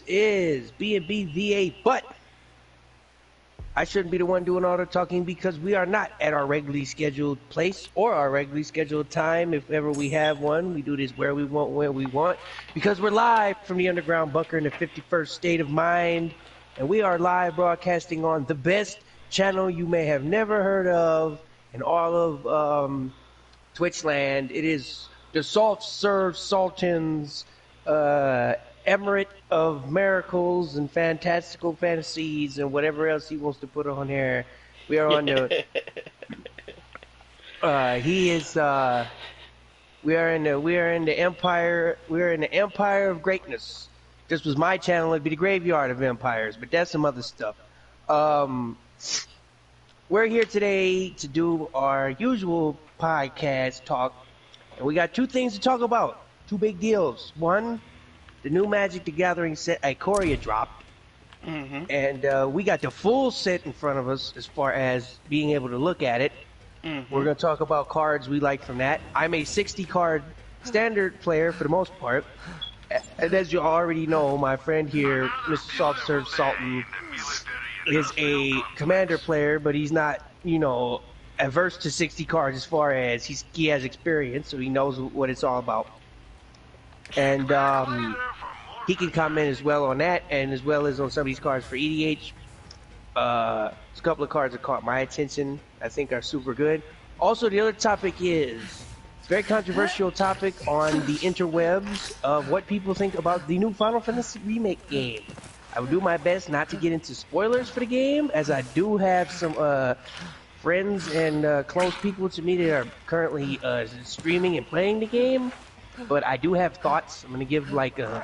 is B&B VA, but I shouldn't be the one doing all the talking because we are not at our regularly scheduled place or our regularly scheduled time. If ever we have one, we do this where we want, when we want, because we're live from the underground bunker in the 51st state of mind, and we are live broadcasting on the best channel you may have never heard of in all of Twitchland. It is the Salt Serve Sultans, Emirate of Miracles and Fantastical Fantasies and whatever else he wants to put on here. We are on the. We are in the Empire. We are in the Empire of Greatness. This was my channel. It'd be the Graveyard of Empires, but that's some other stuff. We're here today to do our usual podcast talk, and we got two things to talk about. Two big deals. One, the new Magic the Gathering set Ikoria dropped, and we got the full set in front of us as far as being able to look at it. We're going to talk about cards we like from that. I'm a 60-card standard player for the most part. And as you already know, my friend here, Mr. Soft Serve Sultan, is a commander player, but he's not, averse to 60 cards as far as he has experience, so he knows what it's all about. And he can comment as well on that, and as well as on some of these cards for EDH. There's a couple of cards that caught my attention, I think are super good. Also, the other topic is a very controversial topic on the interwebs of what people think about the new Final Fantasy Remake game. I will do my best not to get into spoilers for the game, as I do have some friends and close people to me that are currently streaming and playing the game. But I do have thoughts. I'm going to give like a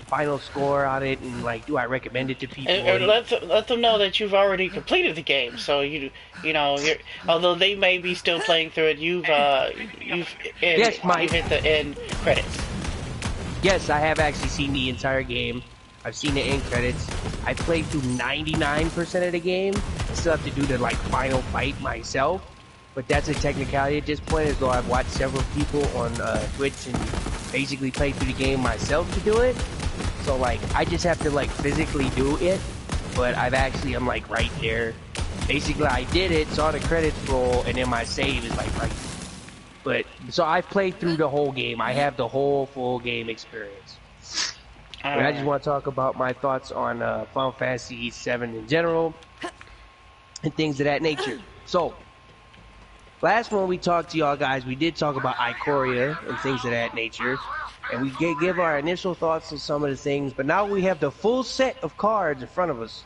final score on it, and like, do I recommend it to people? And let them know that you've already completed the game. So although they may be still playing through it, you've hit the end credits. Yes, I have actually seen the entire game. I've seen the end credits. I played through 99% of the game. I still have to do the final fight myself. But that's a technicality at this point, as though I've watched several people on Twitch and basically played through the game myself to do it. So I just have to physically do it, but I'm right there. Basically, I did it, saw the credits roll, and then my save is right. But so I've played through the whole game. I have the whole full game experience. But I just want to talk about my thoughts on Final Fantasy VII in general and things of that nature. So. Last one we talked to y'all guys, we did talk about Ikoria and things of that nature, and we give our initial thoughts on some of the things, but now we have the full set of cards in front of us.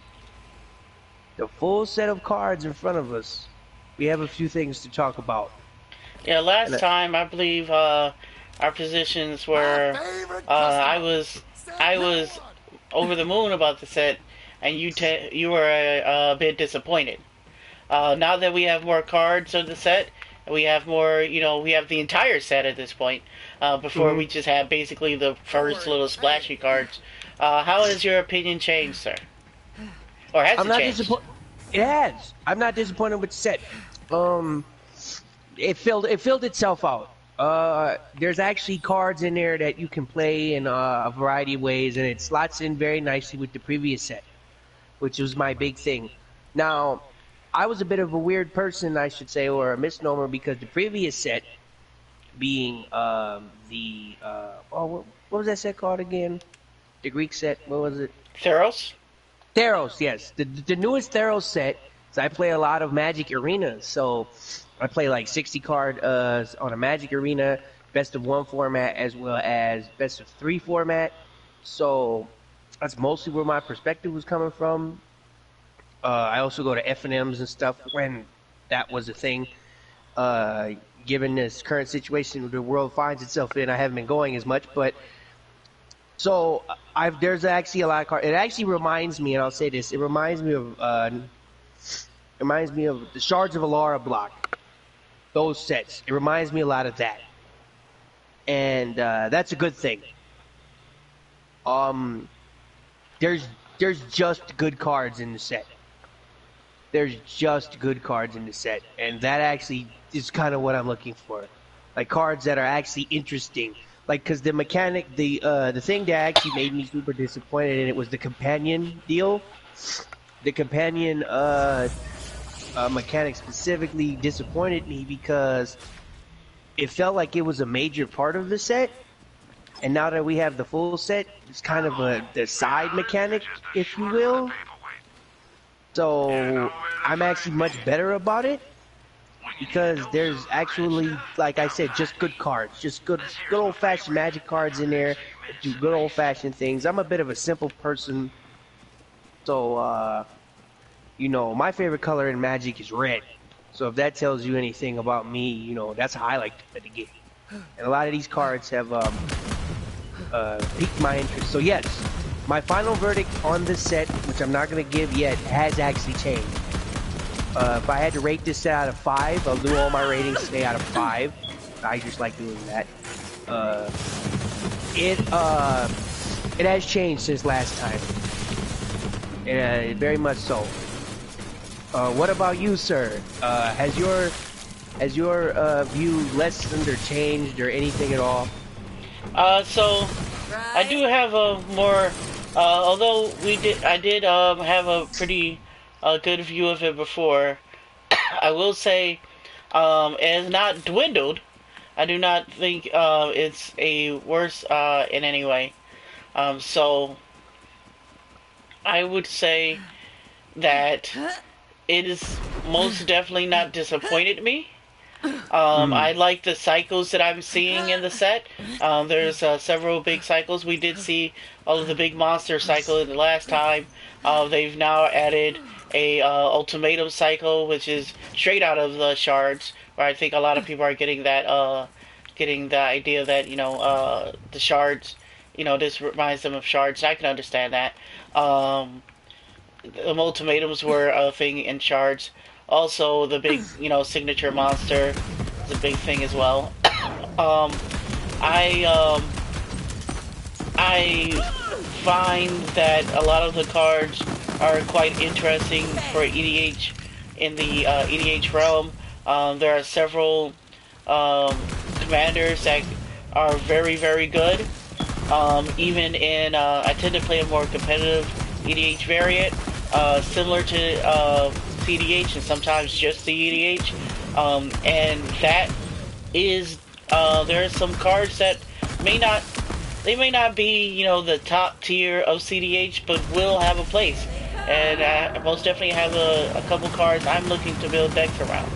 The full set of cards in front of us. We have a few things to talk about. Yeah, last time I believe our positions were I was over the moon about the set, and you were a bit disappointed. Now that we have more cards of the set, we have more, we have the entire set at this point. Before we just had basically the first little splashy cards. How has your opinion changed, sir? Or has it changed? It has. I'm not disappointed with the set. It filled itself out. There's actually cards in there that you can play in a variety of ways, and it slots in very nicely with the previous set, which was my big thing. Now, I was a bit of a weird person, I should say, or a misnomer, because the previous set being what was that set called again? The Greek set, what was it? Theros? Theros, yes. The newest Theros set, so I play a lot of Magic Arenas, so I play 60 card on a Magic Arena, best of 1 format, as well as best of 3 format, so that's mostly where my perspective was coming from. I also go to FNMs and stuff when that was a thing. Given this current situation the world finds itself in, I haven't been going as much. But so there's actually a lot of cards. It actually reminds me, and I'll say this: it reminds me of the Shards of Alara block. Those sets. It reminds me a lot of that, and that's a good thing. There's just good cards in the set. There's just good cards in the set, and that actually is kind of what I'm looking for. Cards that are actually interesting. like because the mechanic, the thing that actually made me super disappointed in it was the companion deal. The companion mechanic specifically disappointed me because it felt like it was a major part of the set, and now that we have the full set, it's kind of a the side mechanic, if you will. So I'm actually much better about it because there's actually, like I said, just good cards, just good old fashioned magic cards in there that do good old fashioned things. I'm a bit of a simple person, so my favorite color in Magic is red. So if that tells you anything about me, that's how I like to play the game. And a lot of these cards have piqued my interest. So yes, my final verdict on this set, which I'm not going to give yet, has actually changed. If I had to rate this set out of 5, I'll do all my ratings today out of 5. I just like doing that. It has changed since last time. Very much so. What about you, sir? Has your view lessened or changed or anything at all? So I do have a more, although I did have a pretty good view of it before. I will say, it has not dwindled. I do not think it's a worse in any way. So I would say that it is most definitely not disappointed me. I like the cycles that I'm seeing in the set. There's several big cycles. We did see all of the big monster cycle the last time. They've now added a ultimatum cycle, which is straight out of the shards. Where I think a lot of people are getting the idea that the shards, this reminds them of shards. I can understand that. The ultimatums were a thing in shards. Also, the big, signature monster is a big thing as well. I find that a lot of the cards are quite interesting for EDH in the EDH realm. There are several commanders that are very, very good. Even in, I tend to play a more competitive EDH variant, similar to CDH and sometimes just the EDH, and that is there are some cards that may not be the top tier of CDH, but will have a place, and I most definitely have a couple cards I'm looking to build decks around.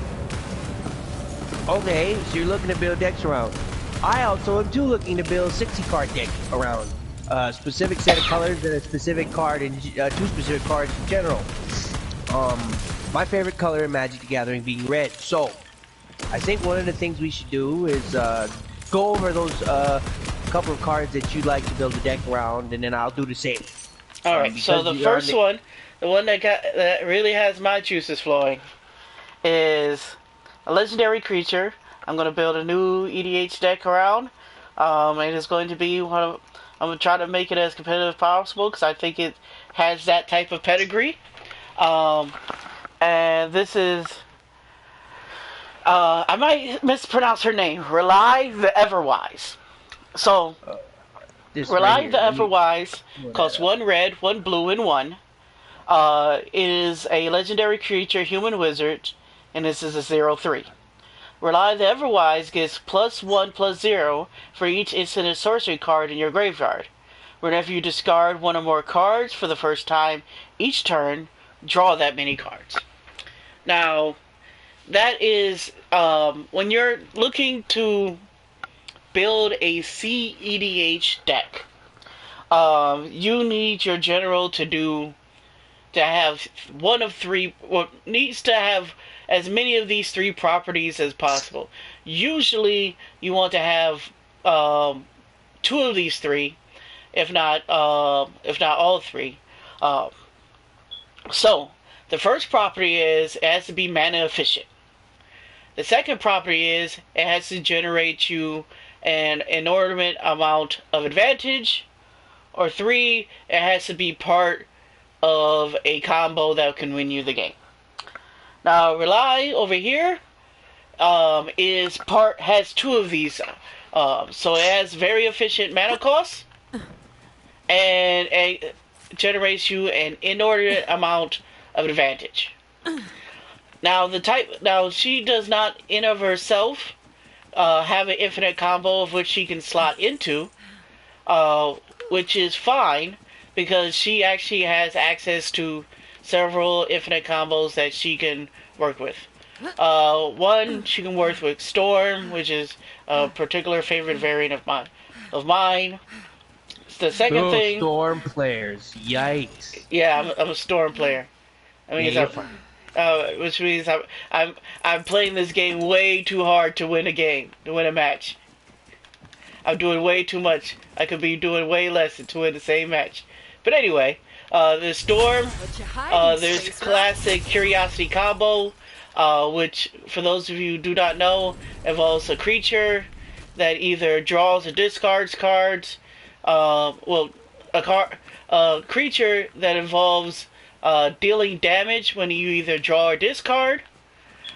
Okay, so you're looking to build decks around. I also am too looking to build 60 card deck around a specific set of colors and a specific card and two specific cards in general. My favorite color in Magic the Gathering being red. So, I think one of the things we should do is go over those couple of cards that you'd like to build a deck around, and then I'll do the same. Alright, so the first one, the one that really has my juices flowing, is a legendary creature. I'm going to build a new EDH deck around. It is going to be I'm going to try to make it as competitive as possible because I think it has that type of pedigree. And this is, I might mispronounce her name, Rely the Everwise. So, Rely the Everwise costs 1 red, 1 blue, and 1. Is a legendary creature, human wizard, and this is a 0/3. Rely the Everwise gets +1/+0 for each instant and sorcery card in your graveyard. Whenever you discard one or more cards for the first time each turn, draw that many cards. Now, that is when you're looking to build a CEDH deck. You need your general to have one of three, well, needs to have as many of these 3 properties as possible. Usually, you want to have 2 of these 3, if not all 3. So, the first property is it has to be mana efficient. The second property is it has to generate you an inordinate amount of advantage. Or 3, it has to be part of a combo that can win you the game. Now, Rely over here has 2 of these So it has very efficient mana costs, and it generates you an inordinate amount of advantage. Now she does not in of herself have an infinite combo of which she can slot into, which is fine because she actually has access to several infinite combos that she can work with. One, she can work with Storm, which is a particular favorite variant of mine. The second thing, Storm players, yikes. yeah, I'm a Storm player. I mean, Yeah, you're fine. Which means I'm playing this game way too hard to win a match. I'm doing way too much. I could be doing way less to win the same match. But anyway, there's Storm. There's classic Curiosity combo, which, for those of you who do not know, involves a creature that either draws or discards cards. A creature that involves dealing damage when you either draw or discard,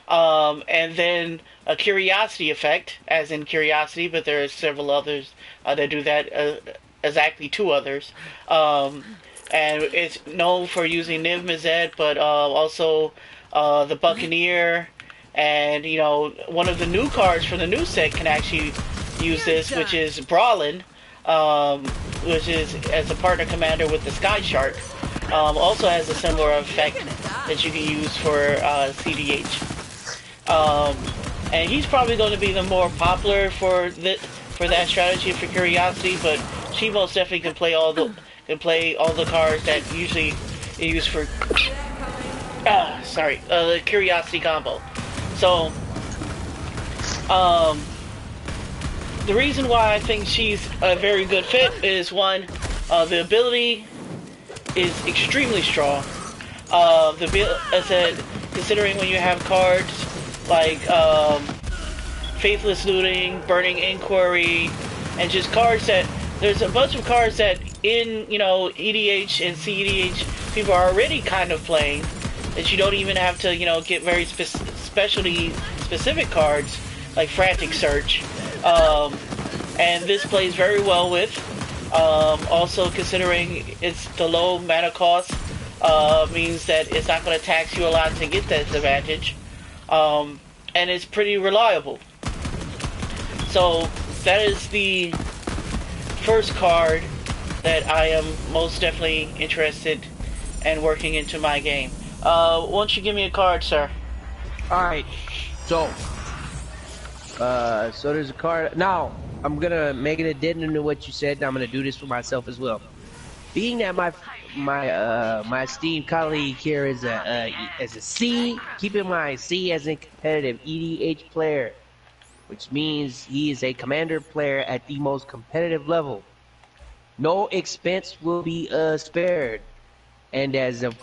and then a curiosity effect, as in curiosity, but there are several others that do that, exactly two others. And it's known for using Niv Mizzet, but also the Buccaneer, and one of the new cards from the new set can actually use this, which is Brawlin, which is as a partner commander with the Sky Shark. Also has a similar effect that you can use for CDH. And he's probably going to be the more popular for that strategy for Curiosity, but she most definitely can play all the cards that usually are used for the Curiosity combo. So the reason why I think she's a very good fit is, one, the ability is extremely strong. As I said, considering when you have cards like Faithless Looting, Burning Inquiry, and just cards that, there's a bunch of cards that in, EDH and CEDH people are already kind of playing, that you don't even have to, get very specialty specific cards like Frantic Search. And this plays very well with. Also, considering it's the low mana cost, means that it's not going to tax you a lot to get that advantage. And it's pretty reliable. So that is the first card that I am most definitely interested in working into my game. Why don't you give me a card, sir? Alright, so there's a card. Now, I'm gonna make an addendum to what you said, and I'm gonna do this for myself as well. Being that my esteemed colleague here is a C, keep in mind C as a competitive EDH player, which means he is a commander player at the most competitive level. No expense will be spared, and as of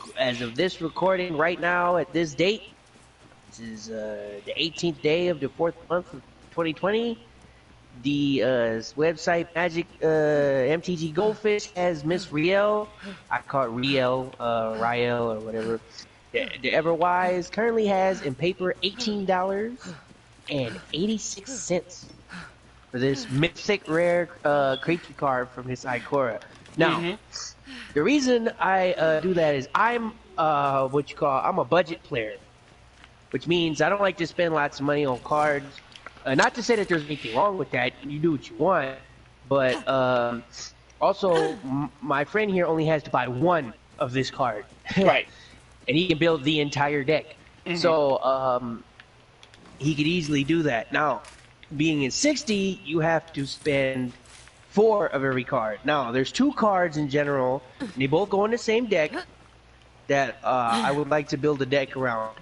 this recording right now at this date, this is the 18th day of the 4th month of 2020. The website Magic MTG Goldfish has Miss Riel. I call it Riel, Riel or whatever. The Everwise currently has in paper $18.86 for this mythic rare creature card from his ikoria. Now, the reason I do that is I'm I'm a budget player, which means I don't like to spend lots of money on cards. Not to say that there's anything wrong with that. You do what you want, but also my friend here only has to buy one of this card, Right. and he can build the entire deck. So he could easily do that. Now, being in 60, you have to spend 4 of every card. Now, there's 2 cards in general, and they both go in the same deck that I would like to build a deck around.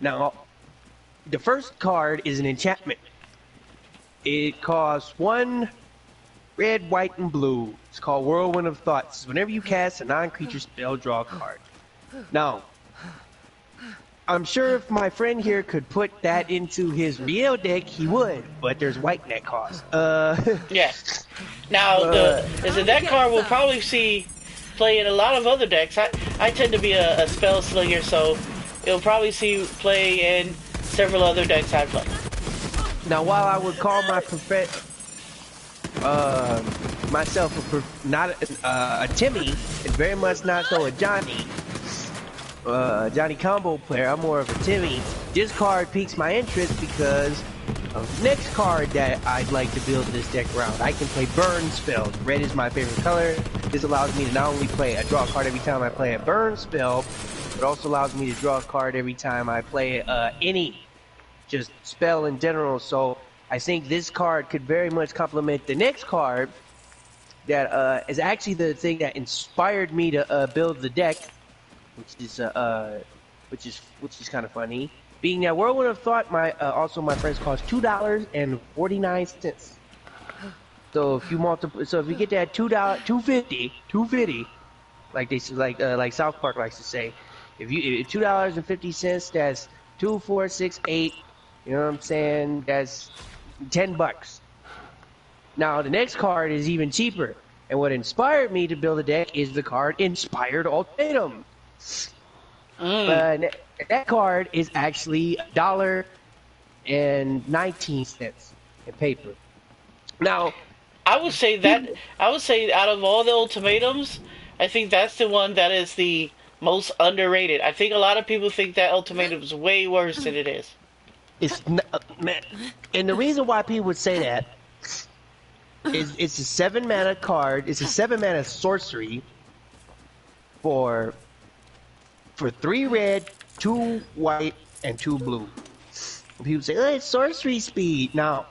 Now, the first card is an enchantment. It costs 1 red, white, and blue. It's called Whirlwind of Thoughts. Whenever you cast a non-creature spell, draw a card. Now, I'm sure if my friend here could put that into his real deck, he would, but there's white in that cost. Yeah. Now, that card will probably see play in a lot of other decks. I tend to be a spell slinger, so it'll probably see play in several other decks I play. Now, while I would call my uh, myself not a Timmy, and very much not so a Johnny. Johnny Combo player. I'm more of a Timmy. This card piques my interest because of the next card that I'd like to build this deck around. I can play burn spells. Red is my favorite color. This allows me to not only draw a card every time I play a burn spell, but also allows me to draw a card every time I play any just spell in general. So I think this card could very much complement the next card that is actually the thing that inspired me to build the deck, which is kind of funny. Being that Whirlwind of Thought, also my friends cost $2.49. So if you get that $2.50, like South Park likes to say, if $2.50, that's 2, 4, 6, 8. You know what I'm saying? That's $10. Now the next card is even cheaper, and what inspired me to build a deck is the card Inspired Ultimatum. That card is actually $1.19 in paper. Now, I would say out of all the ultimatums, I think that's the one that is the most underrated. I think a lot of people think that ultimatum is way worse than it is. It's man, and the reason why people would say that is it's a 7-mana card. It's a 7-mana sorcery for 3 red, 2 white, and 2 blue. And people say, "Oh, it's sorcery speed." Now,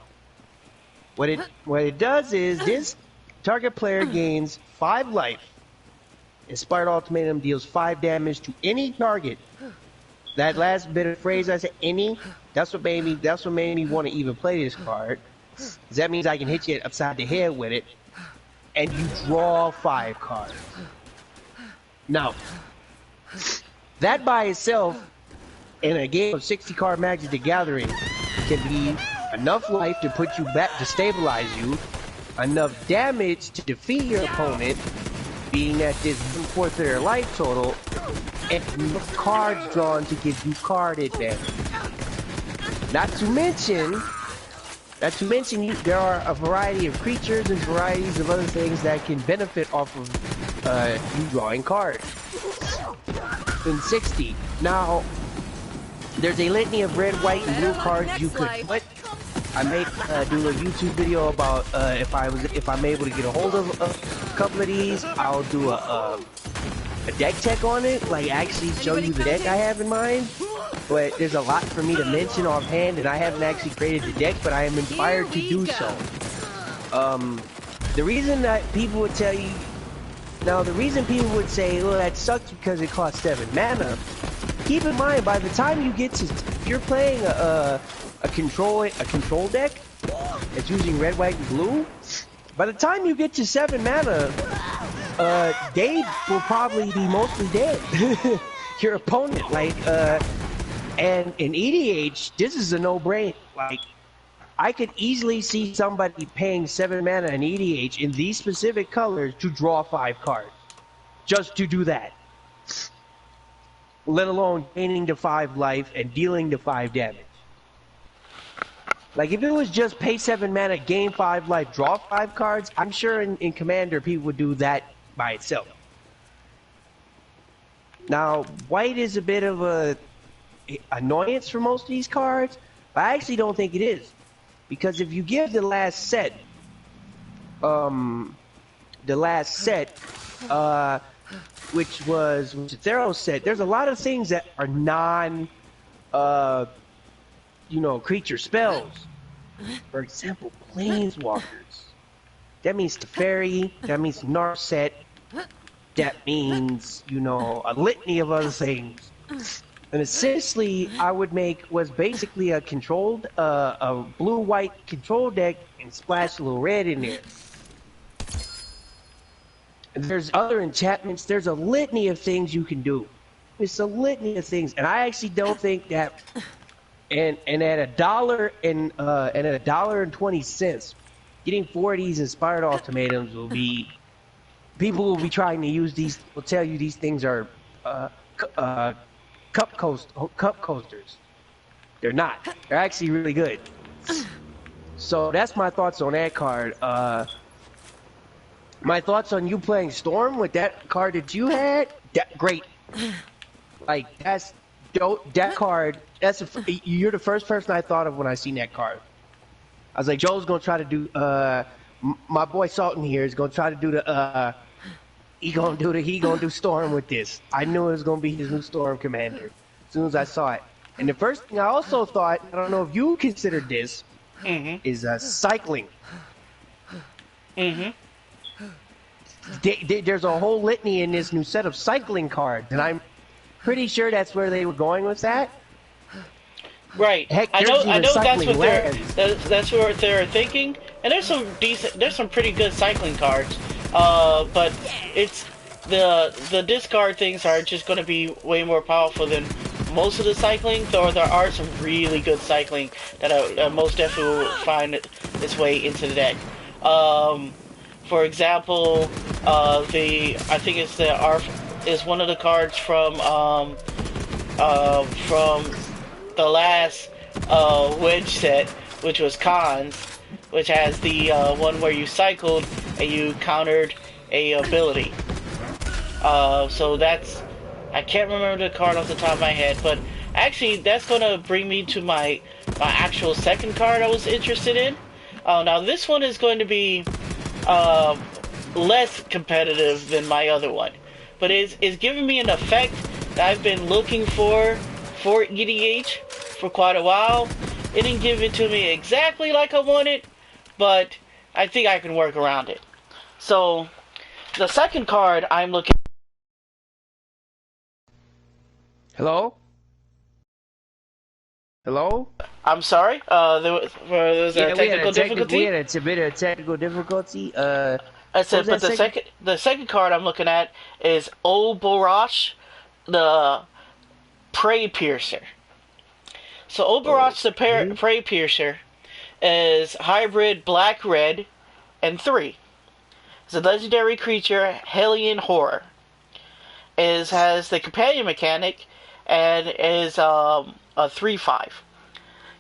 what it does is this target player gains 5 life. Inspired Ultimatum deals 5 damage to any target. That last bit of phrase I said, any, that's what made me want to even play this card. That means I can hit you upside the head with it, and you draw 5 cards. Now, that by itself, in a game of 60-card Magic the Gathering, can be enough life to put you back, to stabilize you, enough damage to defeat your opponent, being at this 1/4 of their life total, and enough cards drawn to give you card advantage. Not to mention, there are a variety of creatures and varieties of other things that can benefit off of you drawing cards. In 60. Now, there's a litany of red, white, and blue cards you could put. I may do a YouTube video about if I'm able to get a hold of a couple of these. I'll do a deck check on it, like actually show you the deck I have in mind. But there's a lot for me to mention offhand, and I haven't actually created the deck, but I am inspired to do so. The reason that people would tell you, the reason people would say, "Oh, that sucks because it costs 7 mana." Keep in mind, by the time you get to, if you're playing a control deck that's using red, white, and blue, by the time you get to 7 mana, they will probably be mostly dead. Your opponent, and in EDH, this is a no-brainer. Like, I could easily see somebody paying 7 mana in EDH in these specific colors to draw 5 cards. Just to do that. Let alone gaining the 5 life and dealing the 5 damage. Like, if it was just pay 7 mana, gain 5 life, draw 5 cards, I'm sure in Commander people would do that by itself. Now, white is a bit of a annoyance for most of these cards, but I actually don't think it is. Because if you give the last set, which was Theros set, there's a lot of things that are creature spells. For example, Planeswalkers. That means Teferi, that means Narset, that means, a litany of other things. And essentially, was basically a controlled, a blue-white control deck and splash a little red in there. And there's other enchantments, there's a litany of things you can do. It's a litany of things, and I actually don't think that, and at $1.20, getting 4 of these Inspired Ultimatums people will be trying to use these, will tell you these things are, cup coasters. They're not. They're actually really good. So that's my thoughts on that card. My thoughts on you playing Storm with that card that you had. Great. Like that's dope. That card. You're the first person I thought of when I seen that card. I was like, Joe's gonna try to do. My boy Salton here is gonna try to do the. He gonna do Storm with this. I knew it was gonna be his new Storm commander as soon as I saw it. And the first thing I also thought, I don't know if you considered this, is cycling. There's a whole litany in this new set of cycling cards, and I'm pretty sure that's where they were going with that. Right. Heck, I know that's what they're thinking. And there's some pretty good cycling cards. But it's the discard things are just going to be way more powerful than most of the cycling. Though there are some really good cycling that most definitely will find its way into the deck. For example, I think it's is one of the cards from the last Wedge set, which was Cons, which has the one where you cycled and you countered a ability. So that's, I can't remember the card off the top of my head, but actually that's gonna bring me to my actual second card I was interested in. Now this one is going to be less competitive than my other one, but it's giving me an effect that I've been looking for EDH for quite a while. It didn't give it to me exactly like I wanted, but I think I can work around it. So the second card I'm looking. Hello? Hello? I'm sorry. There was a technical difficulty. We had a bit of technical difficulty. I said, but the second card I'm looking at is Oborosh, the Prey Piercer. So Oborosh, the Prey Piercer, is hybrid black-red and 3. It's a legendary creature, Hellion Horror. Has the companion mechanic and is a 3/5.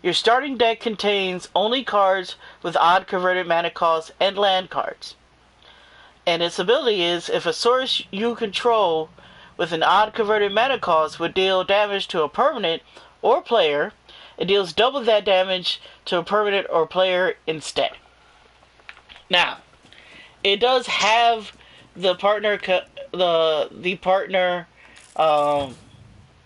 Your starting deck contains only cards with odd converted mana cost and land cards. And its ability is, if a source you control with an odd converted mana cost would deal damage to a permanent or player, it deals double that damage to a permanent or player instead. Now, it does have the partner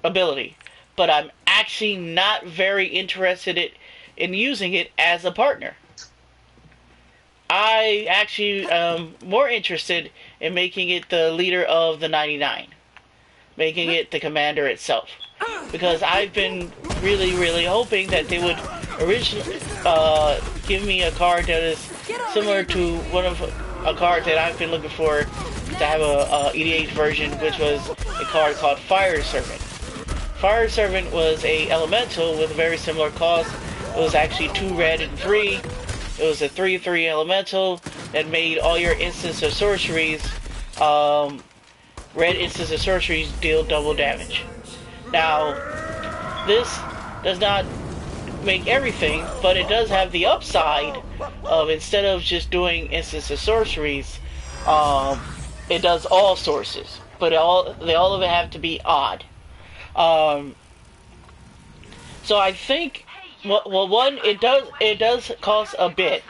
ability, but I'm actually not very interested in using it as a partner. I actually am more interested in making it the leader of the 99, making it the commander itself, because I've been really hoping that they would originally give me a card that is similar to a card that I've been looking for to have a EDH version, which was a card called Fire Servant. Fire Servant was a elemental with a very similar cost. It was actually 2 red and 3. It was a 3/3 elemental that made all your instants of sorceries, red instants of sorceries, deal double damage. Now, this does not make everything, but it does have the upside of, instead of just doing instants of sorceries, it does all sources, but they all of it have to be odd. So I think, well, one, it does cost a bit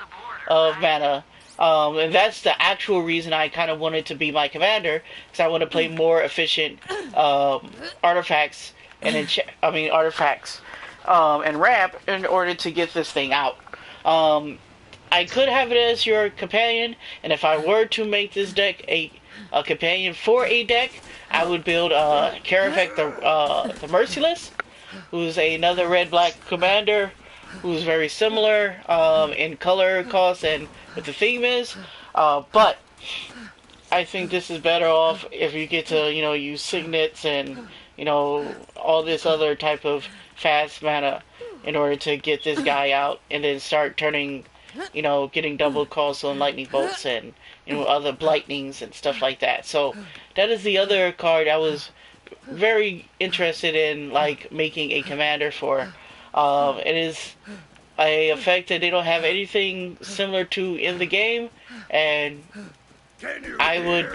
of mana, and that's the actual reason I kind of wanted to be my commander, because I want to play more efficient artifacts and ramp in order to get this thing out. I could have it as your companion, and if I were to make this deck a companion for a deck, I would build Karavek the Merciless, who's another red-black commander, who's very similar in color, cost, and what the theme is. But I think this is better off if you get to, use signets and, all this other type of fast mana in order to get this guy out, and then start turning, getting double cost on lightning bolts and, other blightnings and stuff like that. So that is the other card I was very interested in, making a commander for. It is a effect that they don't have anything similar to in the game, and I would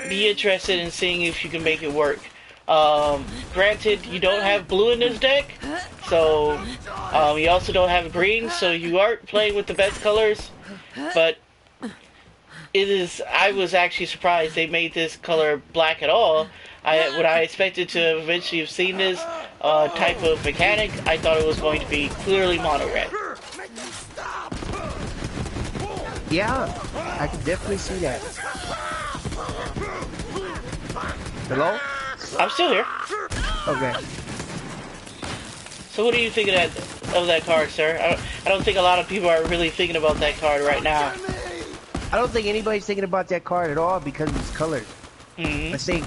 be interested in seeing if you can make it work. Granted, you don't have blue in this deck, so you also don't have green, so you aren't playing with the best colors, but it is. I was actually surprised they made this color black at all. When I expected to eventually have seen this type of mechanic, I thought it was going to be clearly mono red. Yeah, I can definitely see that. Hello? I'm still here. Okay. So what do you think of that card, sir? I don't think a lot of people are really thinking about that card right now. I don't think anybody's thinking about that card at all because of its colors. I think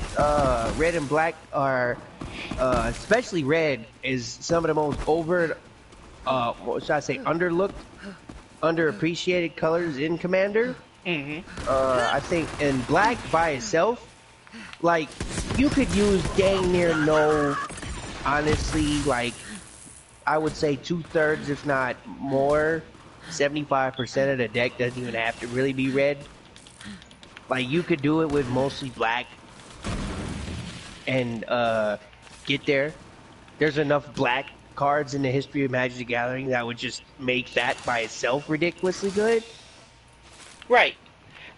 red and black are, especially red, is some of the most what should I say, underlooked, underappreciated colors in Commander. I think, and black by itself, like, you could use dang near no, honestly, like, I would say 2/3, if not more, 75% of the deck doesn't even have to really be red. Like, you could do it with mostly black and get there. There's enough black cards in the history of Magic the Gathering that would just make that by itself ridiculously good. Right.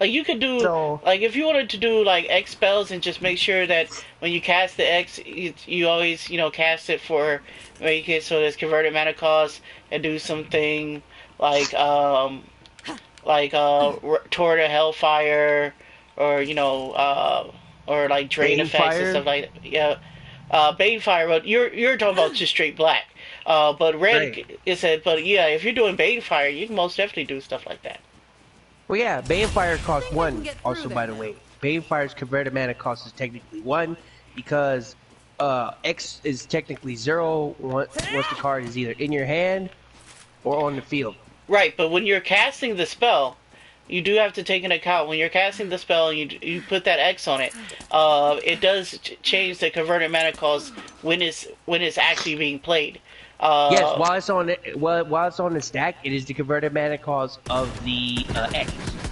Like, you could do, like, if you wanted to do, like, X spells and just make sure that when you cast the X, you always, you know, cast it for, make it so there's converted mana cost, and do something like, Toward a Hellfire, or, you know, or, like, Drain effects and stuff like that. Yeah. Banefire, but you're talking about just straight black. But red is it, but yeah, if you're doing Banefire, you can most definitely do stuff like that. Well, yeah, Banefire costs 1, also, by the way. Banefire's converted mana cost is technically 1, because X is technically 0 once the card is either in your hand or on the field. Right, but when you're casting the spell, you do have to take into account, when you're casting the spell and you put that X on it, it does change the converted mana cost when it's actually being played. Yes, while it's on the stack, it is the converted mana cost of the X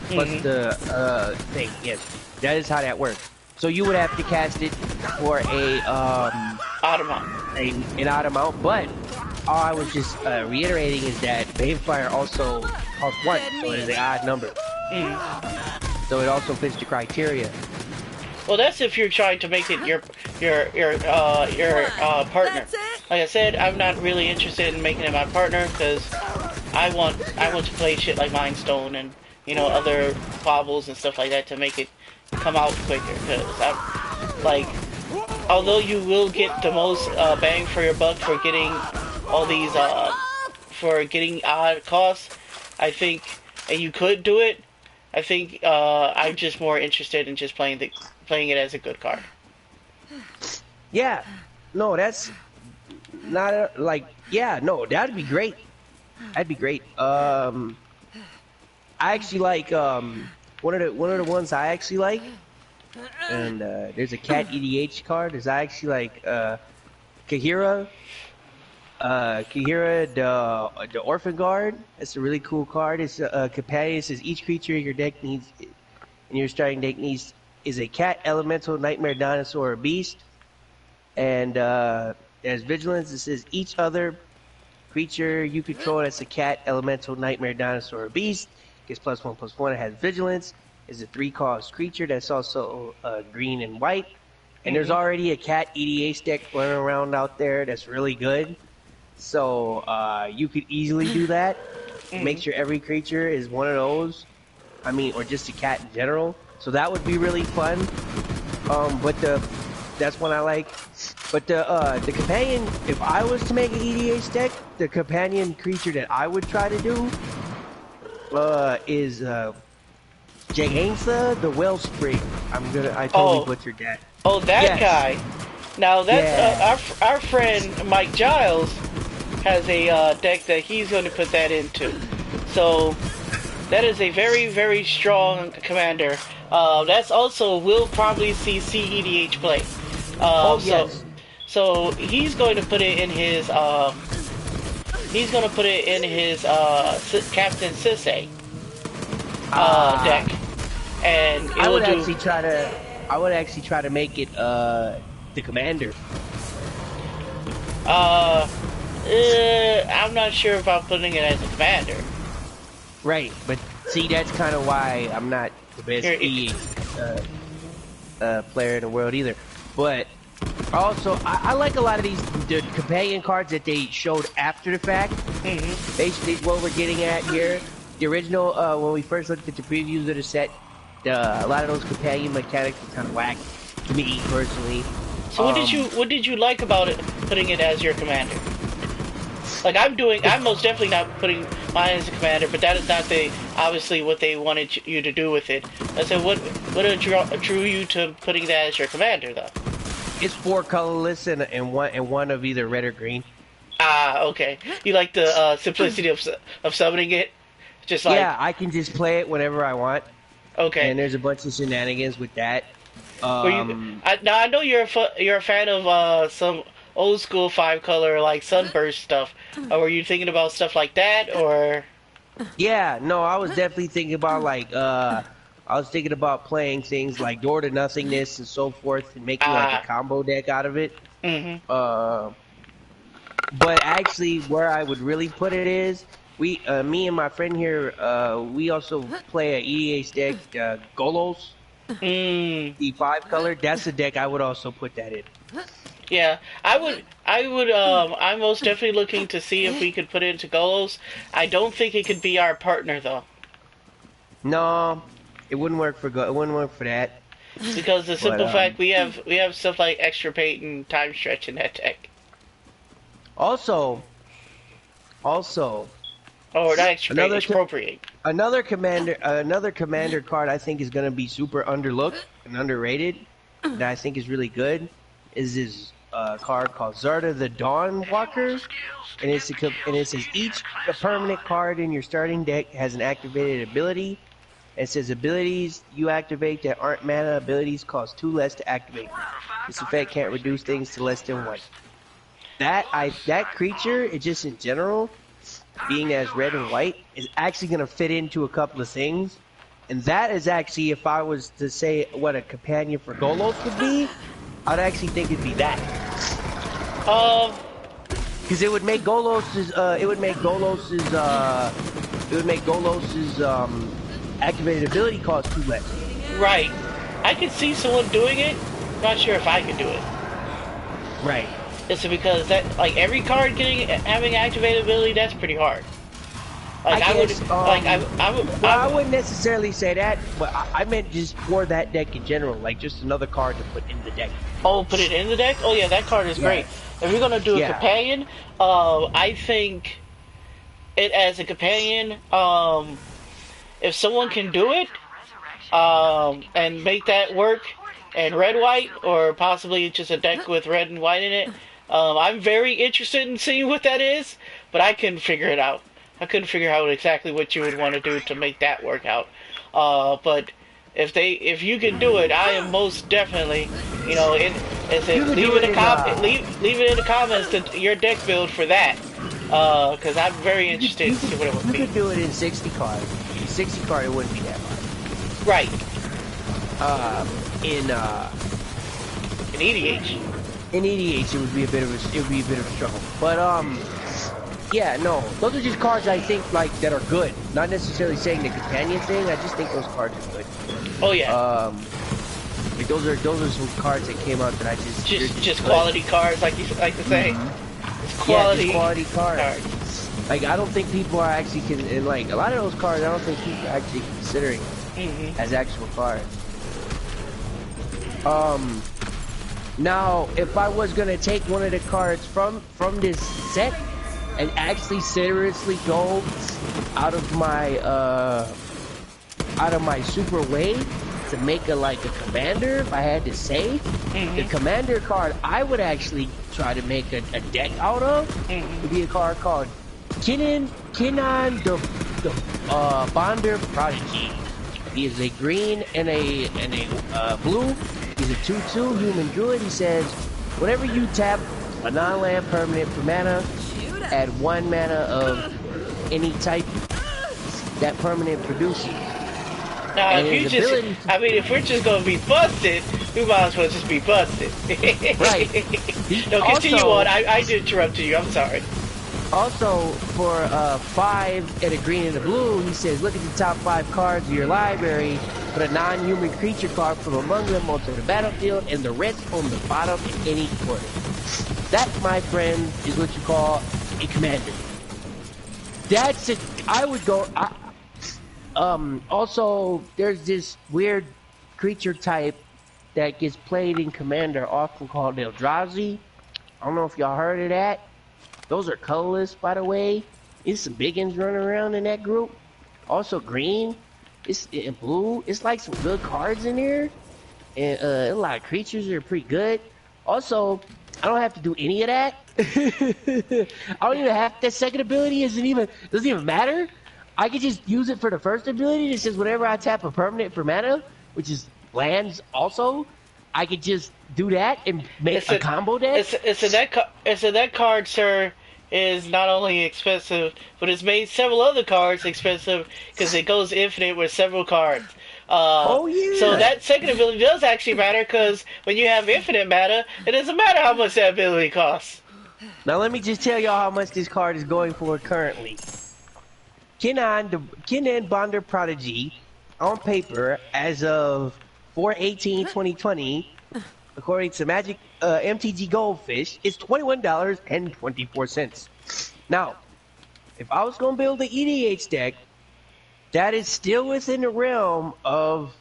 plus the thing. Yes, that is how that works. So you would have to cast it for a odd amount. An odd amount, but all I was just reiterating is that Banefire also costs 1, so it is an odd number. So it also fits the criteria. Well, that's if you're trying to make it your partner. Like I said, I'm not really interested in making it my partner because I want to play shit like Mind Stone and, you know, other baubles and stuff like that to make it come out quicker. Because I'm like, although you will get the most bang for your buck for getting all these for getting odd costs, I think, and you could do it. I think I'm just more interested in just playing it as a good card. Yeah, no, that's not no, that'd be great. That'd be great. I actually like one of the ones I actually like, and there's a cat EDH card. There's actually like Kahira. Kahira, the Orphan Guard. It's a really cool card. It's a companion. It says each creature in your deck needs, in your starting deck needs, is a cat, elemental, nightmare, dinosaur, or beast. And as vigilance, it says each other creature you control that's a cat, elemental, nightmare, dinosaur, or beast gets +1/+1. It has vigilance. Is a 3-cost creature that's also green and white. And there's already a cat EDH deck running around out there that's really good. So you could easily do that. Make sure every creature is one of those. I mean, or just a cat in general. So that would be really fun. But that's one I like. But the companion, if I was to make an EDH deck, the companion creature that I would try to do is Jagansa the Wellspring. I totally butchered that. Oh, that guy. Now that's our friend Mike Giles has a deck that he's going to put that into. So that is a very, very strong commander. That's also will probably see CEDH play. Yes. So he's going to put it in his he's gonna put it in his Captain Sisay deck, and I would actually try to. I would actually try to make it the commander. I'm not sure about putting it as a commander. Right, but see, that's kind of why I'm not the best EA player in the world either. But also, I like a lot of the companion cards that they showed after the fact. Basically, what we're getting at here. The original, when we first looked at the previews of the set, a lot of those companion mechanics were kind of whack to me personally. So what did you like about it, putting it as your commander? Like I'm most definitely not putting mine as a commander, but that is not obviously what they wanted you to do with it. I said, what drew you to putting that as your commander though? It's 4 colorless and one of either red or green. Ah, okay. You like the simplicity of summoning it, just like I can just play it whenever I want. Okay. And there's a bunch of shenanigans with that. Now I know you're a fan of some old school 5-color like Sunburst stuff. Were you thinking about stuff like that or? Yeah, no, I was definitely thinking about like I was thinking about playing things like Door to Nothingness and so forth and making like a combo deck out of it. But actually, where I would really put it is me and my friend here, we also play a EA's deck, Golos. The 5-color. That's a deck I would also put that in. Yeah, I would. I'm most definitely looking to see if we could put it into Golos. I don't think it could be our partner though. No, it wouldn't work for it wouldn't work for that. Because the simple fact we have stuff like Extra Pate and Time Stretch in that deck. Also. Oh, not Extra Pate, Expropriate. Another commander card I think is going to be super underlooked and underrated that I think is really good is this card called Zarda the Dawn Walker, and it says each permanent card in your starting deck has an activated ability. It says abilities you activate that aren't mana abilities cost 2 less to activate. This effect can't reduce things to less than 1. That creature, it just in general, being as red and white, is actually going to fit into a couple of things. And that is actually, if I was to say what a companion for Golos would be, I'd actually think it'd be that. Because it would make Golos's, activated ability cost 2 less. Right. I could see someone doing it. Not sure if I could do it. Right. It's because that, like, every card having activated ability, that's pretty hard. Like I wouldn't necessarily say that, but I meant just for that deck in general, like just another card to put in the deck. Oh, put it in the deck? Oh yeah, that card is great. If you're gonna do a companion, I think it as a companion, if someone can do it, and make that work, and red-white, or possibly just a deck with red and white in it, I'm very interested in seeing what that is, but I couldn't figure it out. I couldn't figure out exactly what you would want to do to make that work out. But if you can do it, I am most definitely, leave it in the comments to your deck build for that. Because I'm very interested to see what it would be. You could do it in 60 cards. 60 card, it wouldn't be that hard. Right. In EDH. In EDH, it would be a bit of a struggle. But yeah, no, those are just cards I think that are good. Not necessarily saying the companion thing. I just think those cards are good. Oh yeah. Like those are some cards that came out that I just quality cards, like you like to say. Quality cards. Like I don't think people are actually and like a lot of those cards, I don't think people are actually considering as actual cards. Now, if I was gonna take one of the cards from this set and actually seriously go out of my super way to make a commander, if I had to say, the commander card I would actually try to make a deck out of would be a card called Kinan the Bonder Prodigy. He is a green and a blue. He's a 2/2 human druid. He says, whenever you tap a non-land permanent for mana, add 1 mana of any type that permanent produces. Now, And if you his just, ability, I mean, if we're just gonna be busted, we might as well just be busted. right? No, continue Also, on. I did interrupt you. I'm sorry. also for 5 and a green and a blue, he says, look at the top 5 cards of your library. Put a non-human creature card from among them onto the battlefield, and the rest on the bottom in any order. That, my friend, is what you call a commander. That's it. I would go. Also, there's this weird creature type that gets played in Commander, often called Eldrazi. I don't know if y'all heard of that. Those are colorless, by the way. There's some big ones running around in that group. Also, green. It's in blue. It's like some good cards in there, and a lot of creatures are pretty good. Also, I don't have to do any of that. I don't even have that second ability. Doesn't even matter. I could just use it for the first ability. It says whenever I tap a permanent for mana, which is lands also, I could just do that and make a combo deck. That card, sir, is not only expensive, but it's made several other cards expensive because it goes infinite with several cards. Oh yeah. So that second ability does actually matter because when you have infinite mana, it doesn't matter how much that ability costs. Now let me just tell y'all how much this card is going for currently. Kenan Bonder Prodigy, on paper, as of 4/18/2020, according to Magic MTG Goldfish, is $21.24. Now, if I was going to build the EDH deck, that is still within the realm of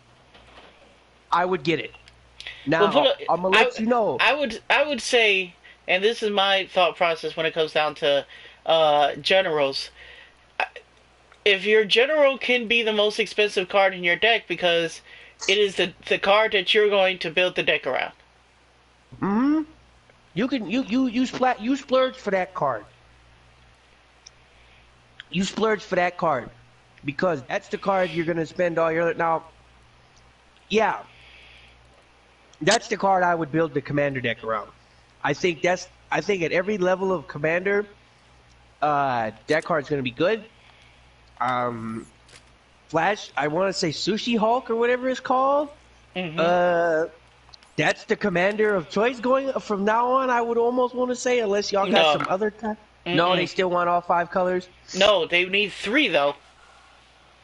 I would get it. Now, I'm going to let you know. I would say, and this is my thought process when it comes down to generals. If your general can be the most expensive card in your deck because it is the card that you're going to build the deck around. Mm-hmm. You splurge for that card. You splurge for that card because that's the card you're gonna spend all your now. Yeah, that's the card I would build the commander deck around. I think at every level of commander, that card's gonna be good. Flash, I want to say Sushi Hulk or whatever it's called. Mm-hmm. That's the commander of choice going from now on. I would almost want to say, unless y'all got some other. No, they still want all 5 colors. No, they need 3 though.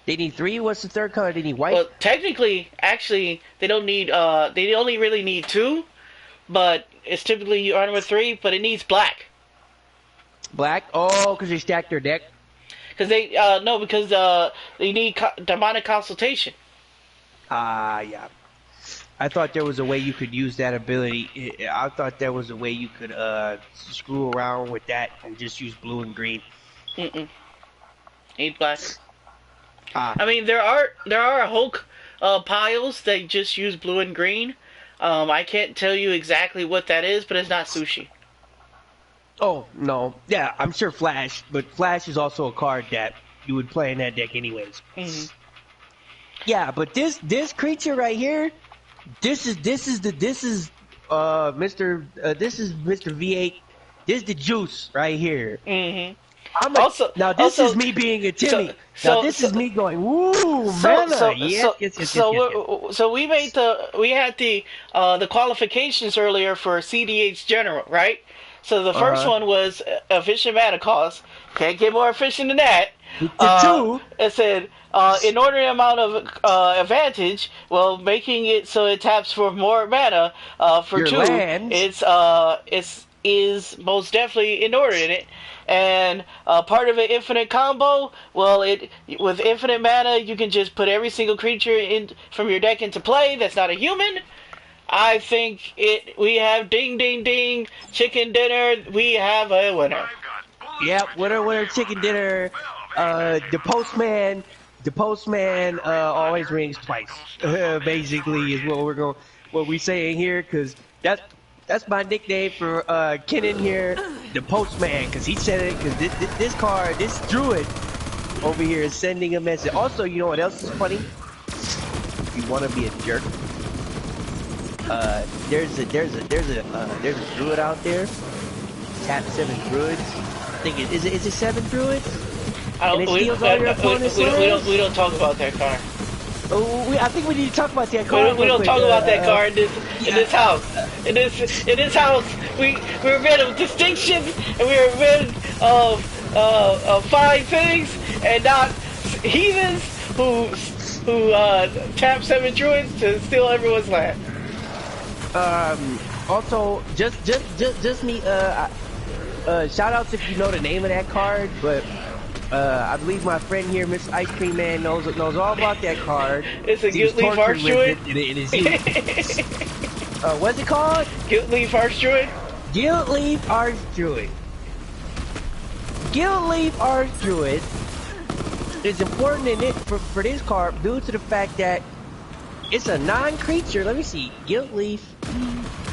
They need 3. What's the third color? They need white. Well, technically, actually, they don't need. They only really need 2, but it's typically you run with 3. But it needs black. Black? Oh, because they stacked their deck. Because they they need demonic consultation. Yeah. I thought there was a way you could use that ability. I thought there was a way you could screw around with that and just use blue and green. Need black. I mean, there are Hulk piles that just use blue and green. I can't tell you exactly what that is, but it's not sushi. Oh, no. Yeah, I'm sure Flash, but Flash is also a card that you would play in that deck anyways. Mm-hmm. Yeah, but this creature right here, this is Mr. V8. This is the juice right here. Mm-hmm. This is me being a Timmy. This is me going, woo, mana. Yes. So we had the qualifications earlier for CDH General, right? So the first one was efficient mana cost. Can't get more efficient than that. It said inordinate amount of advantage. Well, making it so it taps for more mana. For your 2, lands. is most definitely inordinate. And part of an infinite combo. Well, with infinite mana, you can just put every single creature from your deck into play. That's not a human. I think we have ding ding ding chicken dinner. We have a winner. Yep, winner chicken dinner. The postman always rings twice. Basically is what we saying here, because that's my nickname for Kenan here, the postman, because he said it, because this druid over here is sending a message. Also, you know what else is funny? If you want to be a jerk, there's a druid out there, tap 7 druids. think is it 7 druids? I And don't, it we, steals all your opponent's lands? we don't talk about that card. Oh, I think we need to talk about that card. We don't talk about that card in this house. In this house, we're rid of distinctions and we're rid of fine things and not heathens who tap 7 druids to steal everyone's land. Also, just me. Shout outs if you know the name of that card, but I believe my friend here, Mr. Ice Cream Man, knows all about that card. It's a Guilt Leaf Arch Druid. What's it called? Guilt Leaf Arch Druid. Guilt Leaf Arch Druid. Guilt Leaf Arch Druid is important in it for this card due to the fact that it's a non-creature. Let me see. Guilt Leaf.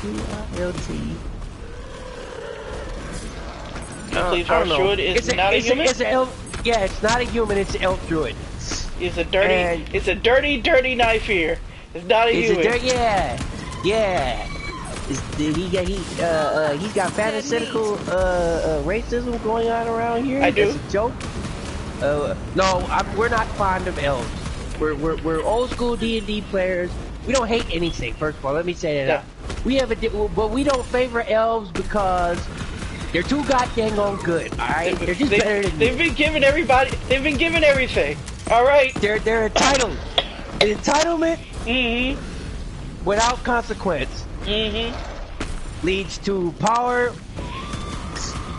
G-U-I-L-T. Guilt Leaf Arch Druid is not a human. It's an elf. Yeah, it's not a human. It's an elf druid. It's a dirty knife here. It's not a human. Yeah. He's got fantastical racism going on around here. I do. That's a joke. No, we're not fond of elves. We're old school D&D players. We don't hate anything. First of all, let me say that. Yeah. But we don't favor elves because they're too goddamn good. All right, they're just better than They've been giving everybody. They've been giving everything. All right. They're entitled. An entitlement. Mm-hmm. Without consequence. Mm-hmm. Leads to power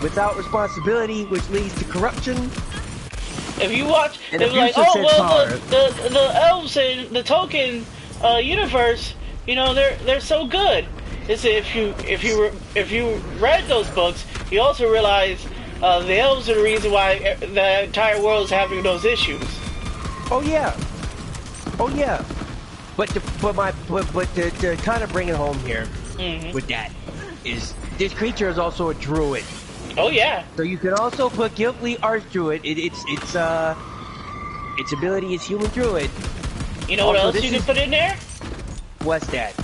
without responsibility, which leads to corruption. If you watch, they're like, oh well, the elves in the Tolkien universe, you know, they're so good. It's if you read those books, you also realize the elves are the reason why the entire world is having those issues. Oh yeah. But to kind of bring it home here with that is this creature is also a druid. Oh yeah. So you can also put Guilt Leaf Arch Druid. Its ability is human druid. You know what else you can put in there? What's that?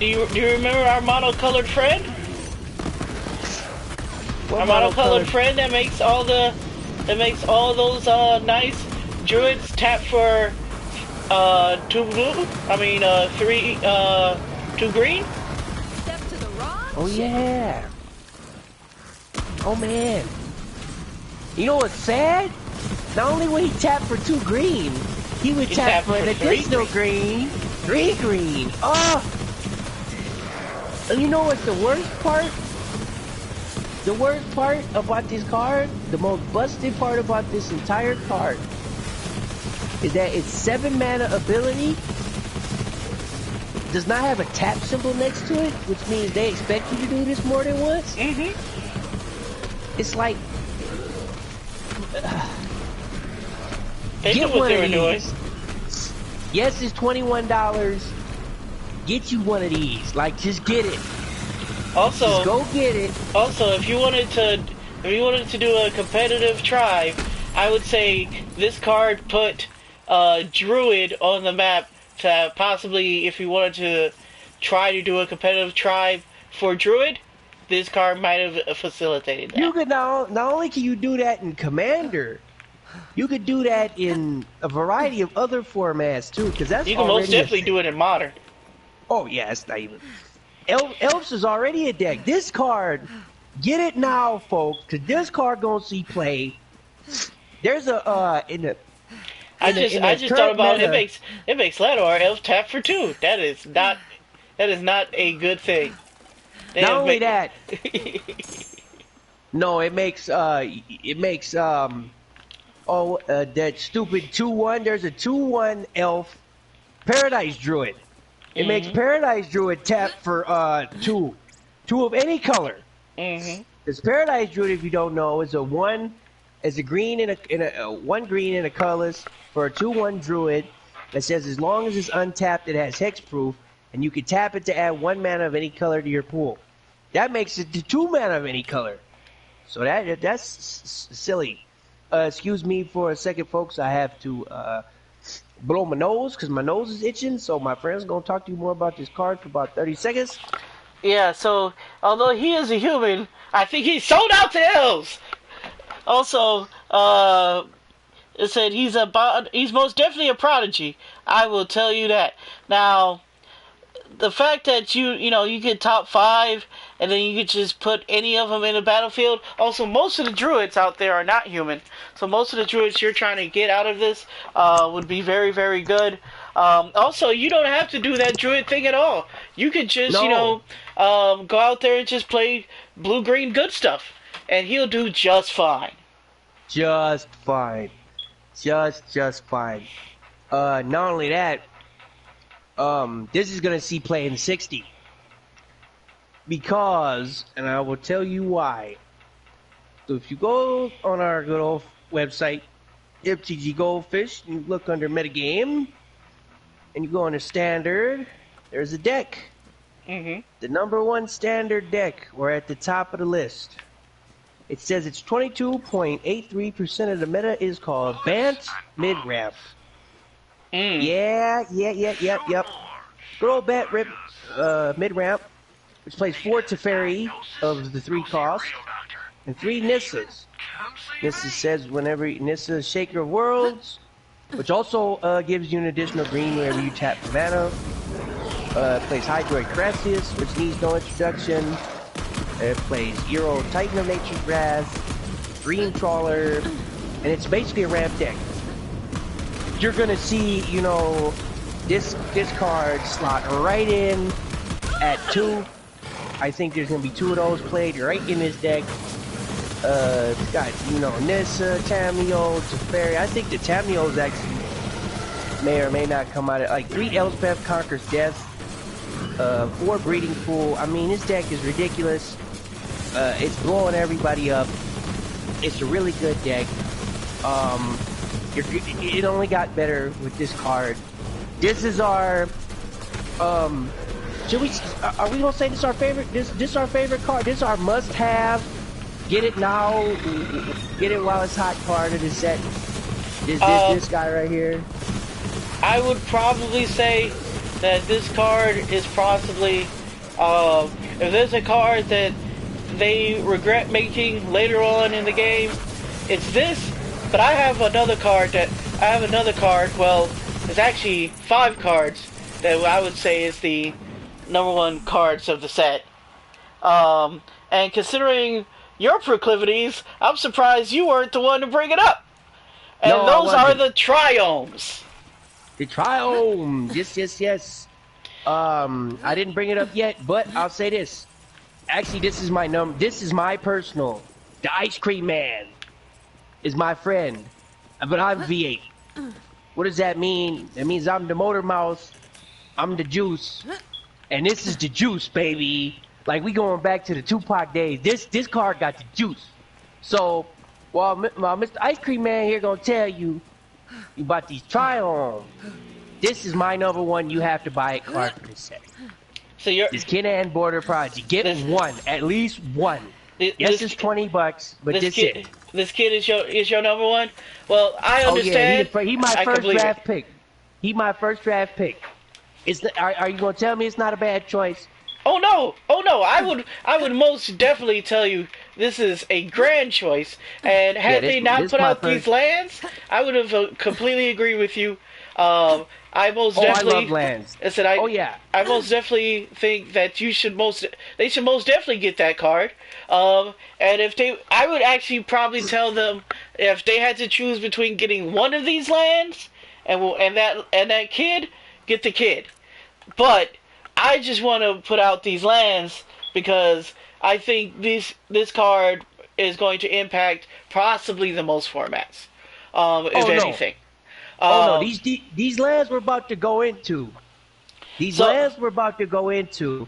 Do you remember our monocolored friend? Our monocolored friend that makes all those nice druids tap for 2 blue. I mean 2 green. Step to the wrong. Oh yeah. Oh man. You know what's sad? Not only would he tap for 2 green, he would tap for an additional green. 3 green. Oh. And you know what's the worst part? The worst part about this card, the most busted part about this entire card, is that its 7 mana ability does not have a tap symbol next to it, which means they expect you to do this more than once. It's like, get one of these. Yes, it's $21. Get you one of these. Like, just get it. Also, just go get it. Also, if you wanted to do a competitive tribe, I would say this card put Druid on the map to possibly, if you wanted to try to do a competitive tribe for Druid, this card might have facilitated that. You could not only can you do that in Commander, you could do that in a variety of other formats too, because that's you can most definitely do it in Modern. Oh yeah, it's not even. Elves is already a deck. This card, get it now, folks, because this card gonna see play. There's a I just thought about it. It makes Lador Elf tap for 2. That is not a good thing. Not only that, no, it makes that stupid 2/1. There's a 2/1 elf Paradise Druid. It makes Paradise Druid tap for 2 of any color. This Paradise Druid, if you don't know, is a green and a 1 green and a colorless for a 2/1 Druid that says as long as it's untapped, it has hexproof, and you can tap it to add 1 mana of any color to your pool. That makes it to 2 mana of any color. So that's silly. Excuse me for a second, folks. I have to blow my nose because my nose is itching. So my friend's gonna talk to you more about this card for about 30 seconds. Yeah. So although he is a human, I think he's sold out to elves. Also, it said he's most definitely a prodigy. I will tell you that. Now, the fact that you get top 5 and then you could just put any of them in a battlefield. Also, most of the druids out there are not human, so most of the druids you're trying to get out of this would be very, very good. Also, you don't have to do that druid thing at all. You could just No. go out there and just play blue green good stuff, and he'll do just fine. Just fine. Just fine. Not only that, this is gonna see play in 60. Because, and I will tell you why. So if you go on our good old website, FTG Goldfish, and you look under metagame, and you go under standard, there's a deck. Mm-hmm. The #1 standard deck. We're at the top of the list. It says it's 22.83% of the meta is called Bant Mid-Ramp. Yeah. Good old Bant Mid-Ramp, which plays 4 Teferi of the 3 costs, and 3 Nissas. Nissa says whenever Nissa Shaker of Worlds, which also gives you an additional green whenever you tap for mana. Plays Hydroid Crassius, which needs no introduction. It plays Eero Titan of Nature's Wrath, Dream Trawler, and it's basically a ramp deck. You're gonna see, this card slot right in at 2. I think there's gonna be 2 of those played right in this deck. It's got, Nissa, Tameo, Teferi. I think the Tameos actually may or may not come out of, like, 3 Elspeth Conquers Death, 4 Breeding Pool. I mean, this deck is ridiculous. It's blowing everybody up. It's a really good deck. It only got better with this card. This is our, are we gonna say this is our favorite? This our favorite card. This is our must-have. Get it now. Get it while it's hot card of the set. This guy right here. I would probably say that this card is possibly, if there's a card that they regret making later on in the game, it's this. But I have another card, well, there's actually 5 cards that I would say is the #1 cards of the set. And considering your proclivities, I'm surprised you weren't the one to bring it up. And No, those are the Triomes. The Triomes. Yes. I didn't bring it up yet, but I'll say this. Actually, this is my personal. The Ice Cream Man is my friend, but I'm V8. What does that mean? That means I'm the Motor Mouse, I'm the Juice, and this is the Juice, baby. Like, we going back to the Tupac days. This card got the juice. So, while Mr. Ice Cream Man here gonna tell you about these Triomes, this is my #1. You have to buy it card for this set. So you're this Kid and Border Prodigy. Get one, at least one. Yes, it's $20, but this it. This kid is your #1. Well, I understand. Oh yeah, he my first draft pick. He my first draft pick. Are you gonna tell me it's not a bad choice? Oh no! I would most definitely tell you this is a grand choice. And had they not put out these lands, I would have completely agreed with you. I most definitely. I love lands. I said, I most definitely think that they should most definitely get that card. And I would actually probably tell them if they had to choose between getting one of these lands and that kid, get the kid. But I just want to put out these lands because I think this card is going to impact possibly the most formats, if anything. No, these lands we're about to go into. Lands we're about to go into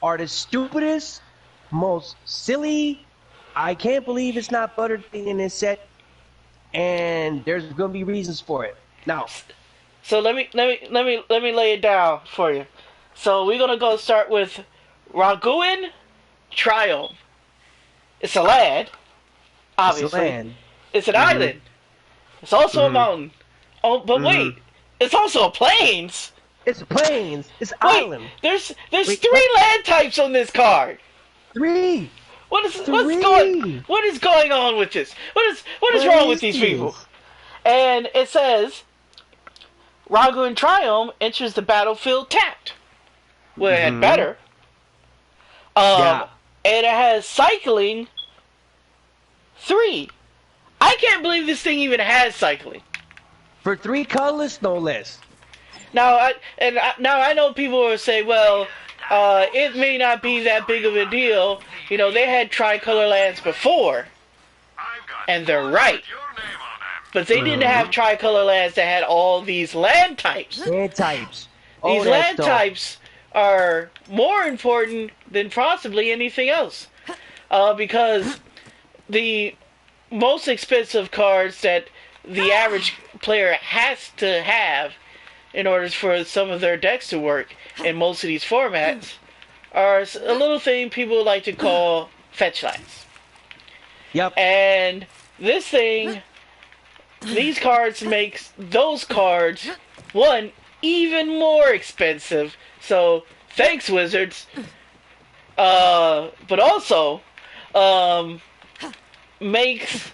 are the stupidest, most silly. I can't believe it's not buttered thing in this set, and there's gonna be reasons for it. Now, so let me lay it down for you. So we're gonna go start with Raguin Triome. It's a land, obviously. It's an island. It's also a mountain. Oh, but wait, it's also a plains. It's plains. It's island. There's 3 land types on this card. 3. Three. What is going on with this? What is What wrong with is these this? people? And it says Ragu and Triumph enters the battlefield tapped. Well, it had better. Yeah. And it has cycling 3. I can't believe this thing even has cycling. For 3 colors, no less. Now I know people will say, well, it may not be that big of a deal. You know, they had tricolor lands before, and they're right. But they didn't have tricolor lands that had all these land types. Land types. These land types are more important than possibly anything else. Because the most expensive cards that the average player has to have in order for some of their decks to work in most of these formats are a little thing people like to call fetch lands. Yep. And this thing, these cards makes those cards, one, even more expensive. So, thanks, Wizards. But also, makes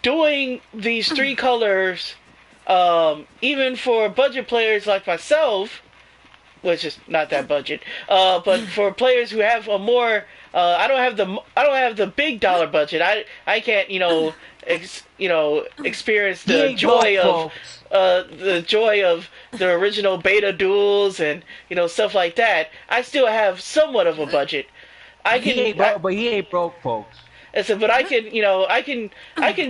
doing these 3 colors, even for budget players like myself, which is not that budget, but for players who have a more, I don't have the big dollar budget. I can't, experience the joy of the original beta duels and stuff like that. I still have somewhat of a budget. But he ain't broke, folks. I said, but I can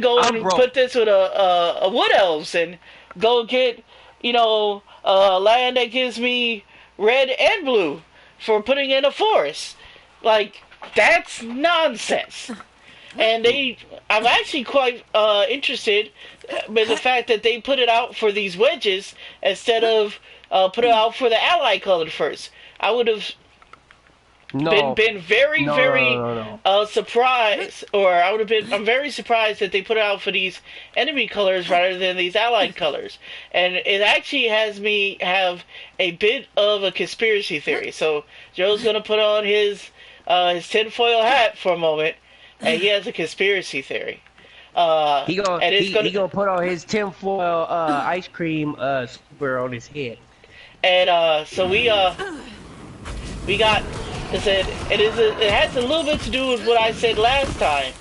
go and put this with a Wood Elves and go get, a land that gives me red and blue for putting in a forest. Like, that's nonsense. And I'm actually quite interested in the fact that they put it out for these wedges instead of put it out for the ally color first. I would have been very surprised, or I'm very surprised that they put it out for these enemy colors rather than these allied colors. And it actually has me have a bit of a conspiracy theory. So Joe's gonna put on his tinfoil hat for a moment, and he has a conspiracy theory. He gonna put on his tinfoil ice cream scooper on his head. And so we got. It has a little bit to do with what I said last time,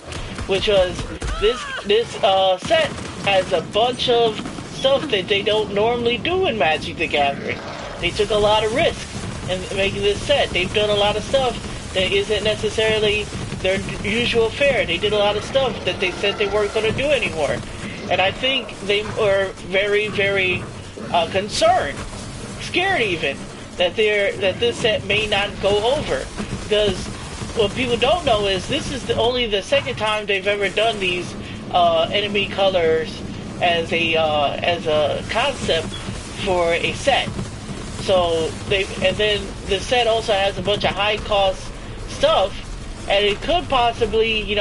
which was this set has a bunch of stuff that they don't normally do in Magic the Gathering. They took a lot of risk in making this set. They've done a lot of stuff that isn't necessarily their usual fare. They did a lot of stuff that they said they weren't going to do anymore. And I think they were very, very concerned, scared even, that this set may not go over. Because what people don't know is this is only the second time they've ever done these enemy colors as a concept for a set. So then the set also has a bunch of high cost stuff, and it could possibly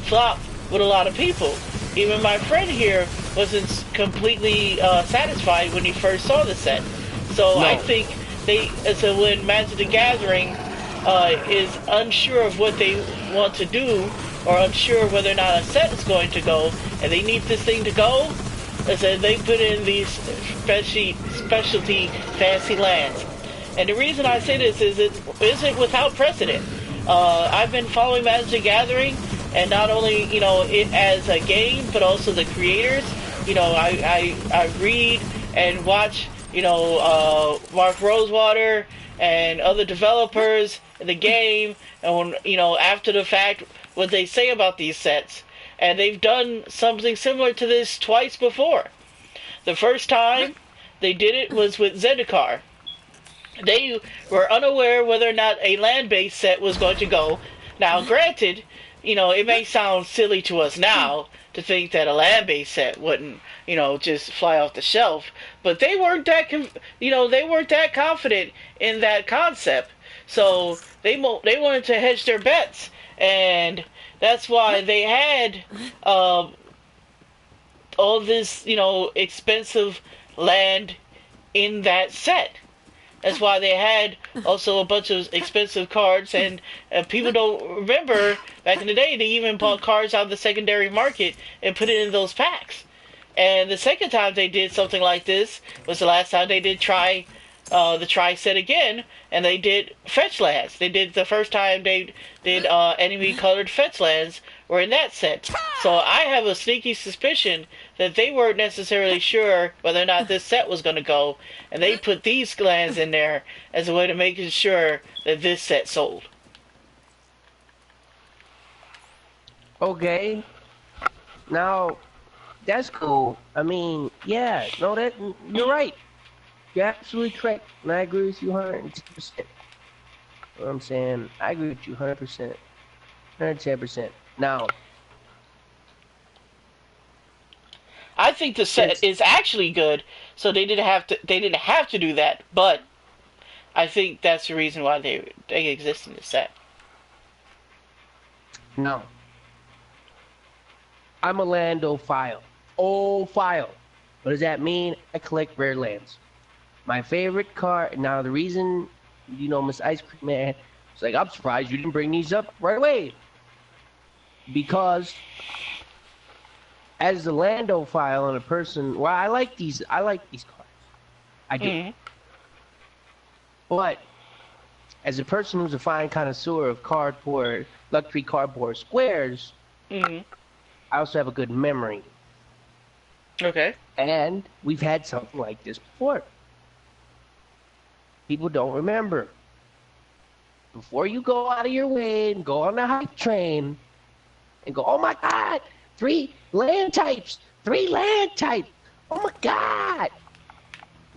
flop with a lot of people. Even my friend here wasn't completely satisfied when he first saw the set. So no. I think when Magic the Gathering is unsure of what they want to do, or unsure whether or not a set is going to go, and they need this thing to go, they put in these specialty fancy lands. And the reason I say this is it isn't without precedent. I've been following Magic the Gathering, and not only it as a game, but also the creators. I read and watch Mark Rosewater and other developers in the game, and after the fact, what they say about these sets. And they've done something similar to this twice before. The first time they did it was with Zendikar. They were unaware whether or not a land-based set was going to go. Now, granted, it may sound silly to us now to think that a land-based set wouldn't, just fly off the shelf. But they weren't that confident in that concept. So they wanted to hedge their bets, and that's why they had all this, expensive land in that set. That's why they had also a bunch of expensive cards, and people don't remember back in the day they even bought cards out of the secondary market and put it in those packs. And the second time they did something like this was the last time they did the try set again, and they did fetch lands. They did the first time they did enemy colored fetch lands were in that set. So I have a sneaky suspicion that they weren't necessarily sure whether or not this set was going to go, and they put these lands in there as a way to make sure that this set sold. Okay. Now, that's cool. I mean, yeah, no, you're right. You're absolutely correct, and I agree with you 110%. You know what I'm saying? I agree with you 100%. 110%. Now, I think the set is actually good, so they didn't have to do that, but I think that's the reason why they exist in the set. no. I'm a landophile. Old file. What does that mean? I collect rare lands. My favorite card. Now, the reason, Miss Ice Cream Man, it's like, I'm surprised you didn't bring these up right away. Because, as a landophile and a person, well, I like these cards. I do. Mm-hmm. But, as a person who's a fine connoisseur of luxury cardboard squares, mm-hmm. I also have a good memory. Okay. And we've had something like this before. People don't remember. Before you go out of your way and go on the hype train and go, oh my God, 3 land types. Oh my God.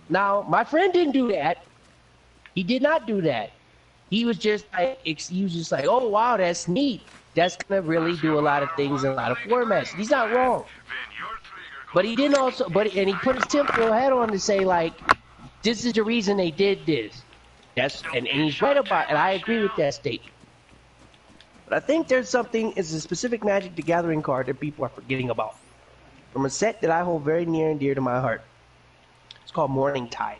Now, my friend didn't do that. He did not do that. He was just like, oh wow, that's neat. That's gonna really do a lot of things in a lot of formats. He's not wrong. But he didn't also, and he put his tinfoil hat on to say, like, this is the reason they did this. And he's right about it, and I agree with that statement. But I think it's a specific Magic the Gathering card that people are forgetting about. From a set that I hold very near and dear to my heart. It's called Morning Tide.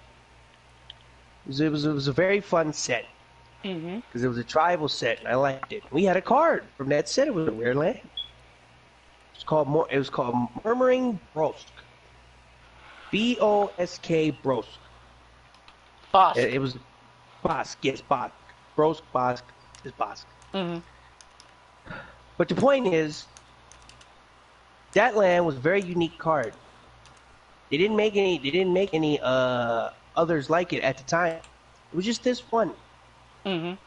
It was a very fun set. Because it was a tribal set, and I liked it. We had a card from that set. It was a rare land. It was called Murmuring Brosk. B-O-S-K Brosk. Bosk. It was Bosk. Yes, Bosk. Bosk is Bosk. But the point is, that land was a very unique card. They didn't make any others like it at the time. It was just this one. And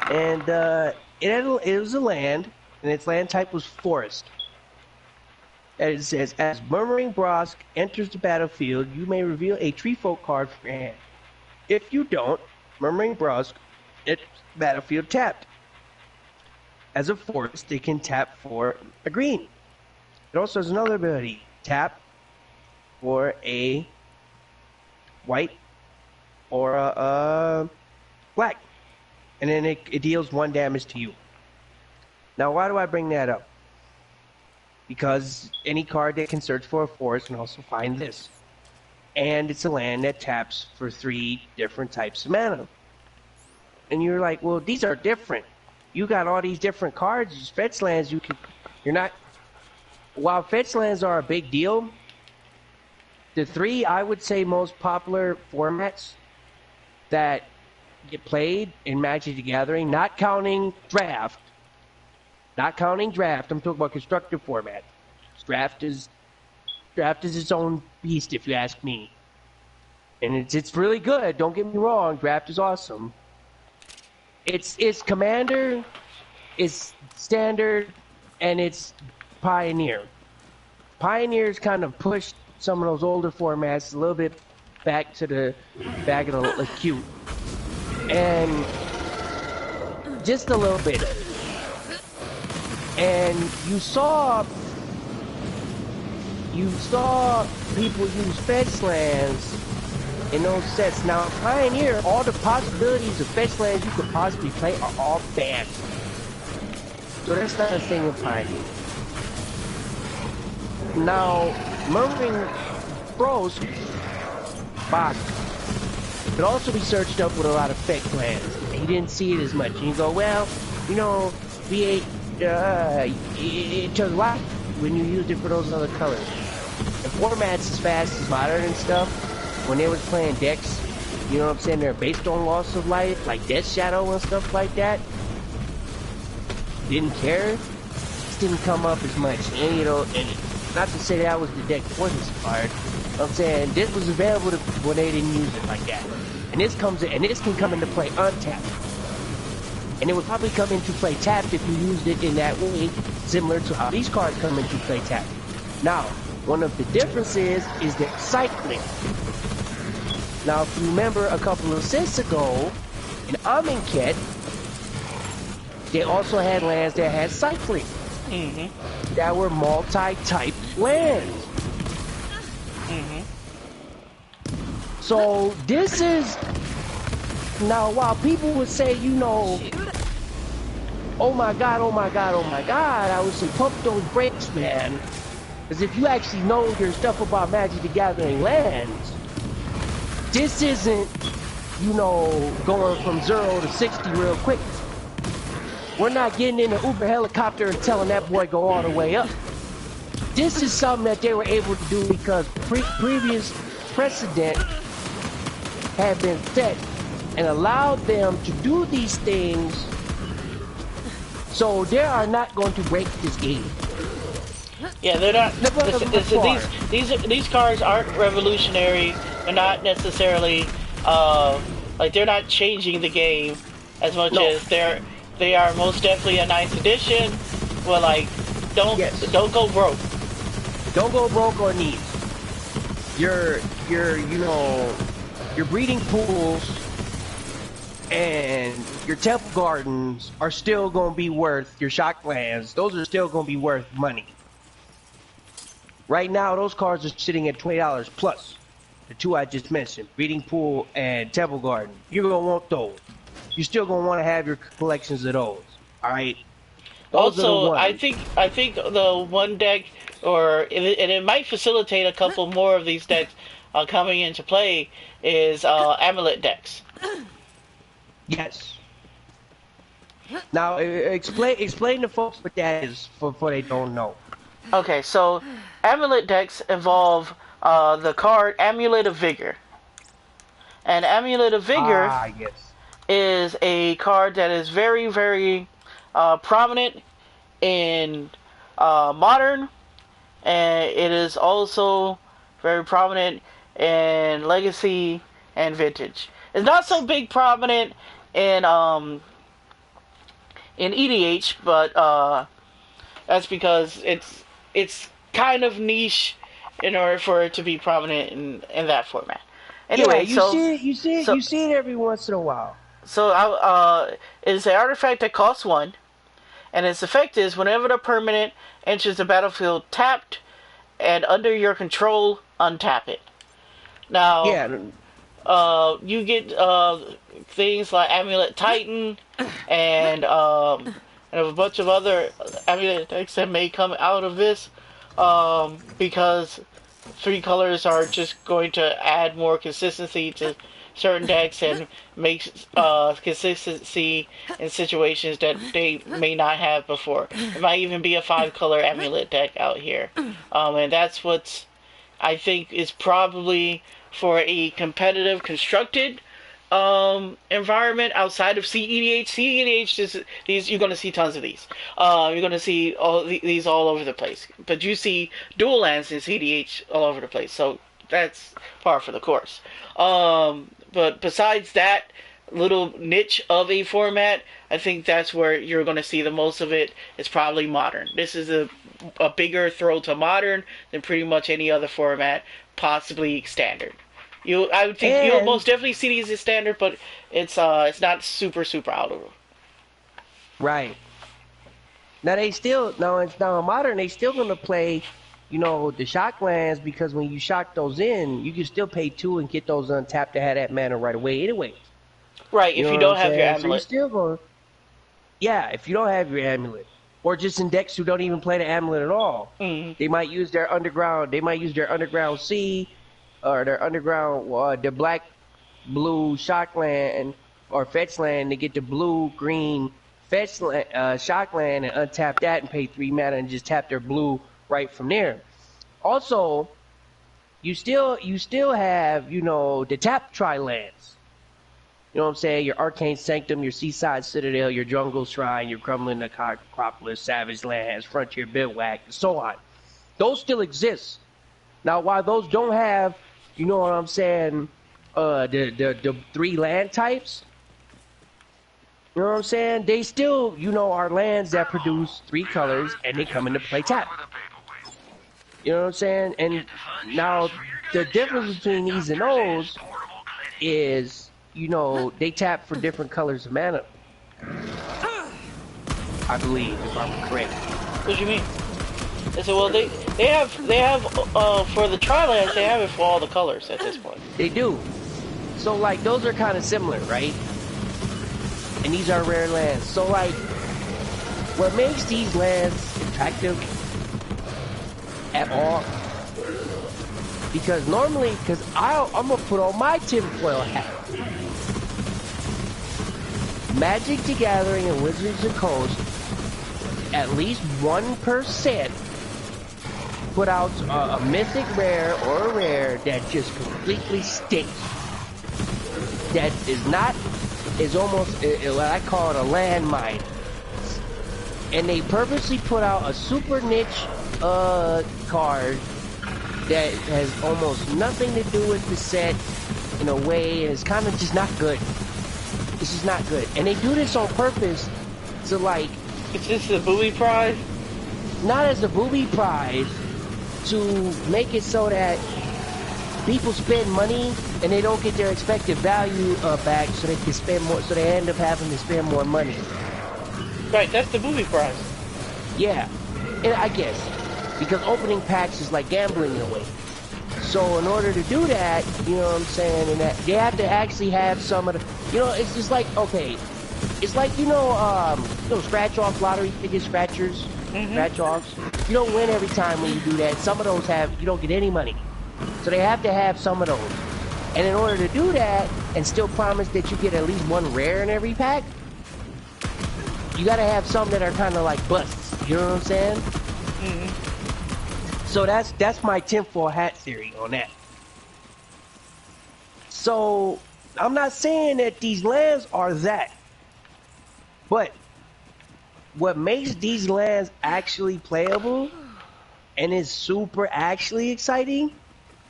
it was a land, and its land type was forest. And it says, as Murmuring Brosk enters the battlefield, you may reveal a tree folk card from your hand. If you don't, Murmuring Brosk enters the battlefield tapped. As a forest, it can tap for a green. It also has another ability, tap for a white or a black. And then it deals 1 damage to you. Now, why do I bring that up? Because any card that can search for a forest can also find this. And it's a land that taps for 3 different types of mana. And you're like, well, these are different. You got all these different cards, these fetch lands, while fetch lands are a big deal, the 3, I would say, most popular formats that get played in Magic the Gathering, not counting draft. I'm talking about constructive format. Draft is its own beast, if you ask me. And it's really good, don't get me wrong, draft is awesome. It's Commander, it's Standard, and it's Pioneer. Pioneer's kind of pushed some of those older formats a little bit back of the queue. And just a little bit. And you saw people use fetch lands in those sets. Now, Pioneer, all the possibilities of fetch lands you could possibly play are all banned. So that's not a thing with Pioneer. Now, Murmuring Brosk, Bosk, could also be searched up with a lot of fake lands. And he didn't see it as much. And you go, well, you know, V8, it turns white when you used it for those other colors. And formats as fast as modern and stuff, when they was playing decks, you know what I'm saying, they're based on loss of life, like Death Shadow and stuff like that. Didn't care. Just didn't come up as much. And you know, and not to say that was the deck that was inspired. I'm saying this was available to, when they didn't use it like that. And this can come into play untapped. And it would probably come into play tapped if you used it in that way, similar to how these cards come into play tapped. Now, one of the differences is the cycling. Now, if you remember a couple of sets ago, in Amonkhet, they also had lands that had cycling. That were multi-type lands. So this is, now while people would say, you know, oh my god, oh my god, oh my god, I would say pump those brakes, man. Because if you actually know your stuff about Magic the Gathering lands, this isn't, you know, going from 0 to 60 real quick. We're not getting in an Uber helicopter and telling that boy go all the way up. This is something that they were able to do because previous precedent had been set and allowed them to do these things, so they are not going to break this game. Yeah, they're not. These cards aren't revolutionary. They're not necessarily like they're not changing the game as much as they are most definitely a nice addition. Well, like don't go broke. Don't go broke on these. Your you know, your breeding pools and your temple gardens are still going to be worth, your shock lands, those are still going to be worth money. Right now, those cards are sitting at $20 plus. The two I just mentioned, breeding pool and temple garden. You're going to want those. You're still going to want to have your collections of those. All right. Those also, I think the one deck, and it might facilitate a couple more of these decks coming into play, is amulet decks. Yes. Now, explain to folks what that is for they don't know. Okay, so amulet decks involve the card Amulet of Vigor. And Amulet of Vigor is a card that is very, very prominent in Modern, and it is also very prominent in Legacy and Vintage. It's not so big prominent in EDH, but that's because it's kind of niche in order for it to be prominent in that format. Anyway, you see it every once in a while. So it's an artifact that costs 1, and its effect is whenever the permanent enters the battlefield tapped and under your control, untap it. Now, you get things like Amulet Titan and a bunch of other amulet decks that may come out of this because 3 colors are just going to add more consistency to certain decks and make consistency in situations that they may not have before. It might even be a 5-color amulet deck out here, and that's what's, I think, is probably for a competitive constructed environment outside of CEDH. CEDH, these you're going to see tons of these. You're going to see these all over the place. But you see dual lands in CEDH all over the place. So that's par for the course. But besides that little niche of a format, I think that's where you're going to see the most of it. It's probably Modern. This is a bigger throw to Modern than pretty much any other format, possibly Standard. I would think you'll most definitely see these as Standard, but it's not super out of them. Right. Now in Modern they still gonna play, you know, the shock lands, because when you shock those in, you can still pay 2 and get those untapped to have that mana right away anyway. Right, if you don't have your amulet. So you're still going, if you don't have your amulet. Or just in decks who don't even play the amulet at all. Mm-hmm. They might use their underground C, or their underground, their black blue Shockland or Fetch Land to get the blue green Fetch land, Shockland and untap that and pay 3 mana and just tap their blue right from there. Also, you still have, you know, the tap tri lands. You know what I'm saying? Your Arcane Sanctum, your Seaside Citadel, your Jungle Shrine, your Crumbling Necropolis, Savage Lands, Frontier Bivouac, and so on. Those still exist. Now, while those don't have, you know what I'm saying, the 3 land types, you know what I'm saying? They still, you know, are lands that produce 3 colors, and they come into play tap. You know what I'm saying? And now, the difference between these and those is, you know, they tap for different colors of mana. I believe, if I'm correct. What do you mean? I said, well, they have for the tri-lands, they have it for all the colors at this point. They do. So, like, those are kind of similar, right? And these are rare lands. So, like, what makes these lands attractive at all? Because normally, I'm going to put on my tinfoil hat. Magic the Gathering and Wizards of the Coast, at least 1% put out a mythic rare or a rare that just completely stinks. That is almost what I call it a landmine. And they purposely put out a super niche card that has almost nothing to do with the set in a way, and it's kind of just not good. It's just not good. And they do this on purpose to, like... Is this the booby prize? Not as a booby prize, to make it so that people spend money and they don't get their expected value back, so they can spend more, so they end up having to spend more money. Right, that's the booby prize. Yeah, and I guess, because opening packs is like gambling in a way. So in order to do that, you know what I'm saying, and that they have to actually have some of the, you know, it's just like, okay, it's like, you know, scratch-off lottery ticket scratchers, scratch-offs. You don't win every time when you do that. Some of those you don't get any money. So they have to have some of those. And in order to do that, and still promise that you get at least 1 rare in every pack, you gotta have some that are kind of like busts. You know what I'm saying? So that's my tinfoil hat theory on that. So I'm not saying that these lands are that, but what makes these lands actually playable and is super actually exciting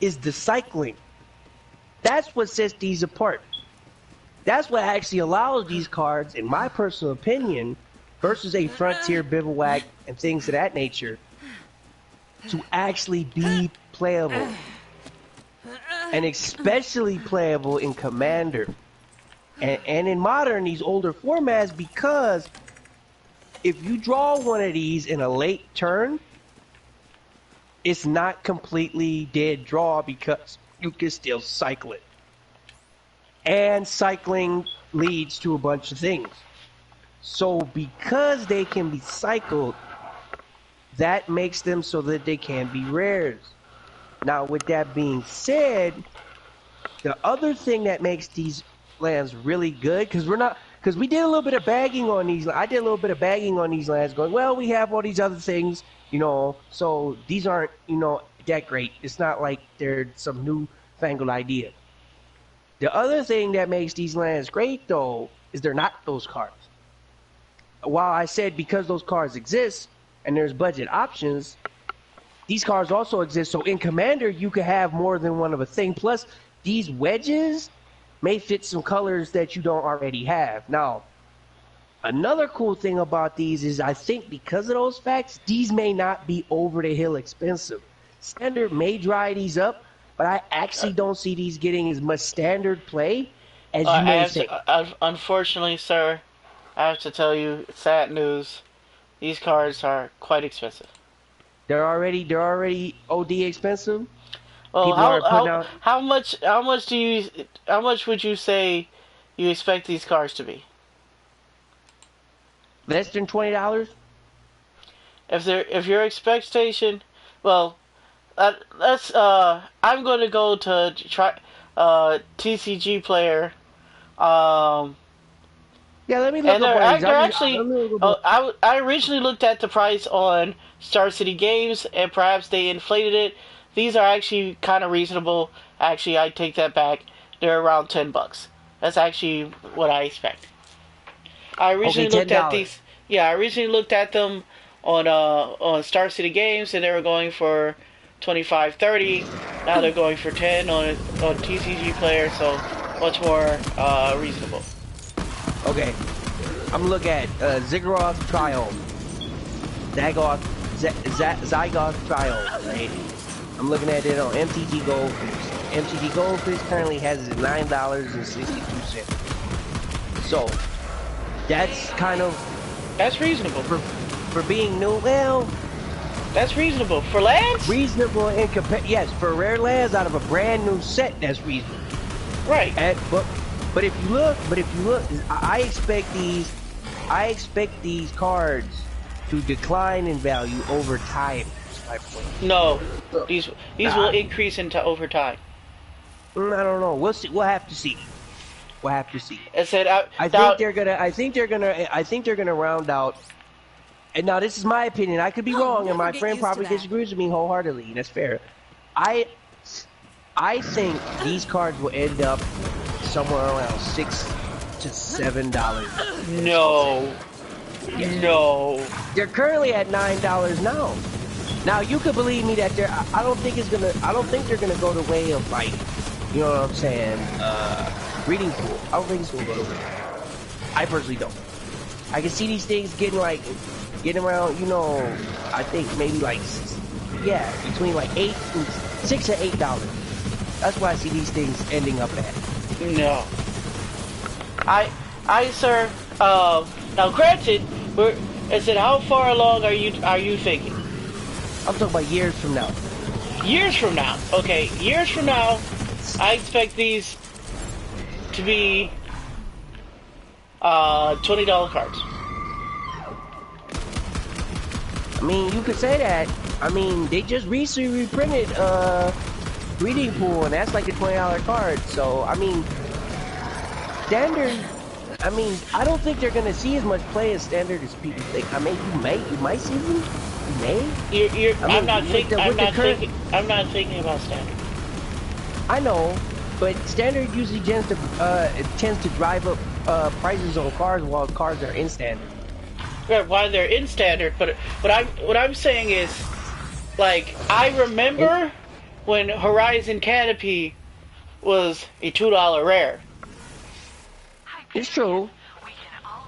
is the cycling. That's what sets these apart. That's what actually allows these cards, in my personal opinion, versus a Frontier Bivouac and things of that nature, to actually be playable. And especially playable in Commander. And in Modern, these older formats, because if you draw one of these in a late turn, it's not completely dead draw because you can still cycle it. And cycling leads to a bunch of things. So because they can be cycled, that makes them so that they can be rares. Now, with that being said, the other thing that makes these lands really good, because we did a little bit of bagging on these. I did a little bit of bagging on these lands, going, well, we have all these other things, you know, so these aren't, you know, that great. It's not like they're some newfangled idea. The other thing that makes these lands great, though, is they're not those cards. While I said because those cards exist and there's budget options, these cards also exist. So in Commander, you could have more than one of a thing. Plus, these wedges may fit some colors that you don't already have. Now, another cool thing about these is I think because of those facts, these may not be over the hill expensive. Standard may dry these up, but I actually don't see these getting as much standard play as you may think. Unfortunately, sir, I have to tell you, sad news. These cards are quite expensive. They're already OD expensive. Well, how much would you say you expect these cards to be? Less than $20? If your expectation, well, I'm going to go to try. TCG player. Um, Yeah, let me look and up one of these. they're actually. Let me look up I originally looked at the price on Star City Games, and perhaps they inflated it. These are actually kind of reasonable. Actually, I take that back. They're around $10. That's actually what I expect. I originally Okay, looked at $10. these. Yeah, I originally looked at them on Star City Games, and they were going for 25, 30. Now they're going for 10 on TCG Player, so much more reasonable. Okay, I'm looking at Ziggurat Trial, Zygoth Trial, right? I'm looking at it on MTG Goldfish. MTG Goldfish currently has it at $9.62. So that's kind of That's reasonable. for being new. Well, That's reasonable for lands. reasonable in yes, for rare lands out of a brand new set, that's reasonable. Right. But if you look, I expect these cards to decline in value over time. That's my point. No, these will increase into over time. I don't know. We'll see. We'll have to see. We'll have to see. I said I think they're gonna round out. And now this is my opinion. I could be wrong, and my friend probably disagrees with me wholeheartedly, and that's fair. I think these cards will end up somewhere around $6 to $7. No. Yes. No. They're currently at $9 now. Now you could believe me that I don't think they're gonna go the way of, like, you know what I'm saying, reading pool. I don't think it's gonna go the way. I personally don't. I can see these things getting around, you know, I think maybe like, yeah, between like $6 and $8. That's why I see these things ending up at. No. Sir, now granted, I said, how far along are you thinking? I'm talking about years from now. Years from now. Okay, years from now, I expect these to be $20 cards. I mean, you could say that. I mean, they just recently reprinted Reading Pool, and that's like a $20 card. So, I mean, Standard, I mean, I don't think they're going to see as much play as Standard as people think. I mean, you might see them. You may. I'm not thinking about Standard. I know, but Standard usually tends to drive up prices on cards while cards are in Standard. Right, while they're in Standard, but what I'm saying is, like, I remember when Horizon Canopy was a $2 rare. It's true.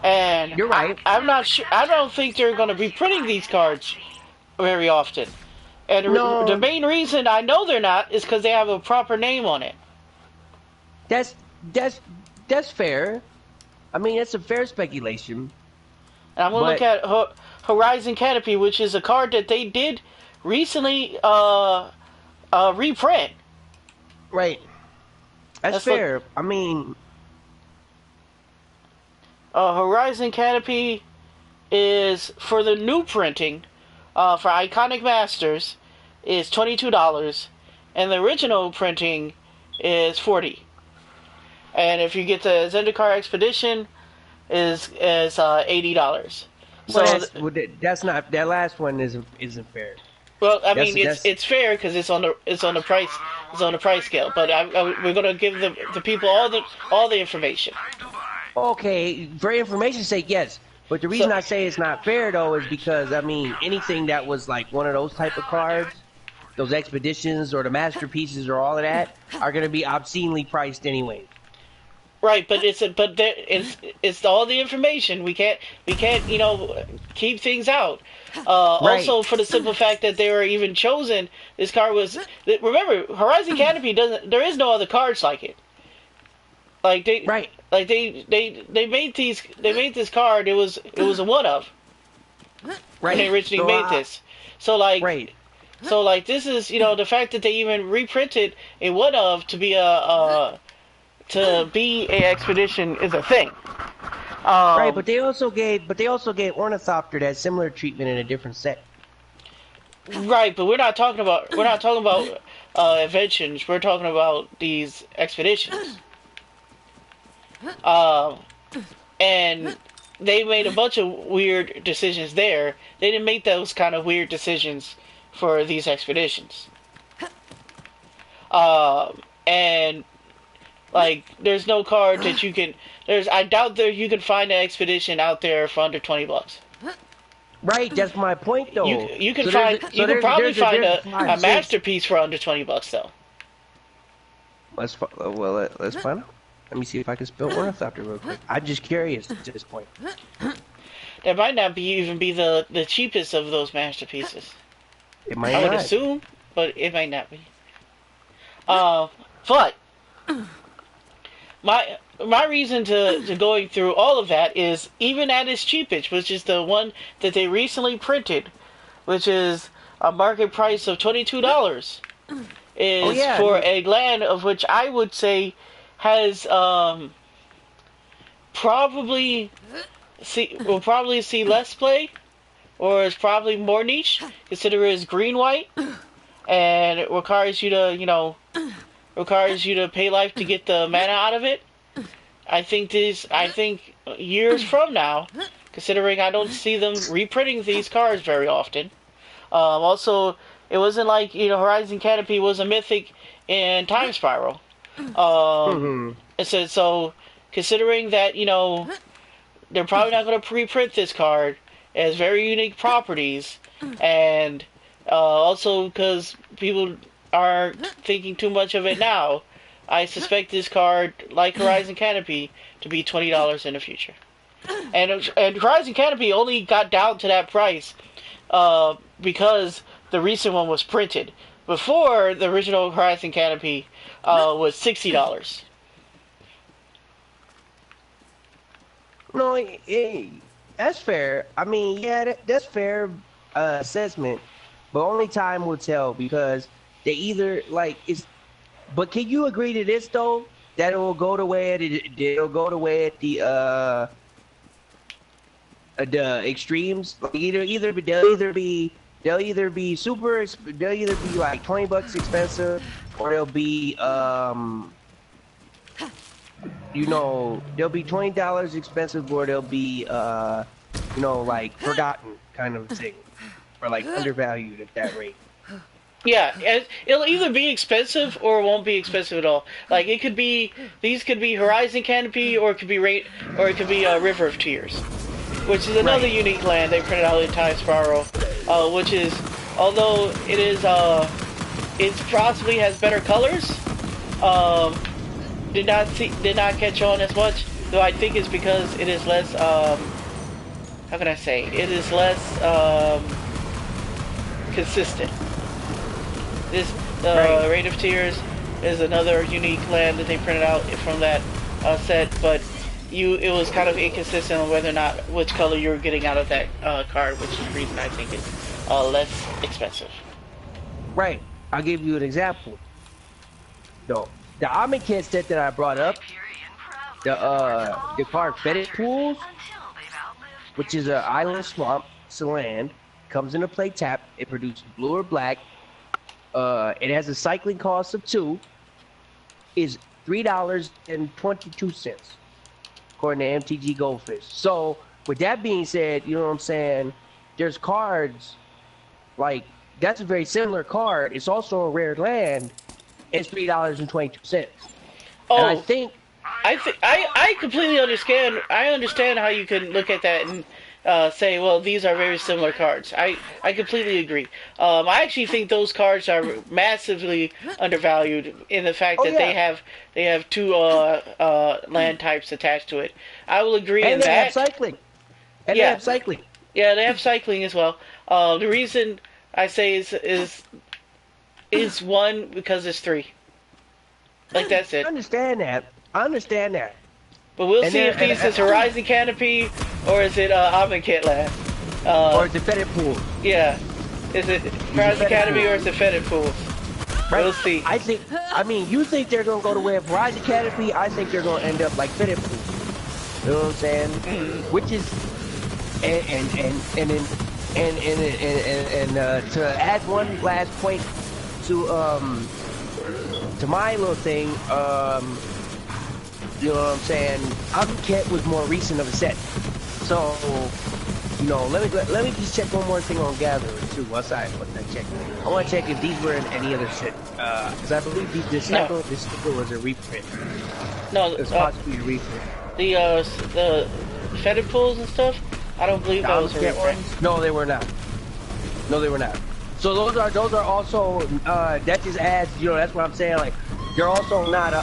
And you're right. I'm not sure. I don't think they're going to be printing these cards very often. And the main reason I know they're not is because they have a proper name on it. That's fair. I mean, that's a fair speculation. And I'm going to look at Horizon Canopy, which is a card that they did recently reprint. Right. That's fair. I mean, Horizon Canopy is, for the new printing, for Iconic Masters, is $22, and the original printing is $40. And if you get the Zendikar Expedition, is $80. So that's not, that last one isn't fair. Well, I mean, it's fair because it's on the price scale. But we're gonna give the people all the information. Okay, for information's sake, yes. But the reason I say it's not fair though is because, I mean, anything that was like one of those type of cards, those expeditions or the masterpieces or all of that, are gonna be obscenely priced anyway. Right, but it's all the information. We can't keep things out. Right. Also, for the simple fact that they were even chosen, this card was. Remember, Horizon Canopy doesn't. There is no other cards like it. Like they made these. They made this card. It was a one of. Right. When they originally made this. So like. Right. So like this is the fact that they even reprinted a one of to be a expedition is a thing. Right, but they also gave Ornithopter that similar treatment in a different set. Right, but we're not talking about inventions. We're talking about these expeditions. Uh, and they made a bunch of weird decisions there. They didn't make those kind of weird decisions for these expeditions. And like, there's no card that you can. I doubt that you can find an expedition out there for under $20. Right, that's my point, though. You can probably find a masterpiece for under $20 though. Let's find out. Let me see if I can spell one after real quick. I'm just curious at this point. That might not even be the cheapest of those masterpieces. It might I would not. assume, but it might not be. But my reason to going through all of that is, even at its cheapest, which is the one that they recently printed, which is a market price of $22, is for a land of which I would say has will probably see less play, or is probably more niche, consider it is green white, and it requires you to pay life to get the mana out of it. I think years from now, considering I don't see them reprinting these cards very often. Also, it wasn't like, Horizon Canopy was a mythic in Time Spiral. So considering that, they're probably not going to reprint this card, it has very unique properties, and also because people are thinking too much of it now, I suspect this card, like Horizon Canopy, to be $20 in the future. And Horizon Canopy only got down to that price because the recent one was printed. Before, the original Horizon Canopy was $60. No, that's fair. I mean, yeah, that's fair assessment, but only time will tell, because they either But can you agree to this though? That it will go the way it'll go the way at the extremes. Like they'll either be like $20 expensive, or they'll be they'll be $20 expensive, or they'll be like forgotten kind of thing, or like undervalued at that rate. Yeah, it'll either be expensive or it won't be expensive at all. Like, these could be Horizon Canopy, or it could be River of Tears, which is another unique land they printed out in Time Spiral, which is, although it possibly has better colors, did not catch on as much, though I think it's because it is less, how can I say, it is less, consistent. This Raid of Tears is another unique land that they printed out from that set, but it was kind of inconsistent on whether or not which color you were getting out of that card, which is the reason I think it's less expensive. Right. I'll give you an example. No, the Omni-Kit set that I brought up, the card Fetid Pools, which is an island swamp, it's a land, comes into play tap, it produces blue or black. It has a cycling cost of 2, is $3.22, according to MTG Goldfish. So, with that being said, you know what I'm saying, there's cards, like, that's a very similar card. It's also a rare land. It's $3.22. Oh, and I completely understand. I understand how you can look at that and say, well, these are very similar cards. I completely agree. I actually think those cards are massively undervalued in the fact that they have 2 land types attached to it. I will agree and in they that. have cycling. And they have cycling. Yeah, they have cycling as well. The reason I say is 1 because it's 3. Like, that's it. I understand that. But we'll see if these is Horizon Canopy, or is it Omni-Kit land? Or is it Fetid Pool? Yeah. Is it Horizon Canopy or is it Fetid Pools? Right. We'll see. You think they're going to go the way of Horizon Canopy, I think they're going to end up like Fetid Pool. You know what I'm saying? Which is... And to add one last point to to my little thing, you know what I'm saying? Copycat was more recent of a set, so you know, let me just check one more thing on Gatherer too. Once I check, I want to check if these were in any other set, because I believe this cycle was a reprint. No, it's possibly a reprint. The Fetid pools and stuff. I don't believe those were reprint. No, they were not. No, they were not. So those are also that just adds, you know, that's what I'm saying. Like they're also not an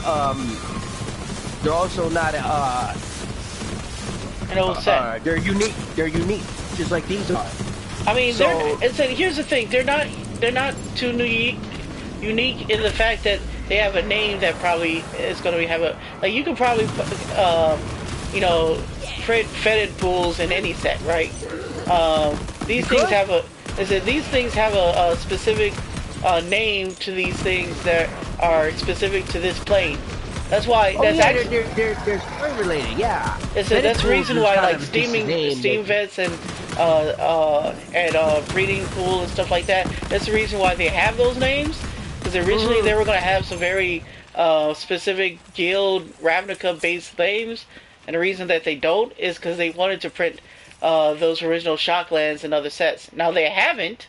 old set. They're unique. They're unique, just like these are. I mean, here's the thing. They're not too unique in the fact that they have a name that probably is going to have a, like, you can probably you know, fetid pools in any set, right? These things have a specific name to these things that are specific to this plane. That's why. They're story related. Yeah. That's the reason why, like steam vents and breeding pool and stuff like that. That's the reason why they have those names. Because originally they were going to have some very specific guild Ravnica based names, and the reason that they don't is because they wanted to print those original Shocklands and other sets. Now they haven't,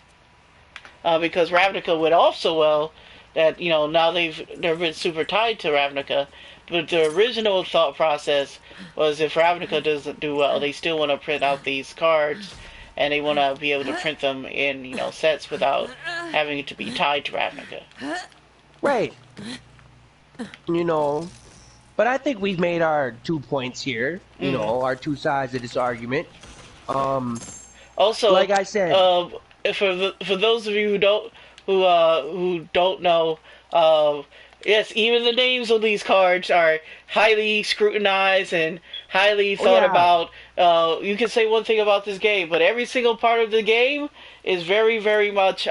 because Ravnica went off so well that, you know, now they've been super tied to Ravnica. But the original thought process was, if Ravnica doesn't do well, they still want to print out these cards, and they want to be able to print them in, you know, sets without having to be tied to Ravnica. Right. You know, but I think we've made our 2 points here. You know, our two sides of this argument. Also, like I said, for those of you who don't know, yes, even the names on these cards are highly scrutinized and highly thought about. You can say one thing about this game, but every single part of the game is very, very much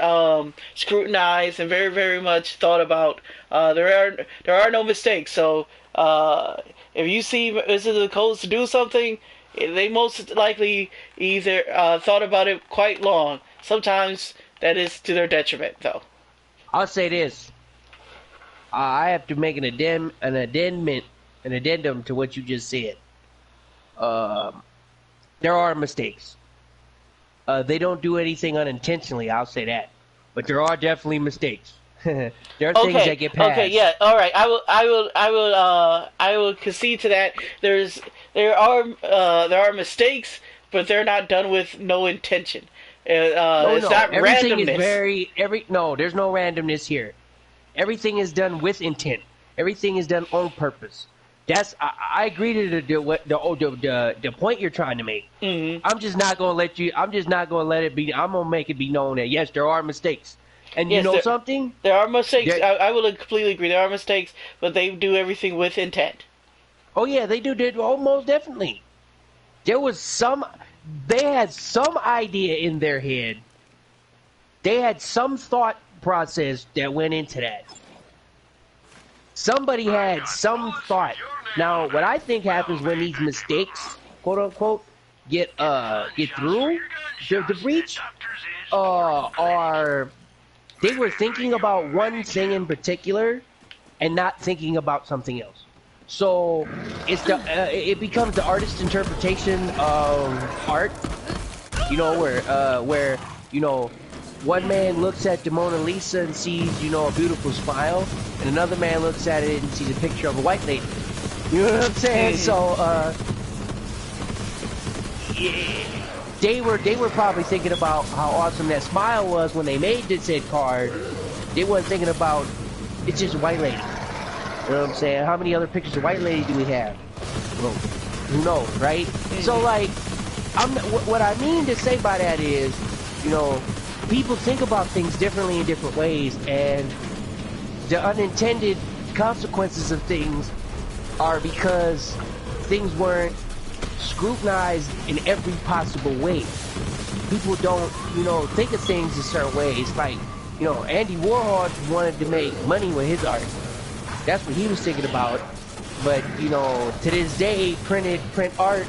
scrutinized and very, very much thought about. There are no mistakes. So if you see Wizards of the Coast to do something, they most likely either thought about it quite long. Sometimes that is to their detriment, though. I'll say this. I have to make an addendum to what you just said. There are mistakes. They don't do anything unintentionally, I'll say that. But there are definitely mistakes. There are things that get passed. Okay, yeah, all right. I will concede to that. There are mistakes, but they're not done with no intention. It's not everything randomness. No, there's no randomness here. Everything is done with intent. Everything is done on purpose. I agree to the point you're trying to make. I'm just not gonna let it be. I'm gonna make it be known that yes, there are mistakes. And yes, you know something? There are mistakes. I will completely agree. There are mistakes, but they do everything with intent. Oh yeah, they do. Most definitely. They had some idea in their head. They had some thought process that went into that. Somebody had some thought. Now, what I think happens when these mistakes, quote unquote, get through the breach, are they were thinking about one thing in particular and not thinking about something else. So it becomes the artist's interpretation of art. You know, where you know, one man looks at the Mona Lisa and sees, you know, a beautiful smile, and another man looks at it and sees a picture of a white lady. You know what I'm saying? So they were probably thinking about how awesome that smile was when they made this said card. They weren't thinking about it's just a white lady. You know what I'm saying? How many other pictures of white lady do we have? Well, who knows, right? So like, what I mean to say by that is, you know, people think about things differently in different ways, and the unintended consequences of things are because things weren't scrutinized in every possible way. People don't, you know, think of things in certain ways. Like, you know, Andy Warhol wanted to make money with his art. That's what he was thinking about. But, you know, to this day, print art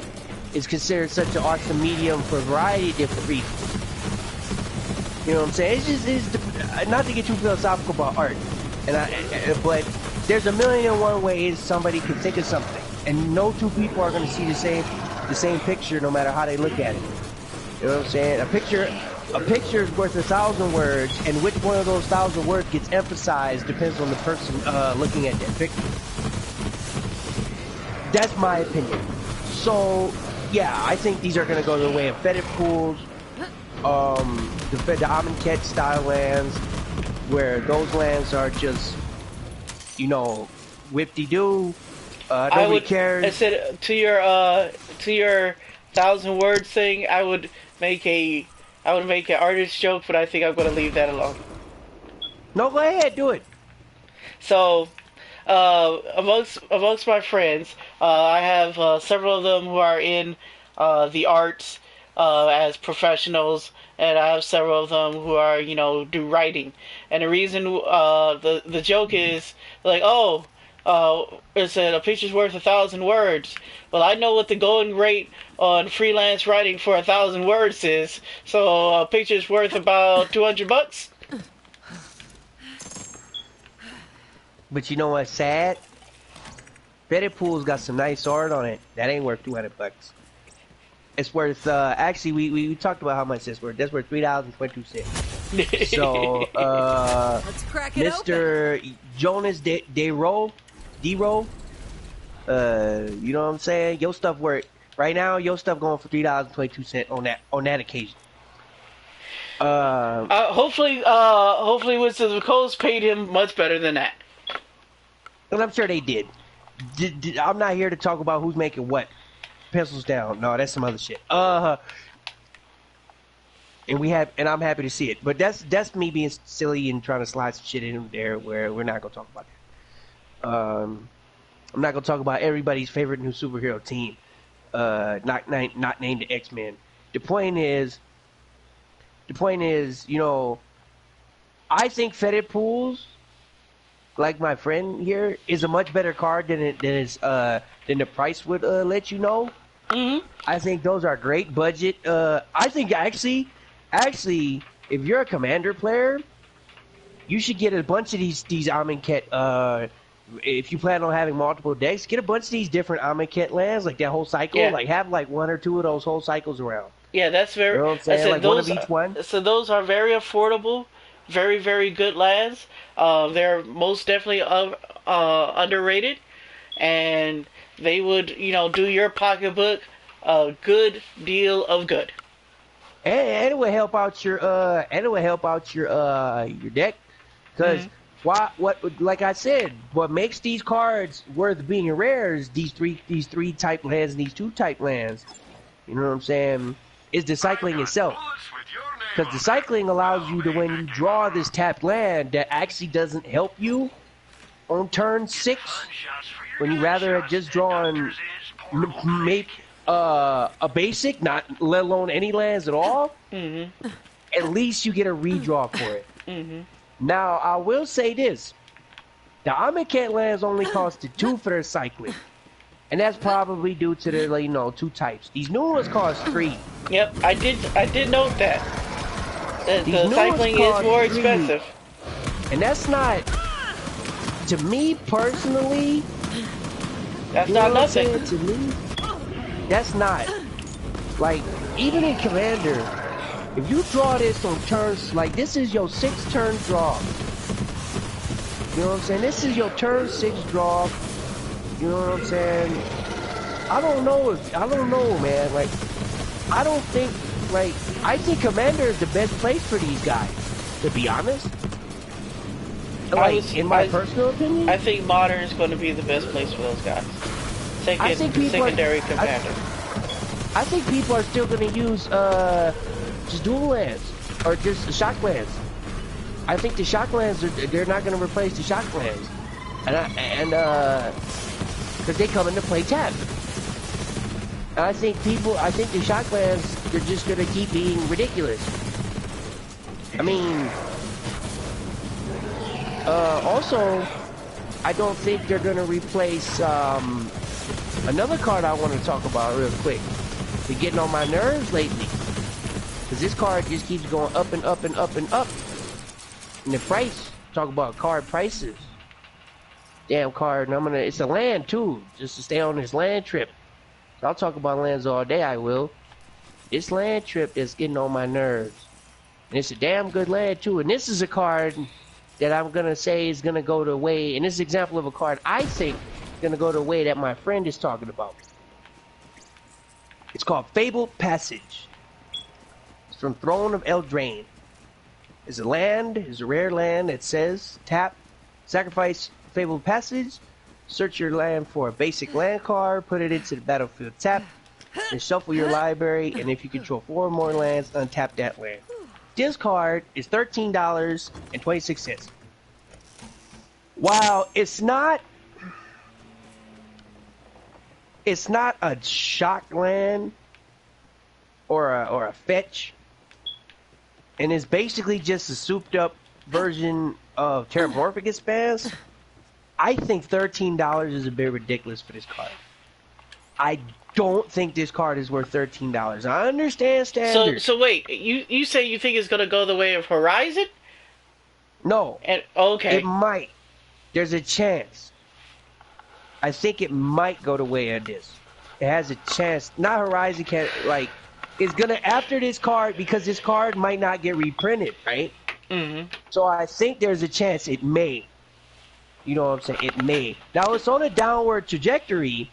is considered such an awesome medium for a variety of different reasons. You know what I'm saying? It's not to get too philosophical about art, But there's a million and one ways somebody can think of something, and no two people are going to see the same picture no matter how they look at it. You know what I'm saying? A picture is worth 1,000 words, and which one of those 1,000 words gets emphasized depends on the person looking at that picture. That's my opinion. So, yeah, I think these are going to go the way of fetid pools, the Amonkhet style lands, where those lands are just, you know, whip-de-doo, nobody cares. I said, to your 1,000 words thing, I would make an artist joke, but I think I'm going to leave that alone. No, go ahead, do it. So, amongst my friends, I have several of them who are in the arts as professionals, and I have several of them who are, you know, do writing. And the reason the joke is like, it said a picture's worth 1,000 words. Well, I know what the going rate on freelance writing for 1,000 words is, so a picture's worth about $200. But you know what's sad? Fetid Pool's got some nice art on it. That ain't worth $200. It's worth, actually, we talked about how much it's worth. That's worth $3.22. So, Let's crack it Mr. Open. Jonas D-Roll, you know what I'm saying? Your stuff worth, right now, your stuff going for $3.22 on that occasion. Hopefully Wizards of the Coast paid him much better than that. And I'm sure they did. I'm not here to talk about who's making what. Pencils down. No, that's some other shit. And I'm happy to see it. But that's me being silly and trying to slide some shit in there where we're not gonna talk about that. I'm not gonna talk about everybody's favorite new superhero team. Not named the X-Men. The point is, you know, I think Fetid Pools, like my friend here, is a much better card than the price would let you know. Mm-hmm. I think those are great budget. I think actually, if you're a Commander player, you should get a bunch of these Amonkhet. If you plan on having multiple decks, get a bunch of these different Amonkhet lands, like that whole cycle. Yeah. Like have like one or two of those whole cycles around. Yeah, that's very. You know what I'm saying? Like those, one of each one. So those are very affordable, very, very good lands. They're most definitely underrated, and they would, you know, do your pocketbook a good deal of good. And it will help out your your deck, because like I said, what makes these cards worth being rare is these three type lands and these 2 type lands. You know what I'm saying? Is the cycling itself. Because the cycling allows you to, when you draw this tapped land that actually doesn't help you on turn 6, when you rather have just drawn make a basic, not let alone any lands at all, at least you get a redraw for it. Now, I will say this. The Amonkhet lands only costed 2 for their cycling. And that's probably due to the, you know, 2 types. These new ones cost 3. Yep, I did note that. The cycling is more expensive. And that's not, to me personally, that's not nothing. To me, that's not. Like, even in Commander, if you draw this on turns, like this is your 6th turn draw. You know what I'm saying? This is your turn 6 draw. You know what I'm saying? I don't know, man. Like, I think Commander is the best place for these guys, to be honest. Like, in my personal opinion, I think Modern is going to be the best place for those guys. Secondary Commander. I think people are still going to use just dual lands or just shock lands. I think the shock lands they're not going to replace the shock lands, and because they come into play tap. And I think the shock lands, they're just going to keep being ridiculous. I mean, also, I don't think they're going to replace another card I want to talk about real quick. They're getting on my nerves lately, because this card just keeps going up and up and up and up, and the price talk about card prices. Damn card, and it's a land too, just to stay on this land trip. So I'll talk about lands all day, I will. This land trip is getting on my nerves. And it's a damn good land too, and this is a card that I'm gonna say is gonna go the way, and this is an example of a card I think is gonna go the way that my friend is talking about. It's called Fabled Passage. It's from Throne of Eldraine. It's a land, it's a rare land that says tap, sacrifice Fabled Passage, search your land for a basic land card, put it into the battlefield tap, and shuffle your library, and if you control 4 or more lands, untap that land. This card is $13.26. While it's not a shock land or a fetch, and it's basically just a souped up version of Terramorphic Expanse, I think $13 is a bit ridiculous for this card. I don't think this card is worth $13. I understand standard. So wait, you say you think it's gonna go the way of Horizon? No. Okay. It might. There's a chance. I think it might go the way of this. It has a chance. Not Horizon can't, like, it's gonna, after this card, because this card might not get reprinted, right? Mm-hmm. So I think there's a chance it may. You know what I'm saying? It may. Now it's on a downward trajectory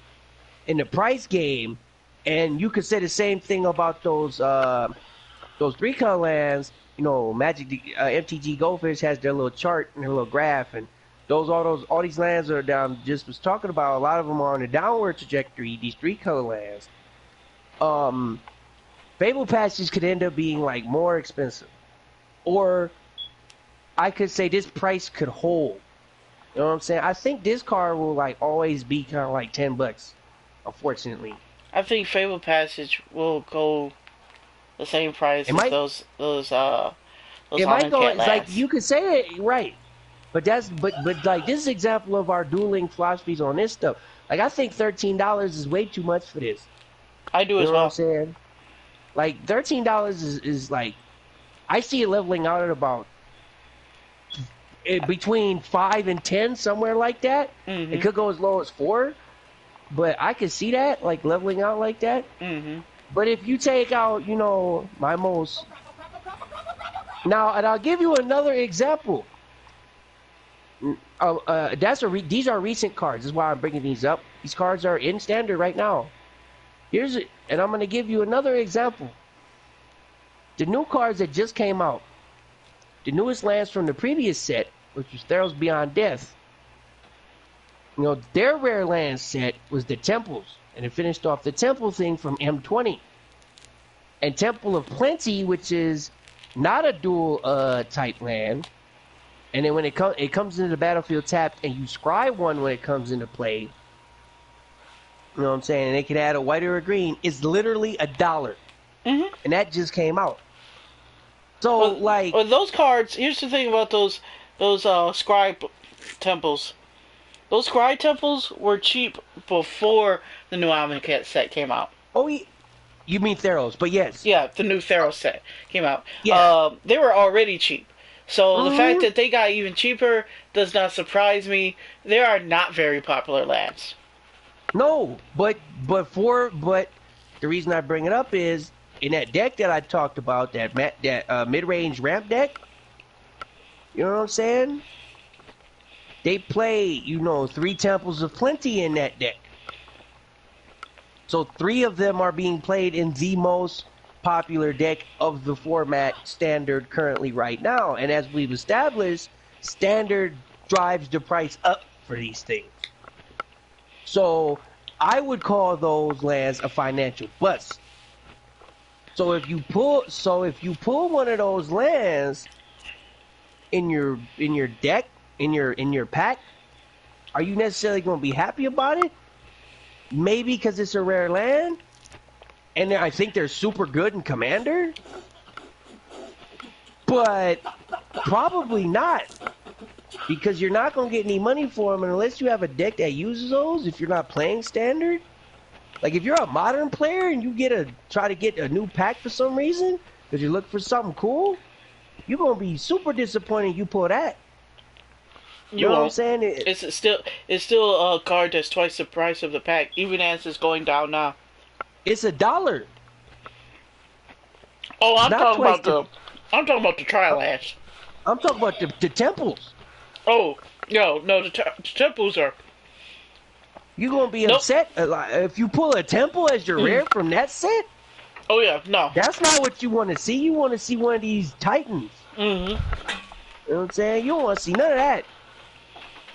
in the price game, and you could say the same thing about those 3-color lands. You know, Magic, MTG Goldfish has their little chart and their little graph, and all these lands are down. Just was talking about, a lot of them are on a downward trajectory. These 3-color lands. Fabled Passages could end up being like more expensive, or I could say this price could hold. You know what I'm saying? I think this card will like always be kind of like $10. Unfortunately, I think Fabled Passage will go the same price as those it might go. It's like you could say it right, but like this is an example of our dueling philosophies on this stuff. Like I think $13 is way too much for this. I do as well. You know what I'm saying? Like $13 is like, I see it leveling out at about between 5 and 10, somewhere like that. Mm-hmm. It could go as low as 4. But I could see that, like, leveling out like that. Mm-hmm. But if you take out, you know, my most... Now, and I'll give you another example. These are recent cards. This is why I'm bringing these up. These cards are in standard right now. And I'm going to give you another example. The new cards that just came out. The newest lands from the previous set, which was Theros Beyond Death. You know, their rare land set was the Temples, and it finished off the Temple thing from M20. And Temple of Plenty, which is not a dual type land, and then when it comes into the battlefield tapped, and you scry one when it comes into play. You know what I'm saying? And they can add a white or a green. It's literally $1, mm-hmm. And that just came out. So those cards. Here's the thing about those Scry Temples. Those Scry Temples were cheap before the new Amonkhet set came out. Oh, you mean Theros, but yes. Yeah, the new Theros set came out. Yeah. They were already cheap. So the fact that they got even cheaper does not surprise me. They are not very popular lands. No, but the reason I bring it up is in that deck that I talked about, that mid-range ramp deck. You know what I'm saying? They play, you know, 3 Temples of Plenty in that deck. So 3 of them are being played in the most popular deck of the format standard currently right now. And as we've established, standard drives the price up for these things. So I would call those lands a financial bust. So if you pull one of those lands in your deck, in your pack, are you necessarily going to be happy about it? Maybe because it's a rare land, and I think they're super good in Commander, but probably not, because you're not going to get any money for them unless you have a deck that uses those. If you're not playing Standard, like if you're a Modern player and you try to get a new pack for some reason because you look for something cool, you're going to be super disappointed you pull that. You know what I'm won't. saying? It's still a card that's twice the price of the pack, even as it's going down now. It's $1. Oh, It's not twice the. I'm talking about the trial ash. I'm talking about the temples. Oh, no, the temples are. You're gonna be Nope. upset if you pull a temple as your rare from that set. Oh yeah, no. That's not what you want to see. You want to see one of these titans. Mm-hmm. You know what I'm saying? You don't want to see none of that.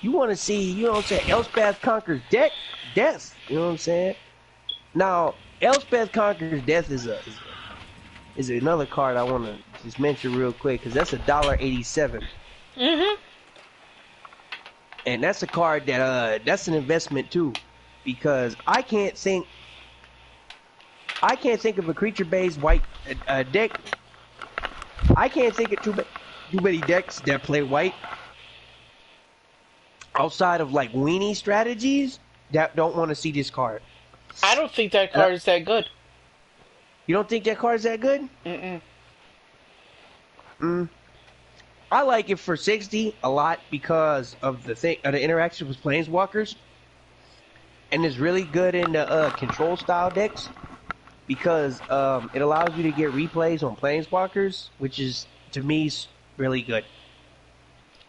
You want to see, you know what I'm saying, Elspeth Conquers Death. You know what I'm saying? Now, Elspeth Conquers Death is another card I want to just mention real quick because that's $1.87. Mm-hmm. And that's a card that that's an investment too, because I can't think of a creature-based white deck. I can't think of too many decks that play white outside of like weenie strategies that don't want to see this card. I don't think that card is that good. You don't think that card is that good? I like it for 60 a lot because of the interaction with planeswalkers, and it's really good in the control style decks because it allows you to get replays on planeswalkers, which is to me really good.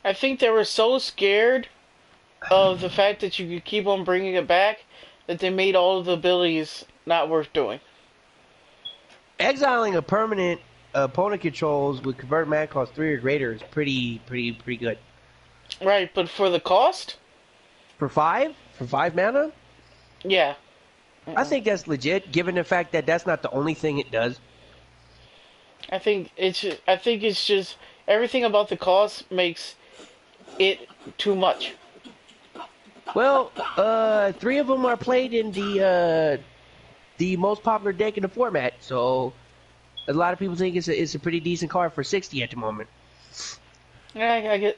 I think they were so scared of the fact that you could keep on bringing it back that they made all of the abilities not worth doing. Exiling a permanent opponent controls with convert mana cost 3 or greater is pretty good. Right, but for the cost? For 5 mana? Yeah. I think that's legit, given the fact that that's not the only thing it does. I think it's just everything about the cost makes it too much. Well, 3 of them are played in the most popular deck in the format, so a lot of people think it's a pretty decent card for 60 at the moment. I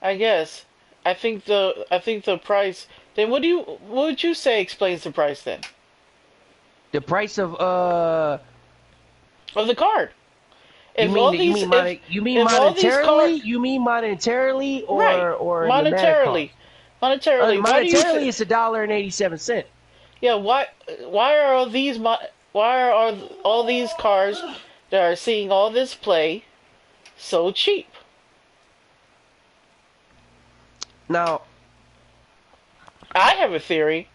guess. I think the price. Then what would you say explains the price then? The price of the card. You mean monetarily? You mean monetarily or right. or monetarily? Monetarily. Monetarily, it's $1.87. Yeah. Why are all these cards that are seeing all this play so cheap? Now, I have a theory,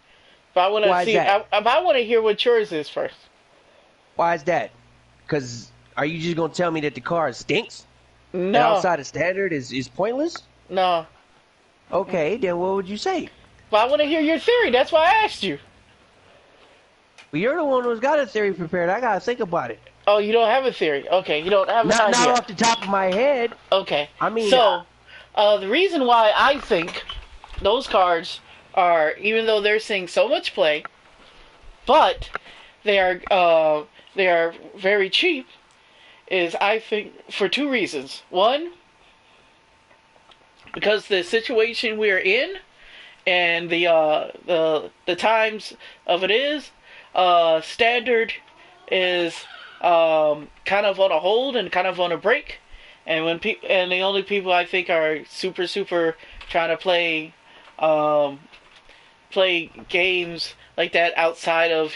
but I want to see. I want to hear what yours is first. Why is that? Because are you just gonna tell me that the card stinks? No. And outside of standard is pointless? No. Okay, then what would you say? But I want to hear your theory. That's why I asked you. Well, you're the one who's got a theory prepared. I gotta think about it. Oh, you don't have a theory. Okay, you don't have an idea. Not off the top of my head. Okay. I mean, so the reason why I think those cards are, even though they're seeing so much play, but they are very cheap, is I think for 2 reasons. One, because the situation we are in and the times of it is, standard is kind of on a hold and kind of on a break, and the only people I think are super trying to play games like that outside of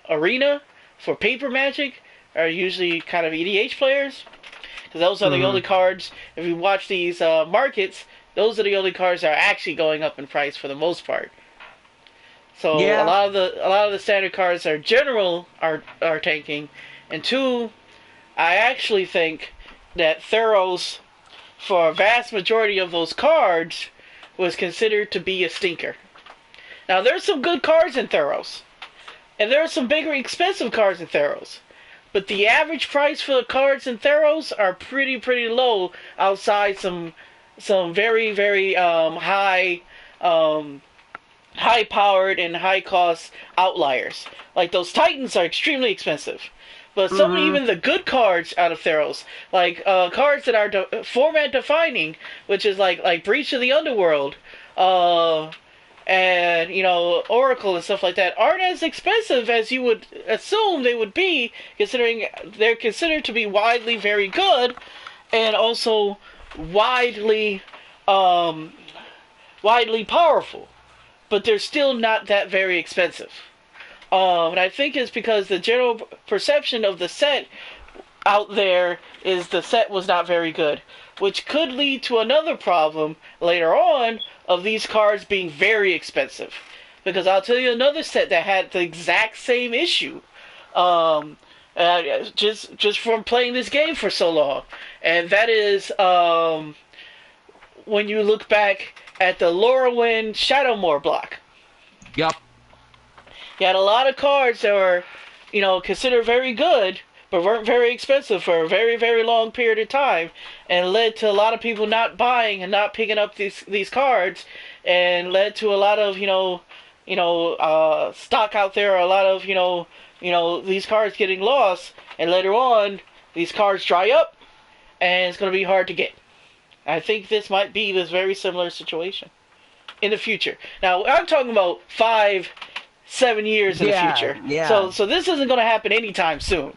Arena for paper Magic are usually kind of EDH players, because those are the only cards. If you watch these markets, those are the only cards that are actually going up in price for the most part. So yeah. a lot of the standard cards are tanking. And 2, I actually think that Theros, for a vast majority of those cards, was considered to be a stinker. Now there's some good cards in Theros, and there are some bigger expensive cards in Theros. But the average price for the cards in Theros are pretty low outside some very high powered and high cost outliers. Like those Titans are extremely expensive. But some even the good cards out of Theros, like cards that are format defining, which is like Breach of the Underworld, and Oracle and stuff like that, aren't as expensive as you would assume they would be, considering they're considered to be widely very good and also widely um, widely powerful, but they're still not that very expensive. And I think it's because the general perception of the set out there is the set was not very good, which could lead to another problem later on of these cards being very expensive. Because I'll tell you another set that had the exact same issue, just from playing this game for so long, and that is when you look back at the Lorwyn Shadowmoor block. Yup. You had a lot of cards that were, considered very good, but weren't very expensive for a very, very long period of time, and led to a lot of people not buying and not picking up these cards, and led to a lot of, stock out there, a lot of, these cards getting lost, and later on, these cards dry up, and it's going to be hard to get. I think this might be this very similar situation in the future. Now, I'm talking about 5-7 years in the future. Yeah. So this isn't going to happen anytime soon.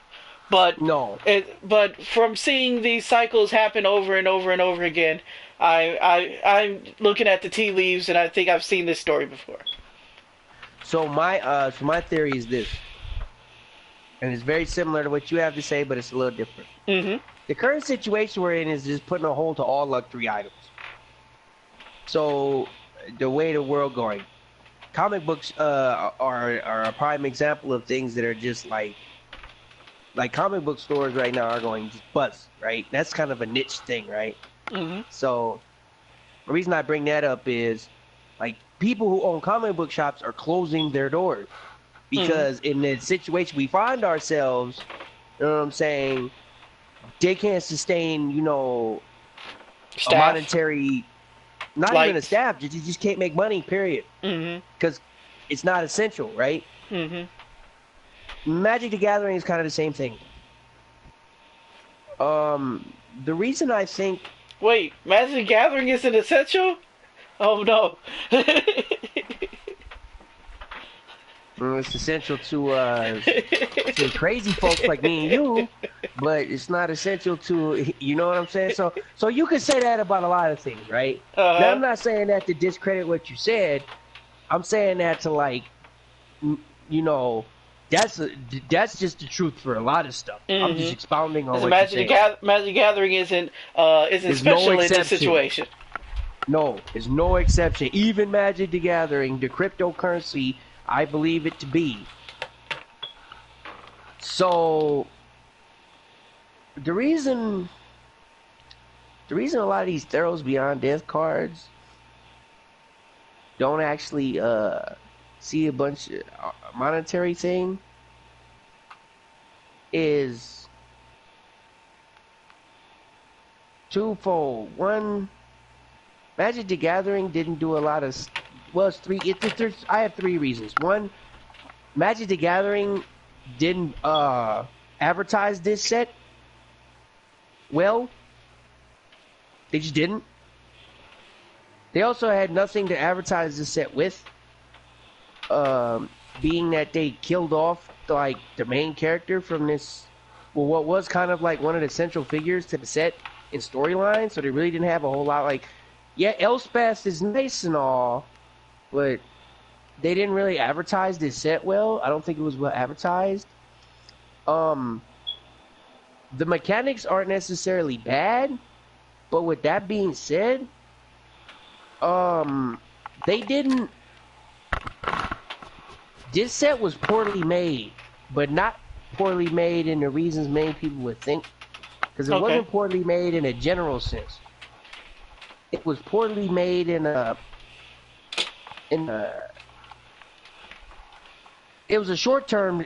But no. But from seeing these cycles happen over and over and over again, I'm looking at the tea leaves, and I think I've seen this story before. So my theory is this, and it's very similar to what you have to say, but it's a little different. Mm-hmm. The current situation we're in is just putting a hold to all luxury items. So the way the world going, comic books are a prime example of things that are just like comic book stores right now are going just bust, right? That's kind of a niche thing, right? Mm-hmm. So the reason I bring that up is like people who own comic book shops are closing their doors because in the situation we find ourselves, you know what I'm saying, they can't sustain, a monetary, not even a staff, you just can't make money, period. Because it's not essential, right? Magic the Gathering is kind of the same thing. The reason I think... Wait, Magic the Gathering isn't essential? Oh, no. It's essential to crazy folks like me and you, but it's not essential to, you know what I'm saying? So you could say that about a lot of things, right? Now, I'm not saying that to discredit what you said. I'm saying that to that's just the truth for a lot of stuff. I'm just expounding on what Magic the Gathering isn't special in this situation. No, there's no exception. Even Magic the Gathering, the cryptocurrency, I believe it to be. So the reason a lot of these Theros Beyond Death cards don't actually see a bunch of monetary thing is twofold. One, Magic the Gathering didn't do a lot of... Well, it's three. I have three reasons. One, Magic the Gathering didn't advertise this set well. They just didn't. They also had nothing to advertise this set with. Being that they killed off the main character from this, well, what was kind of like one of the central figures to the set in storyline, so they really didn't have a whole lot. Yeah, Elspeth is nice and all, but they didn't really advertise this set well. I don't think it was well advertised. The mechanics aren't necessarily bad, but with that being said, they didn't... This set was poorly made, but not poorly made in the reasons many people would think. Because it wasn't poorly made in a general sense. It was poorly made in a... It was a short-term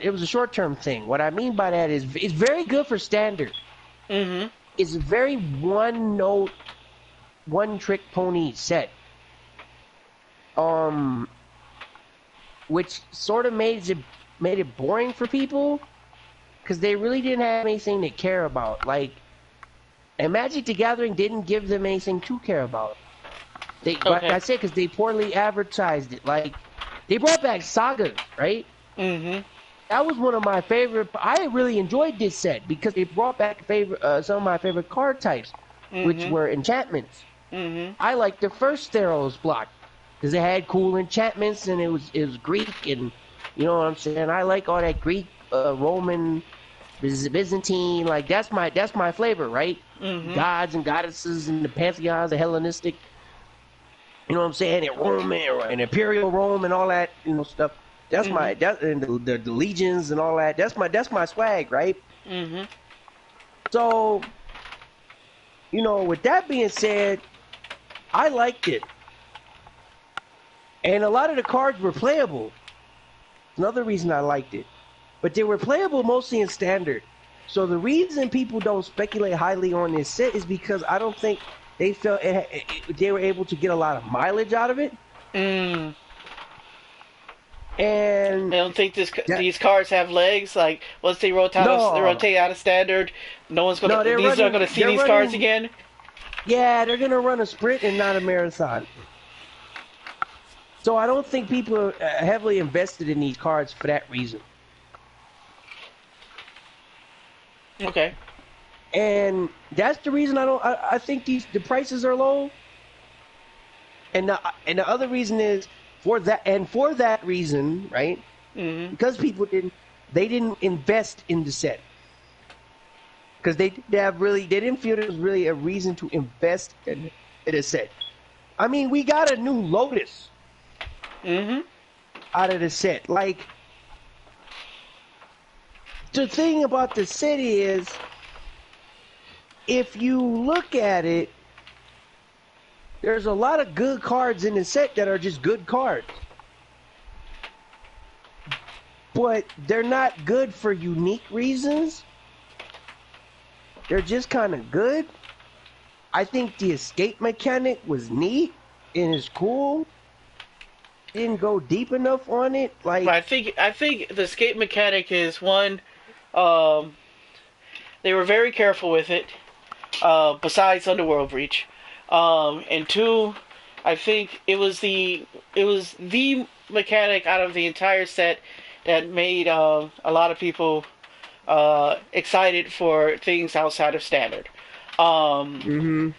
thing. What I mean by that is it's very good for standard. It's a very one-note, one-trick pony set. Which sort of made it boring for people, because they really didn't have anything to care about. And Magic the Gathering didn't give them anything to care about. Like I said, because they poorly advertised it. They brought back Saga, right? That was one of my favorite. I really enjoyed this set because they brought back some of my favorite card types, which were enchantments. I like the first Theros block because it had cool enchantments and it was Greek and you know what I'm saying. I like all that Greek, Roman, Byzantine. Like that's my flavor, right? Gods and goddesses and the pantheons, the Hellenistic. You know what I'm saying? And Rome and Imperial Rome and all that stuff. That's and the legions and all that. That's my swag, right? So, with that being said, I liked it. And a lot of the cards were playable. Another reason I liked it. But they were playable mostly in standard. So the reason people don't speculate highly on this set is because I don't think they felt they were able to get a lot of mileage out of it. And I don't think these cards have legs. Like once they rotate out of standard, no one's gonna. These are gonna see these cards again. Yeah, they're gonna run a sprint and not a marathon. So I don't think people are heavily invested in these cards for that reason. Okay. And that's the reason I think the prices are low. And the other reason is for that reason, right? Because people didn't invest in the set. Because they didn't feel there was really a reason to invest in a set. I mean, we got a new Lotus out of the set. Like, the thing about the set is, if you look at it, there's a lot of good cards in the set that are just good cards. But they're not good for unique reasons. They're just kind of good. I think the escape mechanic was neat and is cool. Didn't go deep enough on it. Like I think the escape mechanic is one. They were very careful with it. Besides Underworld Breach, and two, I think it was the mechanic out of the entire set that made a lot of people excited for things outside of standard. I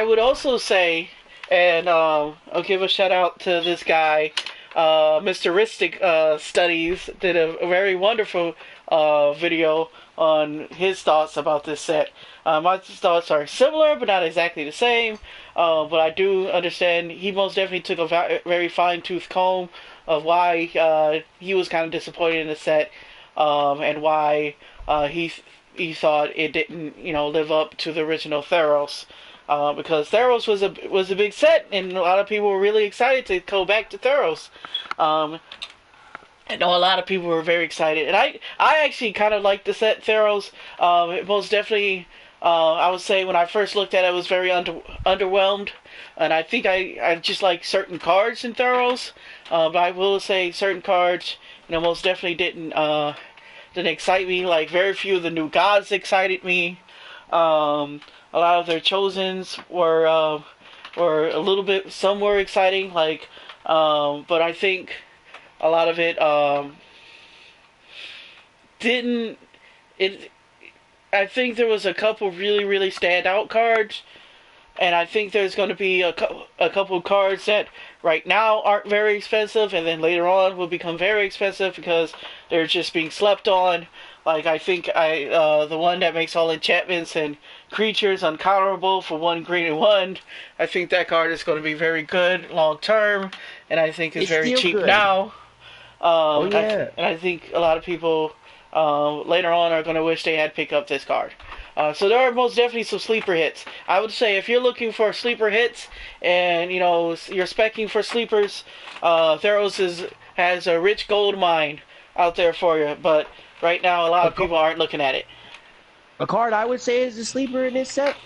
would also say, and I'll give a shout out to this guy, Mr. Ristic Studies did a very wonderful video on his thoughts about this set. My thoughts are similar, but not exactly the same. But I do understand he most definitely took a very fine-tooth comb of why he was kind of disappointed in the set, and why he thought it didn't, live up to the original Theros. Because Theros was a big set, and a lot of people were really excited to go back to Theros. I know a lot of people were very excited, and I actually kind of liked the set Theros. It most definitely, I would say when I first looked at it, I was very underwhelmed, and I think I just like certain cards in Theros. But I will say certain cards, most definitely didn't excite me. Like very few of the new gods excited me. A lot of their chosens were a little bit. Some were exciting, but I think a lot of it didn't. I think there was a couple really, really standout cards, and I think there's going to be a couple cards that right now aren't very expensive, and then later on will become very expensive because they're just being slept on. Like I think the one that makes all enchantments and creatures uncounterable for 1 green and 1. I think that card is going to be very good long term, and I think it's very cheap good now. And I think a lot of people later on are going to wish they had picked up this card. So there are most definitely some sleeper hits. I would say if you're looking for sleeper hits and you're specking for sleepers, Theros has a rich gold mine out there for you. But right now, a lot of people aren't looking at it. A card I would say is a sleeper in this set.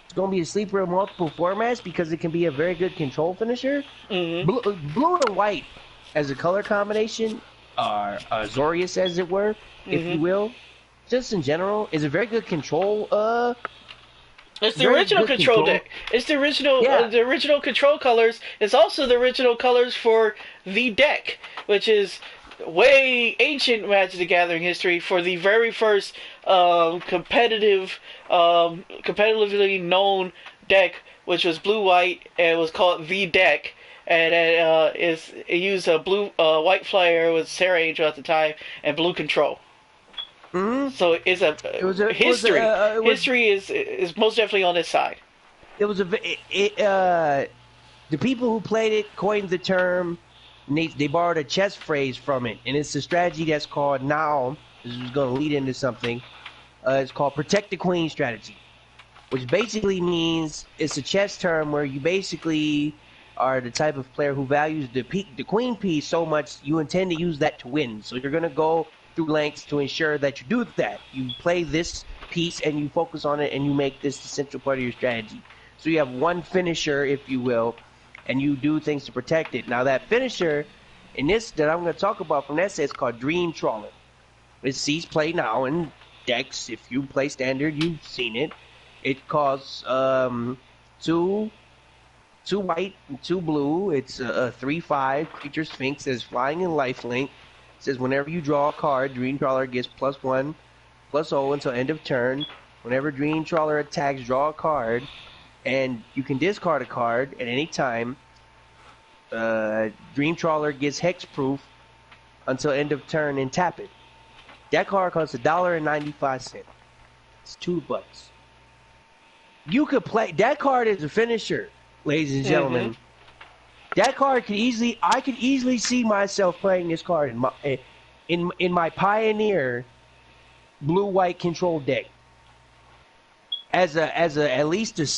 It's going to be a sleeper in multiple formats because it can be a very good control finisher. Blue and white as a color combination, Zorius as it were, if you will, just in general, is a very good control. It's the original control deck. It's the original control colors. It's also the original colors for the deck, which is way ancient Magic the Gathering history for the very first competitively known deck, which was blue-white, and it was called the deck. And it used a white flyer with Sarah Angel at the time and blue control. Mm-hmm. So it's history. History is most definitely on this side. It was the people who played it coined the term. And they borrowed a chess phrase from it, and it's a strategy that's called now. This is going to lead into something. It's called protect the queen strategy, which basically means it's a chess term where you basically are the type of player who values the queen piece so much you intend to use that to win. So you're going to go through lengths to ensure that you do that. You play this piece and you focus on it and you make this the central part of your strategy. So you have one finisher, if you will, and you do things to protect it. Now that finisher, in this that I'm going to talk about from that set, is called Dream Trawler. It sees play now in decks. If you play standard, you've seen it. It costs 2 white and 2 blue. It's a 3/5 creature sphinx that is flying in lifelink. It says whenever you draw a card, Dream Trawler gets +1/+0 until end of turn. Whenever Dream Trawler attacks, draw a card, and you can discard a card at any time. Dream Trawler gets hexproof until end of turn and tap it. That card costs $1.95. It's $2. You could play that card as a finisher. Ladies and gentlemen, that card I could easily see myself playing this card in my Pioneer blue-white control deck as at least 3 to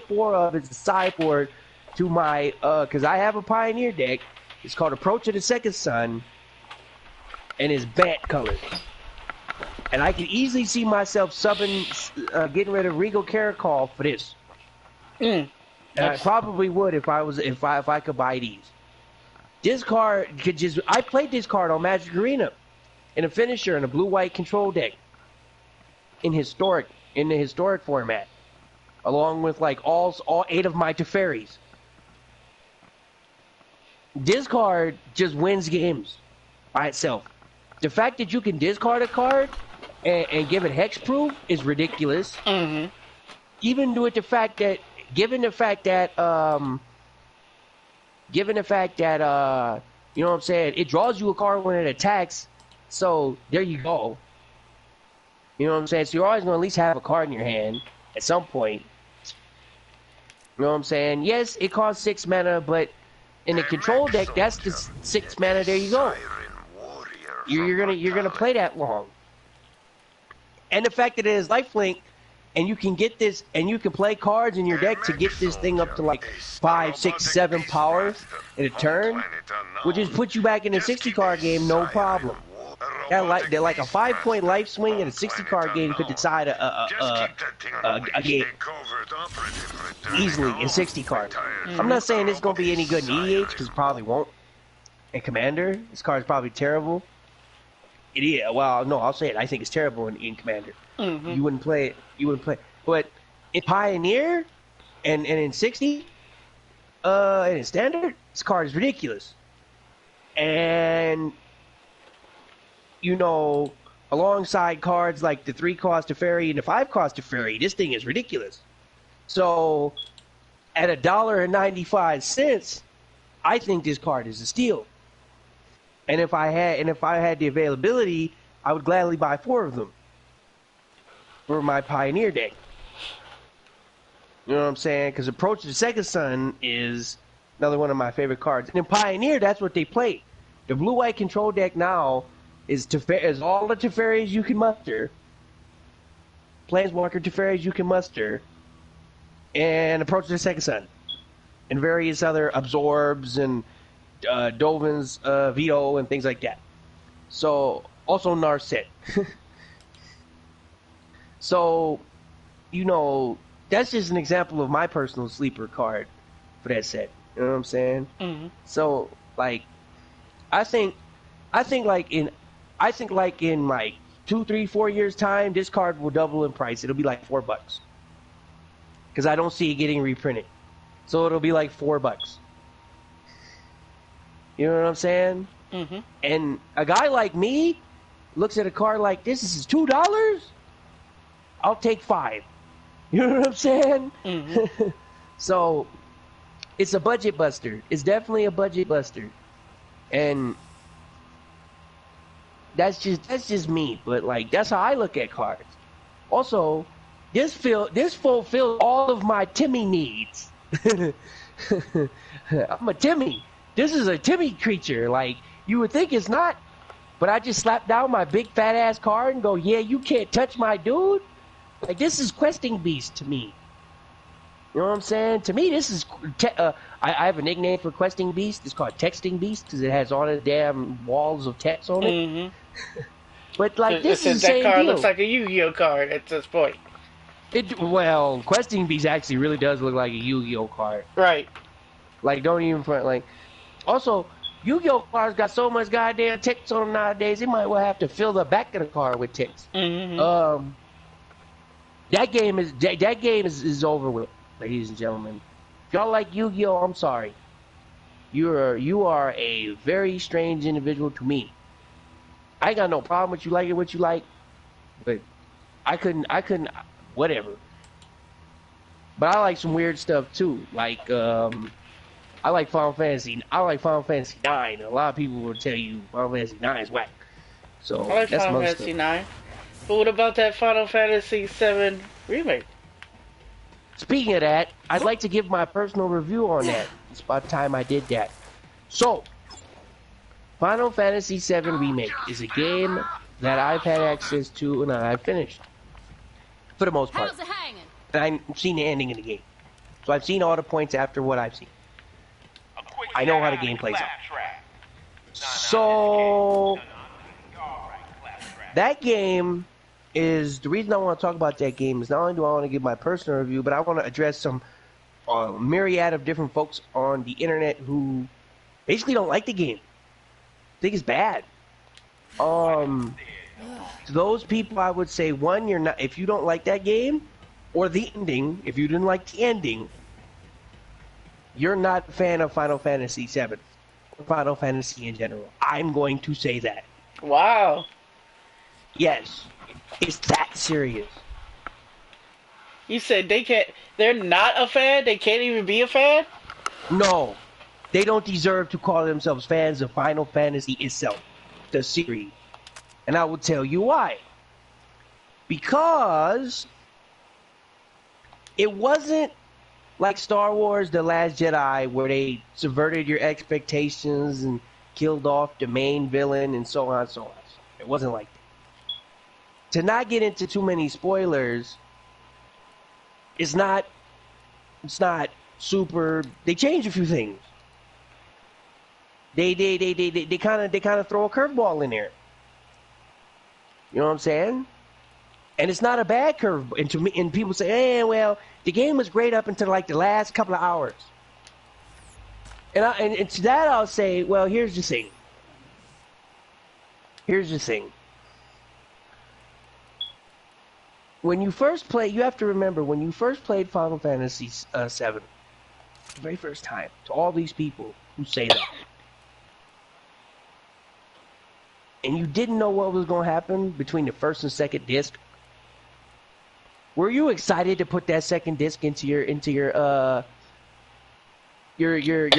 4 of as a sideboard to my because I have a Pioneer deck. It's called Approach of the Second Sun, and it's bat colored. And I can easily see myself getting rid of Regal Caracol for this. And I probably would if I could buy these. This card I played this card on Magic Arena in a finisher in a blue-white control deck in the historic format, along with like all 8 of my Teferis. This card just wins games by itself. The fact that you can discard a card and give it hexproof is ridiculous. Mm-hmm. Even with the fact that, given the fact that, you know what I'm saying, it draws you a card when it attacks. So there you go. You know what I'm saying? So you're always going to at least have a card in your hand at some point. You know what I'm saying? Yes, it costs 6 mana, but in the control deck, that's the 6 mana. There you go. You're gonna play that long. And the fact that it is lifelink, and you can get this, and you can play cards in your deck to get this thing up to like 5, 6, 7 power in a turn, which just puts you back in a 60 card game, no problem. They're like a 5-point life swing in a 60 card game could decide a game easily in 60 cards. I'm not saying it's gonna be any good in EDH because it probably won't. In Commander, this card is probably terrible. It is. Well, no, I'll say it. I think it's terrible in Commander. Mm-hmm. You wouldn't play it. But in Pioneer and in 60, and in Standard, this card is ridiculous. And you know, alongside cards like the 3-cost Teferi and the 5-cost Teferi, this thing is ridiculous. So, at $1.95, I think this card is a steal. And if I had the availability, I would gladly buy 4 of them for my Pioneer deck. You know what I'm saying? Because Approach to the Second Sun is another one of my favorite cards. And in Pioneer, that's what they play. The blue-white control deck now is all the Teferis you can muster, Planeswalker Teferis you can muster, and Approach to the Second Sun, and various other absorbs and Dovin's Veto and things like that. So also Narset. So, you know, that's just an example of my personal sleeper card for that set. You know what I'm saying? Mm-hmm. So like, I think like in 2, 3, 4 years time, this card will double in price. It'll be like $4 because I don't see it getting reprinted. So it'll be like $4. You know what I'm saying? Mm-hmm. And a guy like me looks at a card like this is $2. I'll take 5. You know what I'm saying? Mm-hmm. So it's a budget buster. It's definitely a budget buster, and that's just me. But like that's how I look at cards. Also, this fulfills all of my Timmy needs. I'm a Timmy. This is a Timmy creature. Like you would think it's not, but I just slap down my big fat ass card and go, yeah, you can't touch my dude. Like this is questing beast to me. You know what I'm saying? To me, this is. I have a nickname for questing beast. It's called texting beast because it has all the damn walls of text on it. Mm-hmm. But like this is the that same card deal. looks like a Yu-Gi-Oh card at this point. Well, questing beast actually really does look like a Yu-Gi-Oh card. Right. Like don't even front. Like also, Yu-Gi-Oh cards got so much goddamn text on them nowadays. They might well have to fill the back of the card with text. Mm-hmm. That game is over with, ladies and gentlemen. If y'all like Yu-Gi-Oh, I'm sorry. You are a very strange individual to me. I ain't got no problem with you liking what you like, but I couldn't whatever. But I like some weird stuff too. Like I like Final Fantasy 9. A lot of people will tell you Final Fantasy 9 is whack. So I like that's Final Fantasy 9. But what about that Final Fantasy 7 remake? Speaking of that, I'd like to give my personal review on that. It's about time I did that. So, Final Fantasy 7 Remake is a game that I've had access to and I've finished. For the most part. And I've seen the ending of the game. So I've seen all the points after what I've seen. I know how the game plays out. So, that game is the reason I want to talk about that game is not only do I want to give my personal review, but I want to address some myriad of different folks on the internet who basically don't like the game. Think it's bad. To those people, I would say one, you're not. If you don't like that game or the ending, if you didn't like the ending, you're not a fan of Final Fantasy VII or Final Fantasy in general. I'm going to say that. Wow. Yes. It's that serious. You said they're not a fan? They can't even be a fan? No. They don't deserve to call themselves fans of Final Fantasy itself, the series. And I will tell you why. Because it wasn't like Star Wars The Last Jedi where they subverted your expectations and killed off the main villain and so on and so on. It wasn't like that. To not get into too many spoilers, it's not super. They changed a few things. They kind of throw a curveball in there. You know what I'm saying? And it's not a bad curve. And to me, and people say, "Hey, well, the game was great up until like the last couple of hours." And to that I'll say, well, here's the thing. Here's the thing. When you first play, you have to remember, when you first played Final Fantasy VII, the very first time, to all these people who say that, and you didn't know what was going to happen between the first and second disc, were you excited to put that second disc into your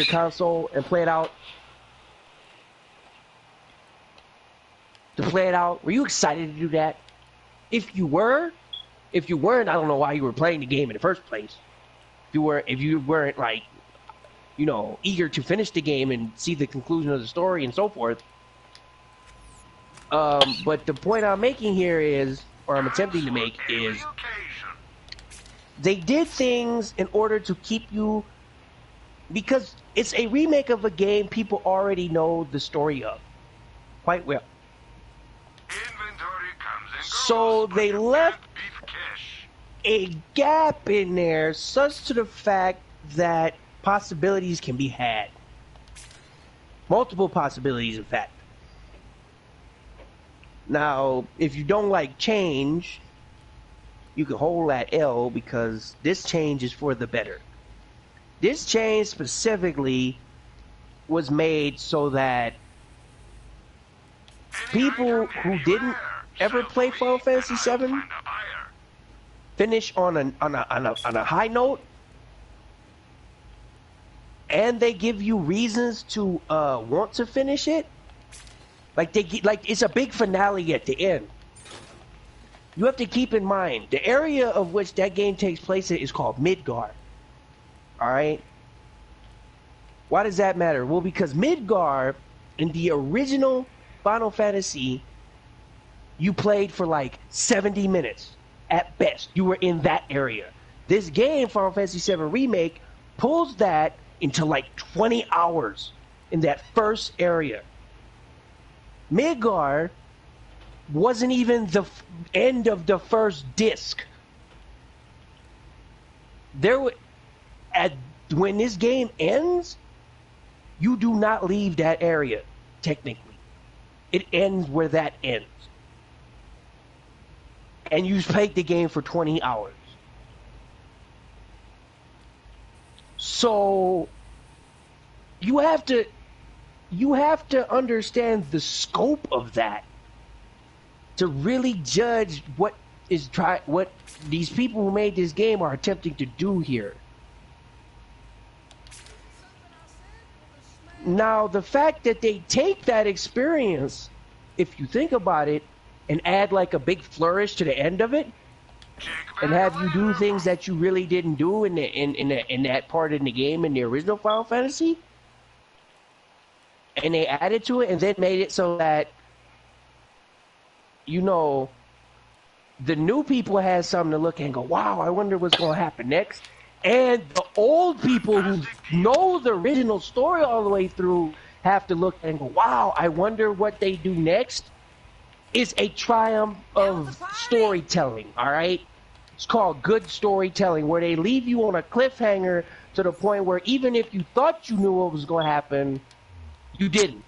console and play it out? To play it out? Were you excited to do that? If you weren't, I don't know why you were playing the game in the first place. If you weren't like, you know, eager to finish the game and see the conclusion of the story and so forth. But the point I'm making here is, or I'm attempting to make, is they did things in order to keep you, because it's a remake of a game people already know the story of quite well. So they left a gap in there such to the fact that possibilities can be had. Multiple possibilities, in fact. Now, if you don't like change, you can hold that L because this change is for the better. This change specifically was made so that people who didn't ever play Final Fantasy VII finish on a high note, and they give you reasons to want to finish it, like it's a big finale at the end. You have to keep in mind the area of which that game takes place in is called Midgard. All right. Why does that matter? Well, because Midgard in the original Final Fantasy, you played for like 70 minutes at best. You were in that area. This game, Final Fantasy VII Remake, pulls that into like 20 hours in that first area. Midgard wasn't even the end of the first disc. When this game ends, you do not leave that area, technically. It ends where that ends. And you played the game for 20 hours. So you have to understand the scope of that to really judge what these people who made this game are attempting to do here. Now, the fact that they take that experience, if you think about it, and add like a big flourish to the end of it, and have you do things that you really didn't do in that part in the game in the original Final Fantasy, and they added to it and then made it so that, you know, the new people had something to look at and go, wow, I wonder what's going to happen next. And the old people who know the original story all the way through have to look and go, wow, I wonder what they do next. It's a triumph of storytelling, all right? It's called good storytelling, where they leave you on a cliffhanger to the point where even if you thought you knew what was going to happen, you didn't.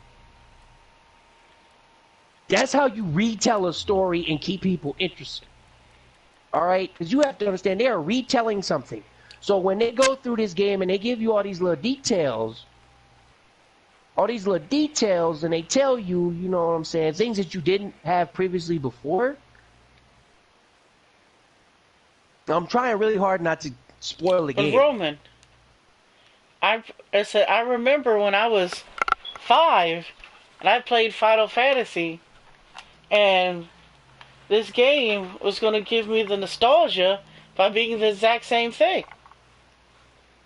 That's how you retell a story and keep people interested. All right? Because you have to understand, they are retelling something. So when they go through this game and they give you all these little details, and they tell you, you know what I'm saying, things that you didn't have previously before. I'm trying really hard not to spoil the game. But Roman, I remember when I was 5 and I played Final Fantasy, and this game was going to give me the nostalgia by being the exact same thing.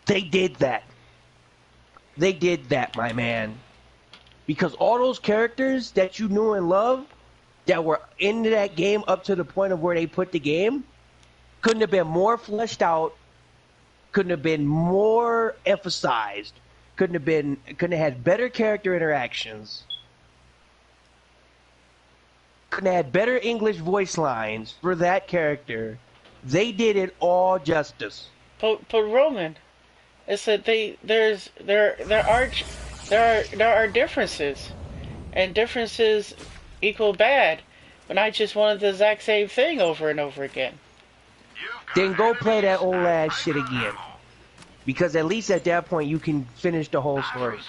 They did that. They did that, my man. Because all those characters that you knew and loved that were into that game up to the point of where they put the game couldn't have been more fleshed out, couldn't have been more emphasized, couldn't have had better character interactions, couldn't have had better English voice lines for that character. They did it all justice. But Roman, it's that there are differences, and differences equal bad, but I just wanted the exact same thing over and over again. Then go play that old ass shit again, because at least at that point you can finish the whole story,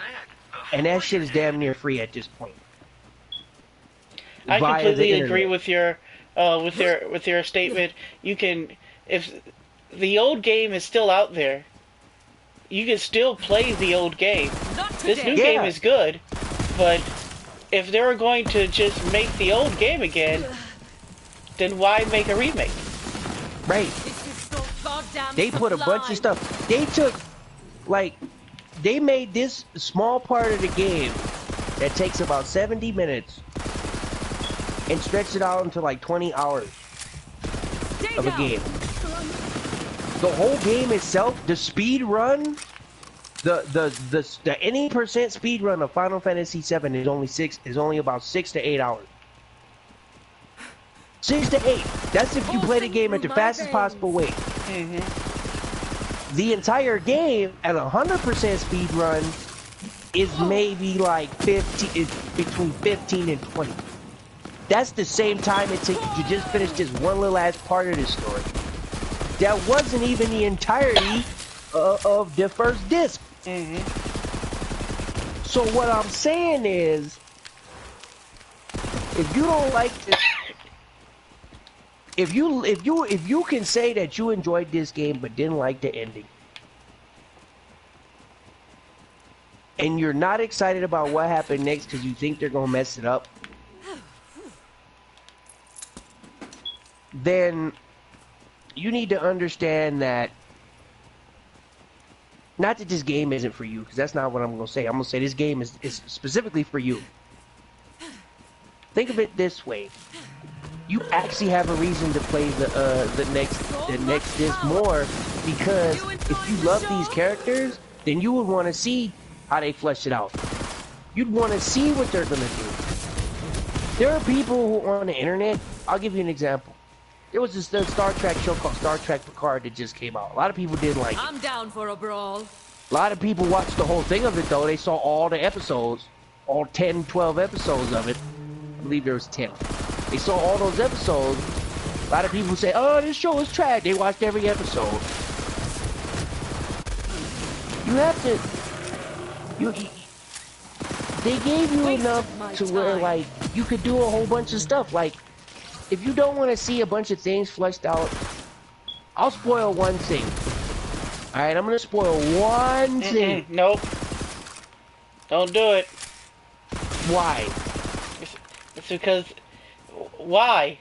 and that shit is damn near free at this point. I completely agree with your statement. You can, if the old game is still out there, you can still play the old game. This new game is good, but if they're going to just make the old game again, then why make a remake? Right. They put a bunch of stuff. They took, like, they made this small part of the game that takes about 70 minutes and stretched it out into like 20 hours of a game. The whole game itself, the speed run, the any percent speed run of Final Fantasy VII is only about 6 to 8 hours. 6 to 8. That's if you play the game at the fastest possible way. The entire game at 100% speed run is maybe like 15, is between 15 and 20. That's the same time it takes you to just finish this one little ass part of this story. That wasn't even the entirety of the first disc. So what I'm saying is, if you don't like this, if you can say that you enjoyed this game but didn't like the ending, and you're not excited about what happened next because you think they're gonna mess it up, then you need to understand that, not that this game isn't for you, because that's not what I'm gonna say. I'm gonna say this game is specifically for you. Think of it this way: you actually have a reason to play the next disc more, because if you love these characters, then you would want to see how they flesh it out. You'd want to see what they're gonna do. There are people who on the internet. I'll give you an example. There was this Star Trek show called Star Trek Picard that just came out. A lot of people didn't like it. I'm down for a brawl. A lot of people watched the whole thing of it, though. They saw all the episodes, all 10, 12 episodes of it. I believe there was 10. They saw all those episodes. A lot of people say, "Oh, this show is trash." They watched every episode. You have to. They gave you enough to where, like, you could do a whole bunch of stuff. Like, if you don't want to see a bunch of things fleshed out, I'll spoil one thing. Alright, I'm gonna spoil one thing. Nope. Don't do it. Why? It's because... Why?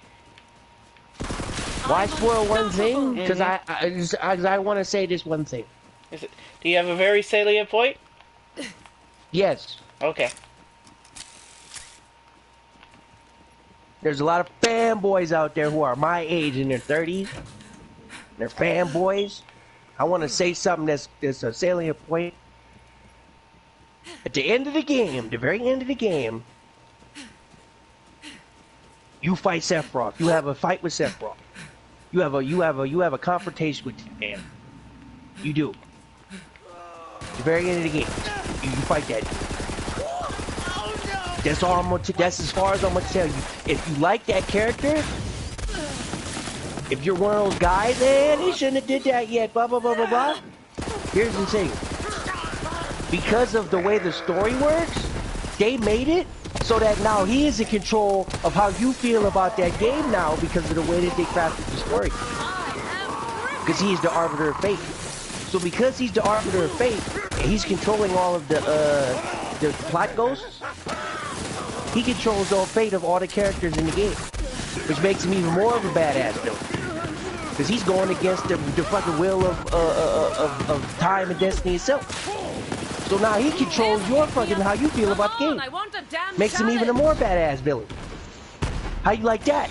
Why spoil one thing? Because I want to say this one thing. Do you have a very salient point? Yes. Okay. There's a lot of fanboys out there who are my age in their 30s. They're fanboys. I want to say something that's a salient point. At the end of the game, the very end of the game, you fight Sephiroth. You have a fight with Sephiroth. You have a confrontation with him, man. You do. The very end of the game, you fight that dude. That's all I'm gonna. That's as far as I'm gonna tell you. If you like that character, if you're one of those guys, man, they shouldn't have did that yet. Blah blah blah blah blah. Here's the thing. Because of the way the story works, they made it so that now he is in control of how you feel about that game now because of the way that they crafted the story. Because he's the arbiter of fate. So because he's the arbiter of fate, and he's controlling all of the plot ghosts, he controls the fate of all the characters in the game, which makes him even more of a badass villain. Because he's going against the fucking will of time and destiny itself. So now he controls your fucking how you feel about the game. Makes him even a more badass villain. How you like that?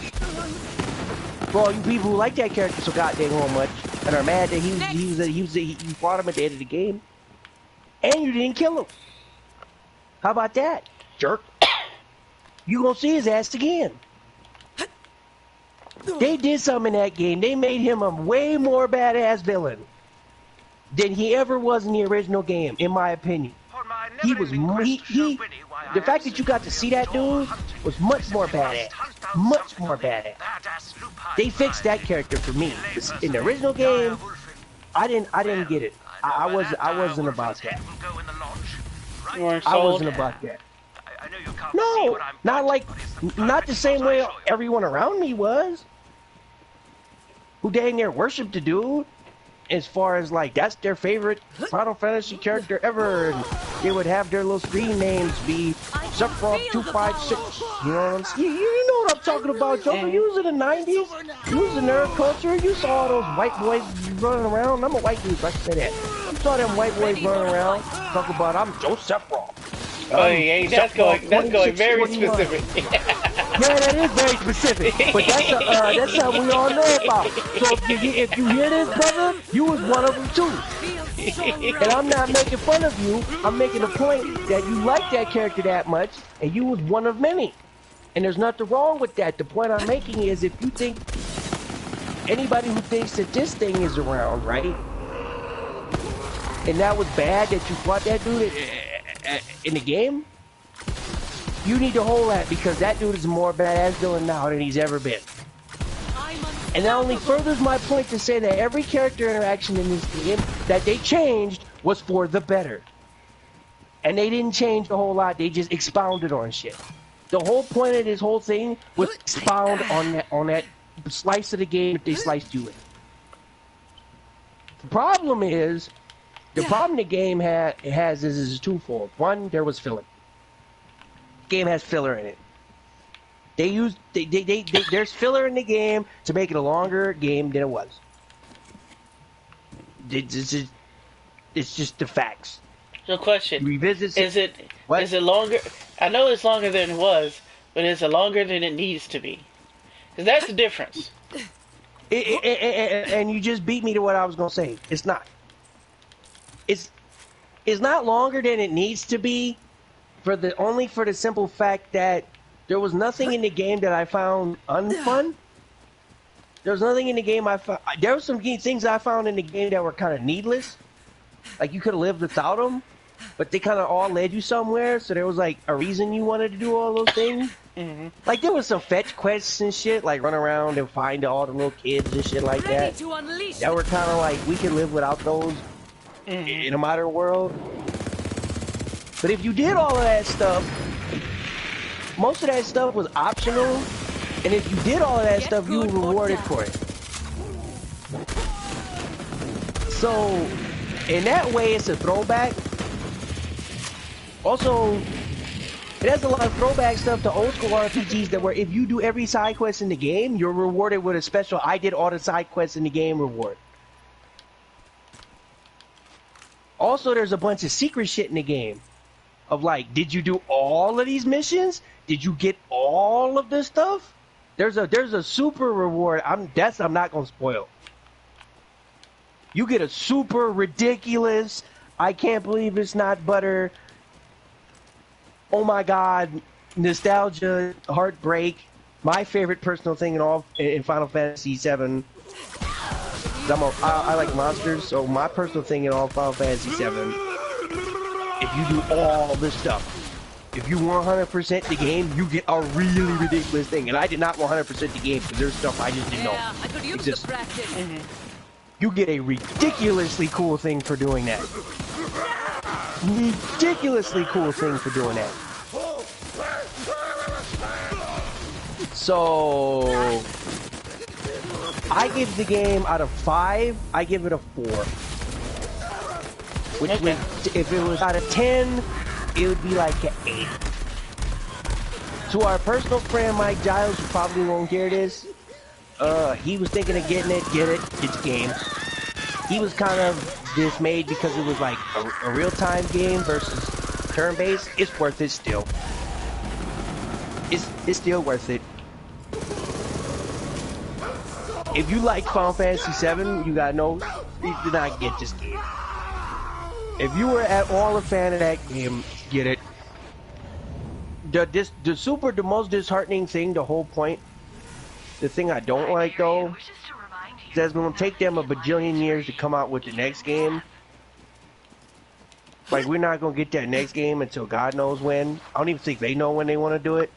For all you people who like that character so goddamn much and are mad that you fought him at the end of the game, and you didn't kill him. How about that, jerk? You gonna see his ass again. They did something in that game. They made him a way more badass villain than he ever was in the original game, in my opinion. He was the fact that you got to see that dude was much more badass. Much more badass. They fixed that character for me. In the original game, I didn't get it. I wasn't about that. I wasn't about that. No, not the same way everyone around me was. Who dang near worshipped the dude. As far as like that's their favorite Final Fantasy character ever, and they would have their little screen names be Sephiroth 256. You know what I'm saying? You know what I'm talking about, Joker. You was in the 90s. You was in nerd culture. You saw all those white boys running around. I'm a white dude, so I can say that. You saw them white boys running around talking about I'm Joe Sephiroth. Oh yeah, that's going very specific. Yeah, that is very specific, but that's something we all know about. So if you hear this, brother, you was one of them too. And I'm not making fun of you. I'm making a point that you like that character that much, and you was one of many. And there's nothing wrong with that. The point I'm making is if you think anybody who thinks that this thing is around, right? And that was bad that you fought that dude in the game, you need to hold that because that dude is a more badass villain now than he's ever been. And that only furthers my point to say that every character interaction in this game that they changed was for the better. And they didn't change a whole lot, they just expounded on shit. The whole point of this whole thing was expound on slice of the game that they sliced you with. The problem is, the problem the game has is twofold. One, there was filler. The game has filler in it. There's filler in the game to make it a longer game than it was. It's just the facts. So question. Revisit. Is it longer? I know it's longer than it was, but is it longer than it needs to be? Because that's the difference. And you just beat me to what I was gonna say. It's not. It's not longer than it needs to be, only for the simple fact that there was nothing in the game that I found unfun. There was nothing in the game I found. There were some things I found in the game that were kind of needless. Like you could have lived without them, but they kind of all led you somewhere. So there was like a reason you wanted to do all those things. Mm-hmm. Like there was some fetch quests and shit, like run around and find all the little kids and shit like that. That were kind of like we could live without those in a modern world. But if you did all of that stuff, most of that stuff was optional, and if you did all of that stuff, you were rewarded for it. So, in that way, it's a throwback. Also, it has a lot of throwback stuff to old school RPGs that where if you do every side quest in the game, you're rewarded with a special I did all the side quests in the game reward. Also, there's a bunch of secret shit in the game. Of like, did you do all of these missions? Did you get all of this stuff? There's a super reward. I'm not gonna spoil. You get a super ridiculous, I can't believe it's not butter. Oh my god, nostalgia, heartbreak. My favorite personal thing in Final Fantasy VII. I like monsters, so my personal thing in all Final Fantasy VII. If you do all this stuff, if you 100% the game, you get a really ridiculous thing. And I did not 100% the game because there's stuff I just didn't know existed. You get a ridiculously cool thing for doing that. Ridiculously cool thing for doing that. So, I give the game out of 5, I give it a 4. Which would, if it was out of 10, it would be like an 8. To our personal friend Mike Giles, who probably won't hear this, he was thinking of getting it, it's a game. He was kind of dismayed because it was like a real-time game versus turn-based. It's worth it still. It's still worth it. If you like Final Fantasy VII, you gotta know, you did not get this game. If you were at all a fan of that game, get it. The most disheartening thing, the whole point, the thing I don't like though, is that it's gonna take them a bajillion years to come out with the next game. Like we're not gonna get that next game until God knows when. I don't even think they know when they want to do it.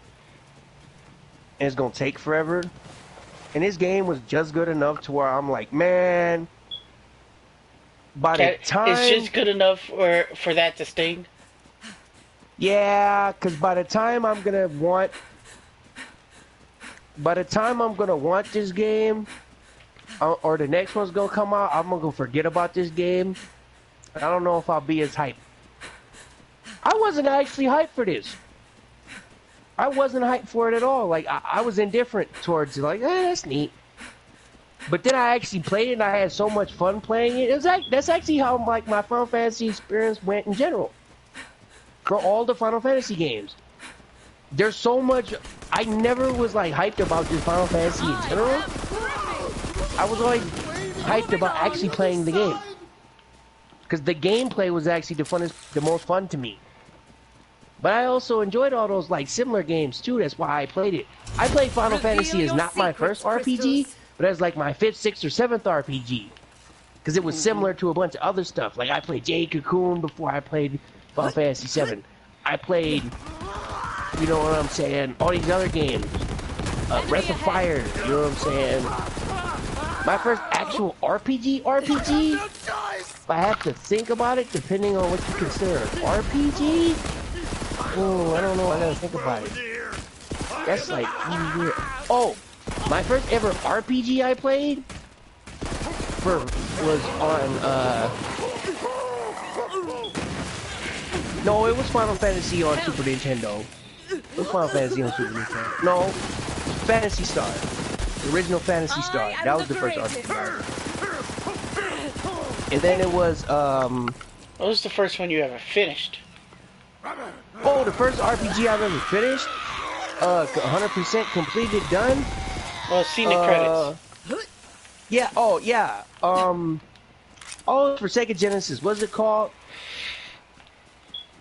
And it's gonna take forever. And this game was just good enough to where I'm like, man. By the time it's just good enough for that to sting. Yeah, because by the time I'm gonna want this game, or the next one's gonna come out, I'm gonna forget about this game. I don't know if I'll be as hyped. I wasn't actually hyped for this. I wasn't hyped for it at all. Like I was indifferent towards it. Like, that's neat. But then I actually played it, and I had so much fun playing it. That's actually how like my Final Fantasy experience went in general. For all the Final Fantasy games, there's so much. I never was like hyped about this Final Fantasy in general. I was always hyped about actually playing the game, because the gameplay was actually the most fun to me. But I also enjoyed all those like similar games too. That's why I played it. I played Final Fantasy as not my first RPG, but as like my 5th, 6th, or 7th RPG, because it was similar to a bunch of other stuff. Like I played Jade Cocoon before I played Final Fantasy 7. I played, you know what I'm saying, all these other games. Breath of Fire, you know what I'm saying. My first actual RPG, if I have to think about it, depending on what you consider an RPG, oh, I don't know, I gotta think about it. That's like weird. Oh, My first ever RPG I played was on no, it was Final Fantasy on Super Nintendo. It was Final Fantasy on Super Nintendo. No, Phantasy Star. The original Phantasy Star. That was the first RPG. And then it was What was the first one you ever finished? oh, the first RPG I've ever finished? 100% completed, done? Well, seen the credits. Yeah, oh, yeah. Oh, for Sega Genesis. What's it called?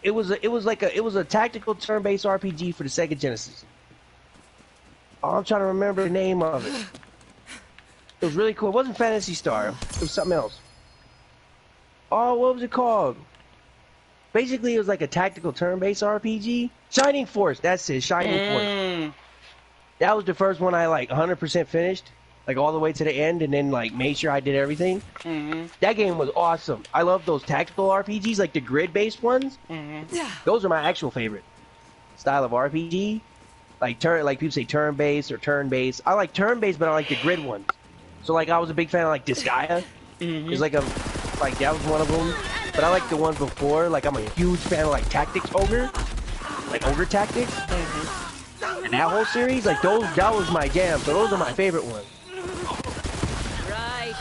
It was a tactical turn-based RPG for the Sega Genesis. Oh, I'm trying to remember the name of it. It was really cool. It wasn't Phantasy Star. It was something else. Oh, what was it called? Basically, it was like a tactical turn-based RPG. Shining Force. That's it. Shining Force. That was the first one I like 100% finished, like all the way to the end, and then like made sure I did everything. That game was awesome. I love those tactical RPGs, like the grid-based ones. Those are my actual favorite style of RPG. Like people say turn-based or turn-based. I like turn-based, but I like the grid ones. So like I was a big fan of like Disgaea. It's like that was one of them. But I like the ones before. Like I'm a huge fan of like Tactics Ogre, like Ogre Tactics, and that whole series. Like that was my jam. So those are my favorite ones. Right.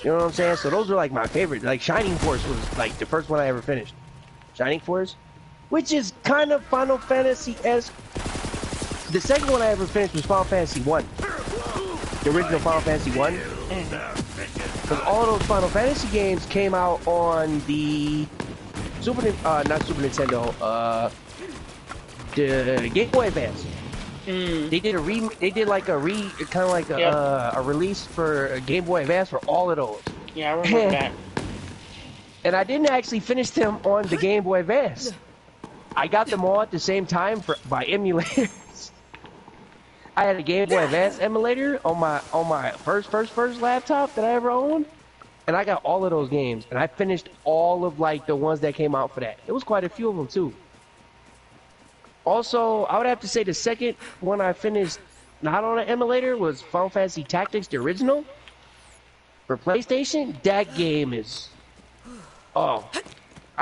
You know what I'm saying? So those are like my favorite. Like Shining Force was like the first one I ever finished. Shining Force, which is kind of Final Fantasy-esque. The second one I ever finished was Final Fantasy 1. The original Final Fantasy 1. Because all of those Final Fantasy games came out on the not Super Nintendo, the Game Boy Advance. They did a release for Game Boy Advance for all of those. Yeah, I remember that. And I didn't actually finish them on the Game Boy Advance. I got them all at the same time by emulators. I had a Game Boy Advance emulator on my first laptop that I ever owned, and I got all of those games, and I finished all of like the ones that came out for that. It was quite a few of them too. Also, I would have to say the second one I finished not on an emulator was Final Fantasy Tactics, the original for PlayStation. That game is I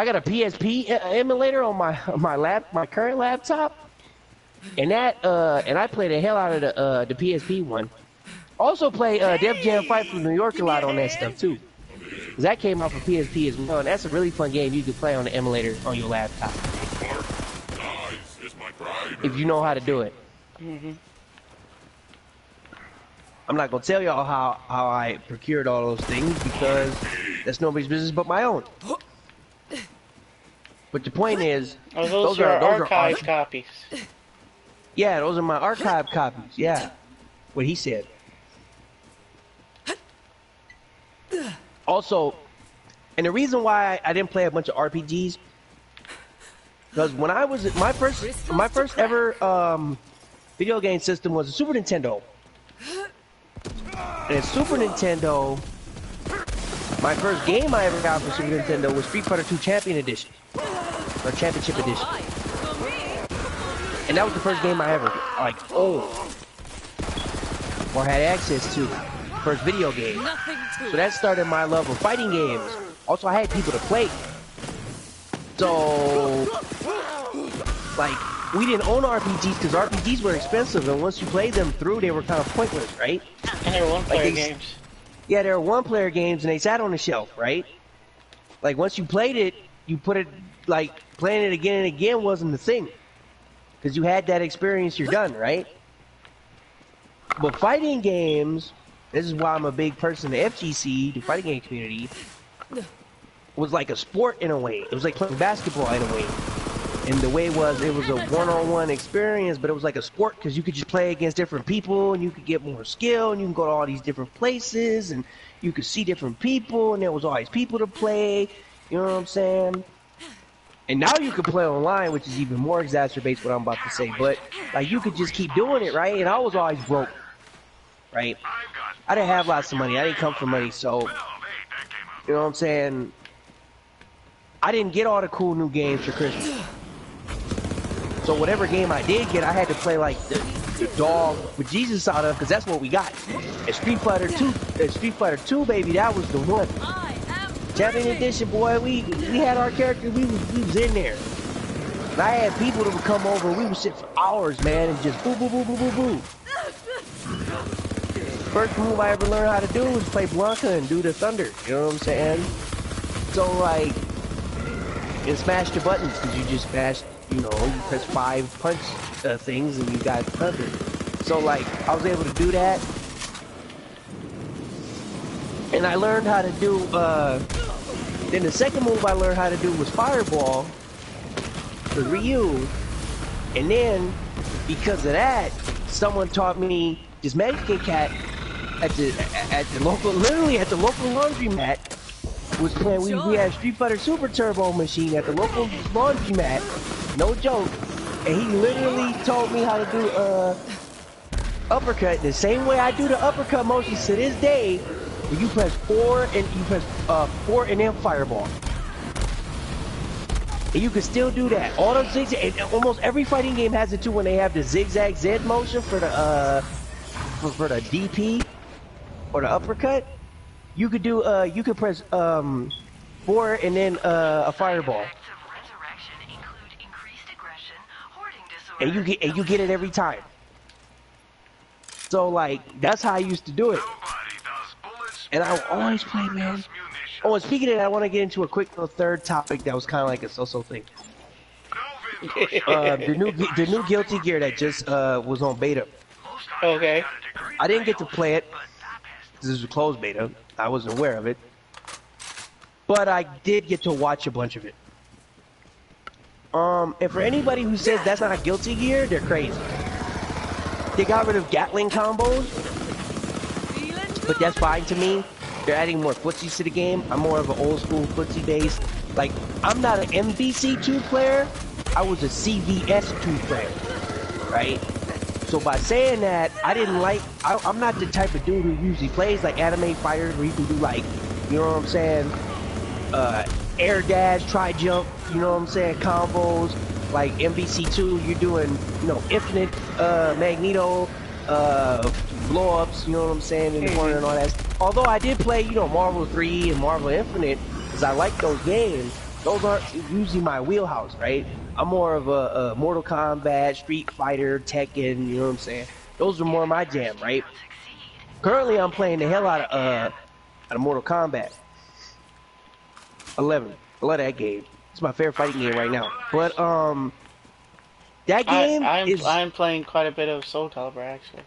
got a PSP emulator on my current laptop. And I play the hell out of the PSP one. Also play Def Jam Fight from New York a lot on that stuff too. 'Cause that came out for PSP as well, and that's a really fun game you can play on the emulator on your laptop. If you know how to do it. I'm not gonna tell y'all how I procured all those things because that's nobody's business but my own. But the point is, those are archive copies. Yeah, those are my archive copies. Yeah, what he said. Also, and the reason why I didn't play a bunch of RPGs, because when I was my first ever video game system was a Super Nintendo. And Super Nintendo, my first game I ever got for Super Nintendo was Street Fighter 2 Champion Edition, or Championship Edition. And that was the first game I ever owned or had access to. First video game. So that started my love of fighting games. Also, I had people to play. So, like, we didn't own RPGs because RPGs were expensive, and once you played them through, they were kind of pointless, right? And they were one-player games. Yeah, they were one-player games, and they sat on the shelf, right? Like, once you played it, you put it, like, playing it again and again wasn't the thing. Because you had that experience, you're done, right? But fighting games, this is why I'm a big person in the FGC, the fighting game community, was like a sport in a way. It was like playing basketball in a way. And the way it was a one-on-one experience, but it was like a sport because you could just play against different people and you could get more skill and you can go to all these different places and you could see different people and there was always people to play. You know what I'm saying? And now you can play online, which is even more exacerbates what I'm about to say. But like you could just keep doing it, right? And I was always broke, right? I didn't have lots of money. I didn't come from money, so you know what I'm saying? I didn't get all the cool new games for Christmas. So whatever game I did get, I had to play like the dog with Jesus out of, because that's what we got. And Street Fighter 2, baby, that was the one. Champion Edition, boy, we had our characters, we was in there. And I had people that would come over, we would sit for hours, man, and just boo, boo, boo, boo, boo, boo. First move I ever learned how to do was play Blanca and do the thunder, you know what I'm saying? So, like, and smash the buttons, because you just smash, you know, you press 5 punch things and you got thunder. So, like, I was able to do that. And I learned how to do, then the second move I learned how to do was Fireball for Ryu. And then, because of that, someone taught me this Mexican cat at the local, literally at the local laundromat, was playing. We had Street Fighter Super Turbo machine at the local laundromat, no joke, and he literally told me how to do uppercut the same way I do the uppercut motions to this day. Where you press 4 and you press 4 and then Fireball, and you can still do that. All those zigzag, and almost every fighting game has it too when they have the zigzag Z motion for the DP or the uppercut. You could do you could press 4 and then a Fireball, and you get it every time. So like that's how I used to do it, and I always play, man. Oh, and speaking of that, I want to get into a quick little third topic that was kind of like a so-so thing. The new Guilty Gear that just was on beta. Okay. I didn't get to play it. This is a closed beta. I wasn't aware of it. But I did get to watch a bunch of it. And for anybody who says that's not a Guilty Gear, they're crazy. They got rid of Gatling combos, but that's fine to me. They're adding more footsies to the game. I'm more of an old school footsie base. Like, I'm not an MVC2 player. I was a CVS2 player, right? So by saying that, I didn't like, I'm not the type of dude who usually plays like anime fighters where you can do like, you know what I'm saying, air dash, tri jump, you know what I'm saying, combos. Like MVC2, you're doing, you know, infinite Magneto blow-ups, you know what I'm saying, in the corner and all that. Although I did play, you know, Marvel 3 and Marvel Infinite, because I like those games. Those aren't usually my wheelhouse, right? I'm more of a Mortal Kombat, Street Fighter, Tekken, you know what I'm saying? Those are more my jam, right? Currently, I'm playing the hell out of Mortal Kombat 11. I love that game. It's my favorite fighting game right now. But that game I'm playing quite a bit of Soul Calibur actually.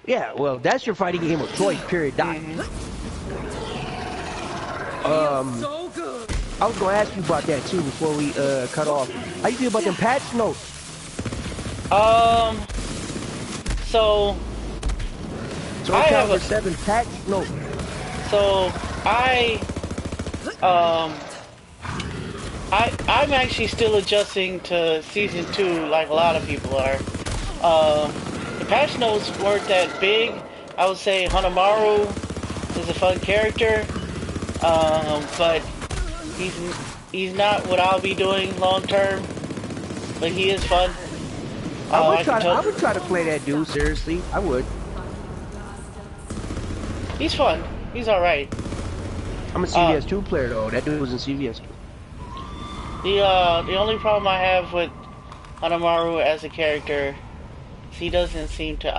Yeah, well, that's your fighting game of choice. Period. Dot. So good. I was gonna ask you about that too before we cut off. How you feel about them patch notes? So I have a 7 patch note. So I'm actually still adjusting to season 2 like a lot of people are. The patch notes weren't that big. I would say Hanamaru is a fun character, but he's not what I'll be doing long term. But he is fun. I would try to play that dude seriously. I would. He's fun. He's all right. I'm a CVS2 player though. That dude was in CVS2. The only problem I have with Hanamaru as a character is he doesn't seem to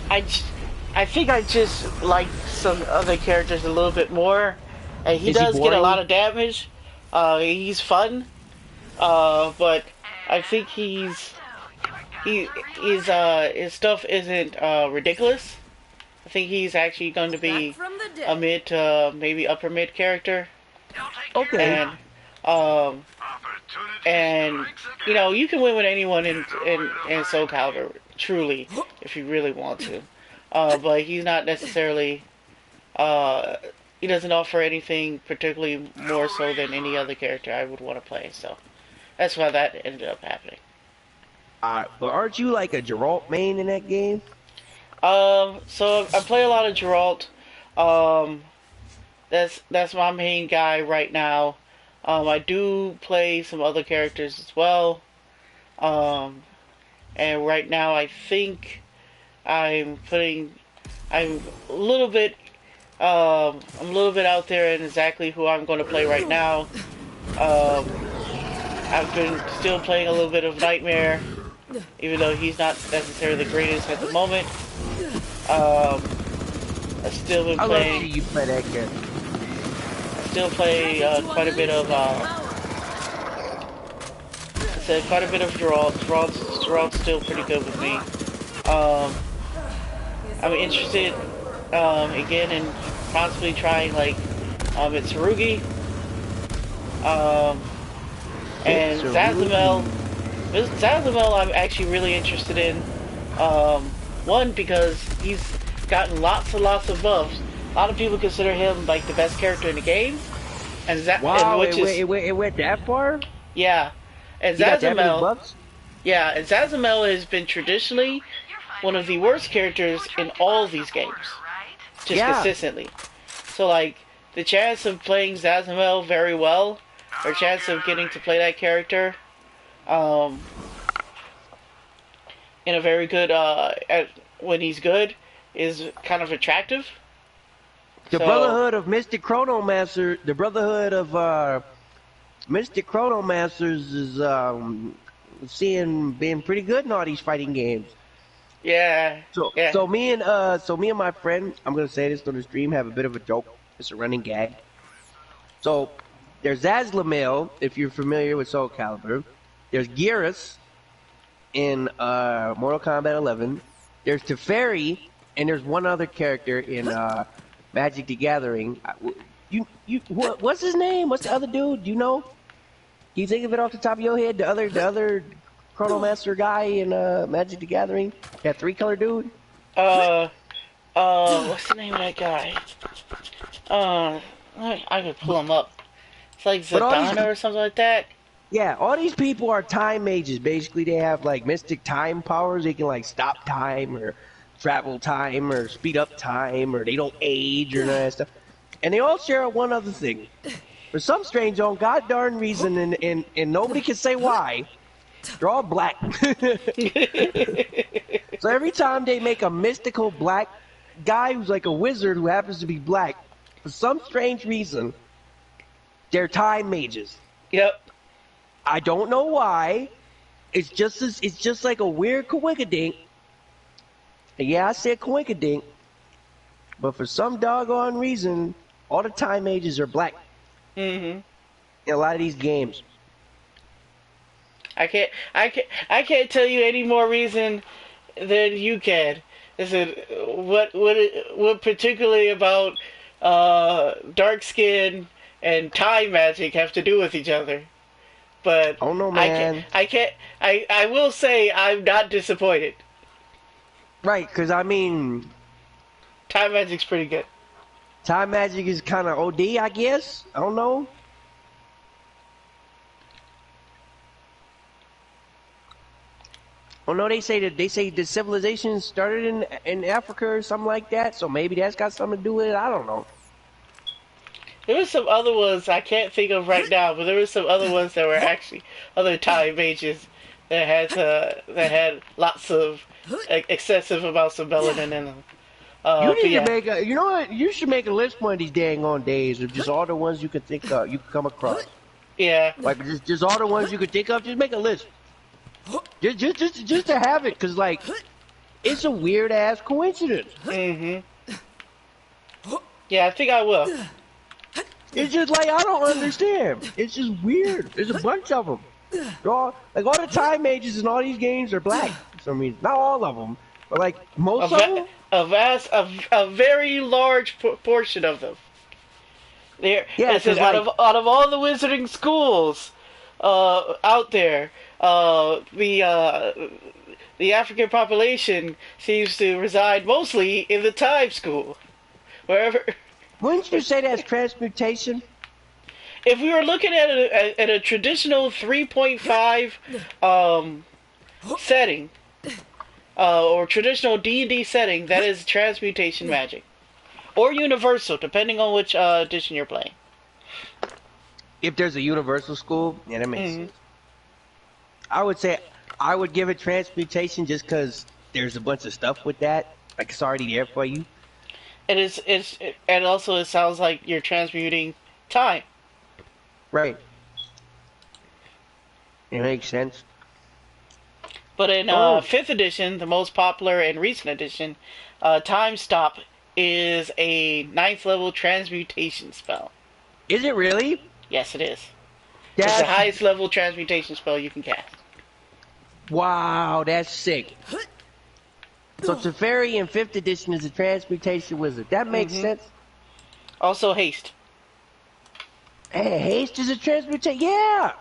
I think I just like some other characters a little bit more, and he does get a lot of damage. He's fun, but I think his stuff isn't ridiculous. I think he's actually going to be a mid to maybe upper mid character. Okay. And you know, you can win with anyone in Soul Calibur, truly, if you really want to. But he's not necessarily he doesn't offer anything particularly more so than any other character I would want to play, so that's why that ended up happening. But aren't you like a Geralt main in that game? So I play a lot of Geralt. That's my main guy right now. I do play some other characters as well. And right now I think I'm putting, I'm a little bit, I'm a little bit out there in exactly who I'm going to play right now. I've been still playing a little bit of Nightmare, even though he's not necessarily the greatest at the moment. I've still been I love to playing. see you play that character. I still play quite a bit of. I said quite a bit of Geralt. Geralt's still pretty good with me. I'm interested again in possibly trying like Mitsurugi. And Zazamel. Zazamel I'm actually really interested in. One, because he's gotten lots and lots of buffs. A lot of people consider him like the best character in the game. And Wow, and it went that far? yeah. And You got that many Zazamel, buffs? yeah, and Zazamel has been traditionally one of the worst characters in all these games. Just consistently. So like the chance of playing Zazamel very well, or chance of getting to play that character, in a very good when he's good is kind of attractive. The Brotherhood of Mystic Chronomancer, the Brotherhood of Mystic Chronomancers is being pretty good in all these fighting games. Yeah. So me and my friend, I'm gonna say this on the stream, have a bit of a joke. It's a running gag. So there's Azlamel, if you're familiar with Soul Calibur. There's Geras in Mortal Kombat 11. There's Teferi, and there's one other character in Magic the Gathering. What's his name? What's the other dude? Do you know? Can you think of it off the top of your head? The other Chronomancer guy in Magic the Gathering? That 3-color dude? What's the name of that guy? I could pull him up. It's like Zatanna or something like that. Yeah, all these people are time mages. Basically, they have like mystic time powers. They can like stop time or travel time or speed up time, or they don't age or none of that stuff. And they all share one other thing. For some strange on god darn reason, and nobody can say why, they're all black. So every time they make a mystical black guy who's like a wizard who happens to be black, for some strange reason, they're time mages. Yep. I don't know why. It's just like a weird coinkydink. And yeah, I said coinkydink. But for some doggone reason, all the time mages are black. Mm-hmm. In a lot of these games. I can't tell you any more reason than you can. Listen, what particularly about dark skin and time magic have to do with each other? But oh no, man. I will say I'm not disappointed. Right, because I mean, time magic's pretty good. Time magic is kind of OD, I guess. I don't know. Oh no, they say the civilization started in Africa or something like that. So maybe that's got something to do with it. I don't know. There were some other ones I can't think of right now, but there were some other ones that were actually other time mages that had lots of excessive amounts of melanin in them. You need to make a. You know what? You should make a list one of these dang on days of just all the ones you can think of, you can come across. Yeah. Like just all the ones you can think of. Just make a list. Just to have it, cause like, it's a weird ass coincidence. Mhm. Yeah, I think I will. It's just like I don't understand. It's just weird. There's a bunch of them. All the time mages in all these games are black for some reason. Not all of them, but like most of them. A very large portion of them. There, yeah, out of all the wizarding schools out there, the African population seems to reside mostly in the time school, wherever. Wouldn't you say that's transmutation? If we were looking at a traditional 3.5 setting, or traditional D&D setting, that is transmutation magic, or universal, depending on which edition you're playing. If there's a universal school, yeah, that makes sense. I would say I would give it transmutation just because there's a bunch of stuff with that. Like, it's already there for you. And also it sounds like you're transmuting time. Right. It makes sense. But in 5th edition, the most popular and recent edition, Time Stop is a 9th level transmutation spell. Is it really? Yes, it is. It's the highest level transmutation spell you can cast. Wow, that's sick. So Teferi in 5th edition is a transmutation wizard. That makes sense. Also haste. Hey, haste is a transmutation. Yeah.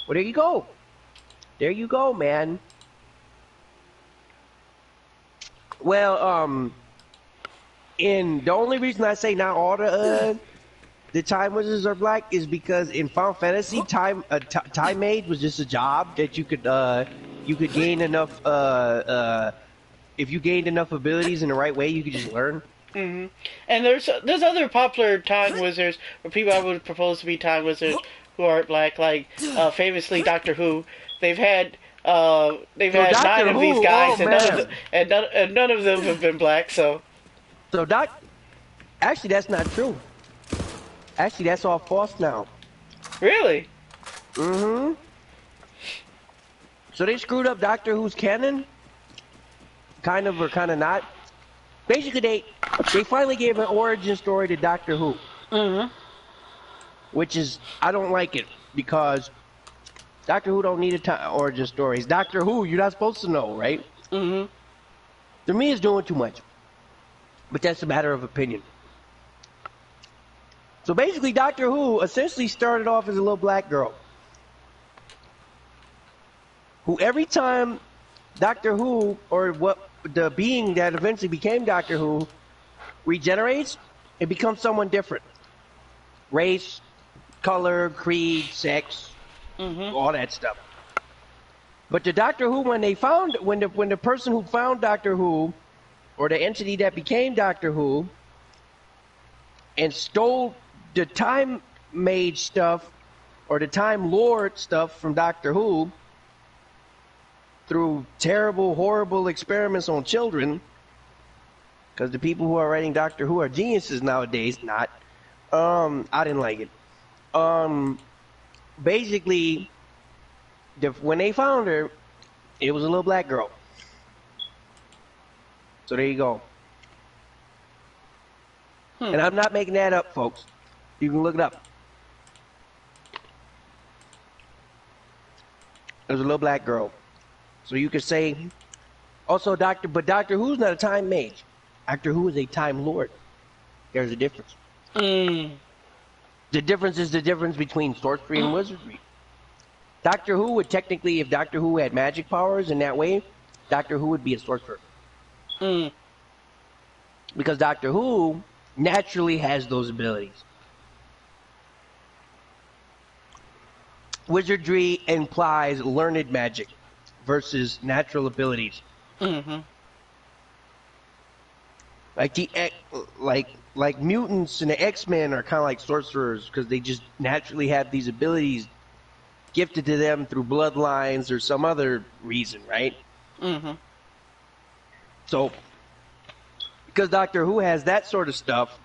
Well, there you go. There you go, man. Well, in the only reason I say not all the time wizards are black is because in Final Fantasy, time mage was just a job that you could gain enough if you gained enough abilities in the right way, you could just learn. And there's other popular time wizards or people I would propose to be time wizards who are black, like famously Doctor Who. They've had 9 of these guys, and none of them have been black. So actually, that's not true. Actually, that's all false now. Really? So they screwed up Doctor Who's canon, kind of or kind of not. Basically, they finally gave an origin story to Doctor Who, which is, I don't like it because Doctor Who don't need origin stories. Doctor Who, you're not supposed to know, right? To me, it's doing too much, but that's a matter of opinion. So basically, Doctor Who essentially started off as a little black girl who every time Doctor Who, or what the being that eventually became Doctor Who, regenerates, it becomes someone different. Race, color, creed, sex, all that stuff. But the Doctor Who, when the person who found Doctor Who, or the entity that became Doctor Who, and stole the Time Mage stuff, or the Time Lord stuff from Doctor Who, through terrible, horrible experiments on children, because the people who are writing Doctor Who are geniuses nowadays, not. I didn't like it. Basically, when they found her, it was a little black girl. So there you go. And I'm not making that up, folks. You can look it up. It was a little black girl. So you could say, also but Doctor Who's not a time mage. Doctor Who is a time lord. There's a difference. The difference is the difference between sorcery and wizardry. Doctor Who would technically, if Doctor Who had magic powers in that way, Doctor Who would be a sorcerer. Because Doctor Who naturally has those abilities. Wizardry implies learned magic versus natural abilities. Like mutants and the X-Men are kind of like sorcerers because they just naturally have these abilities gifted to them through bloodlines or some other reason, right? So, because Doctor Who has that sort of stuff,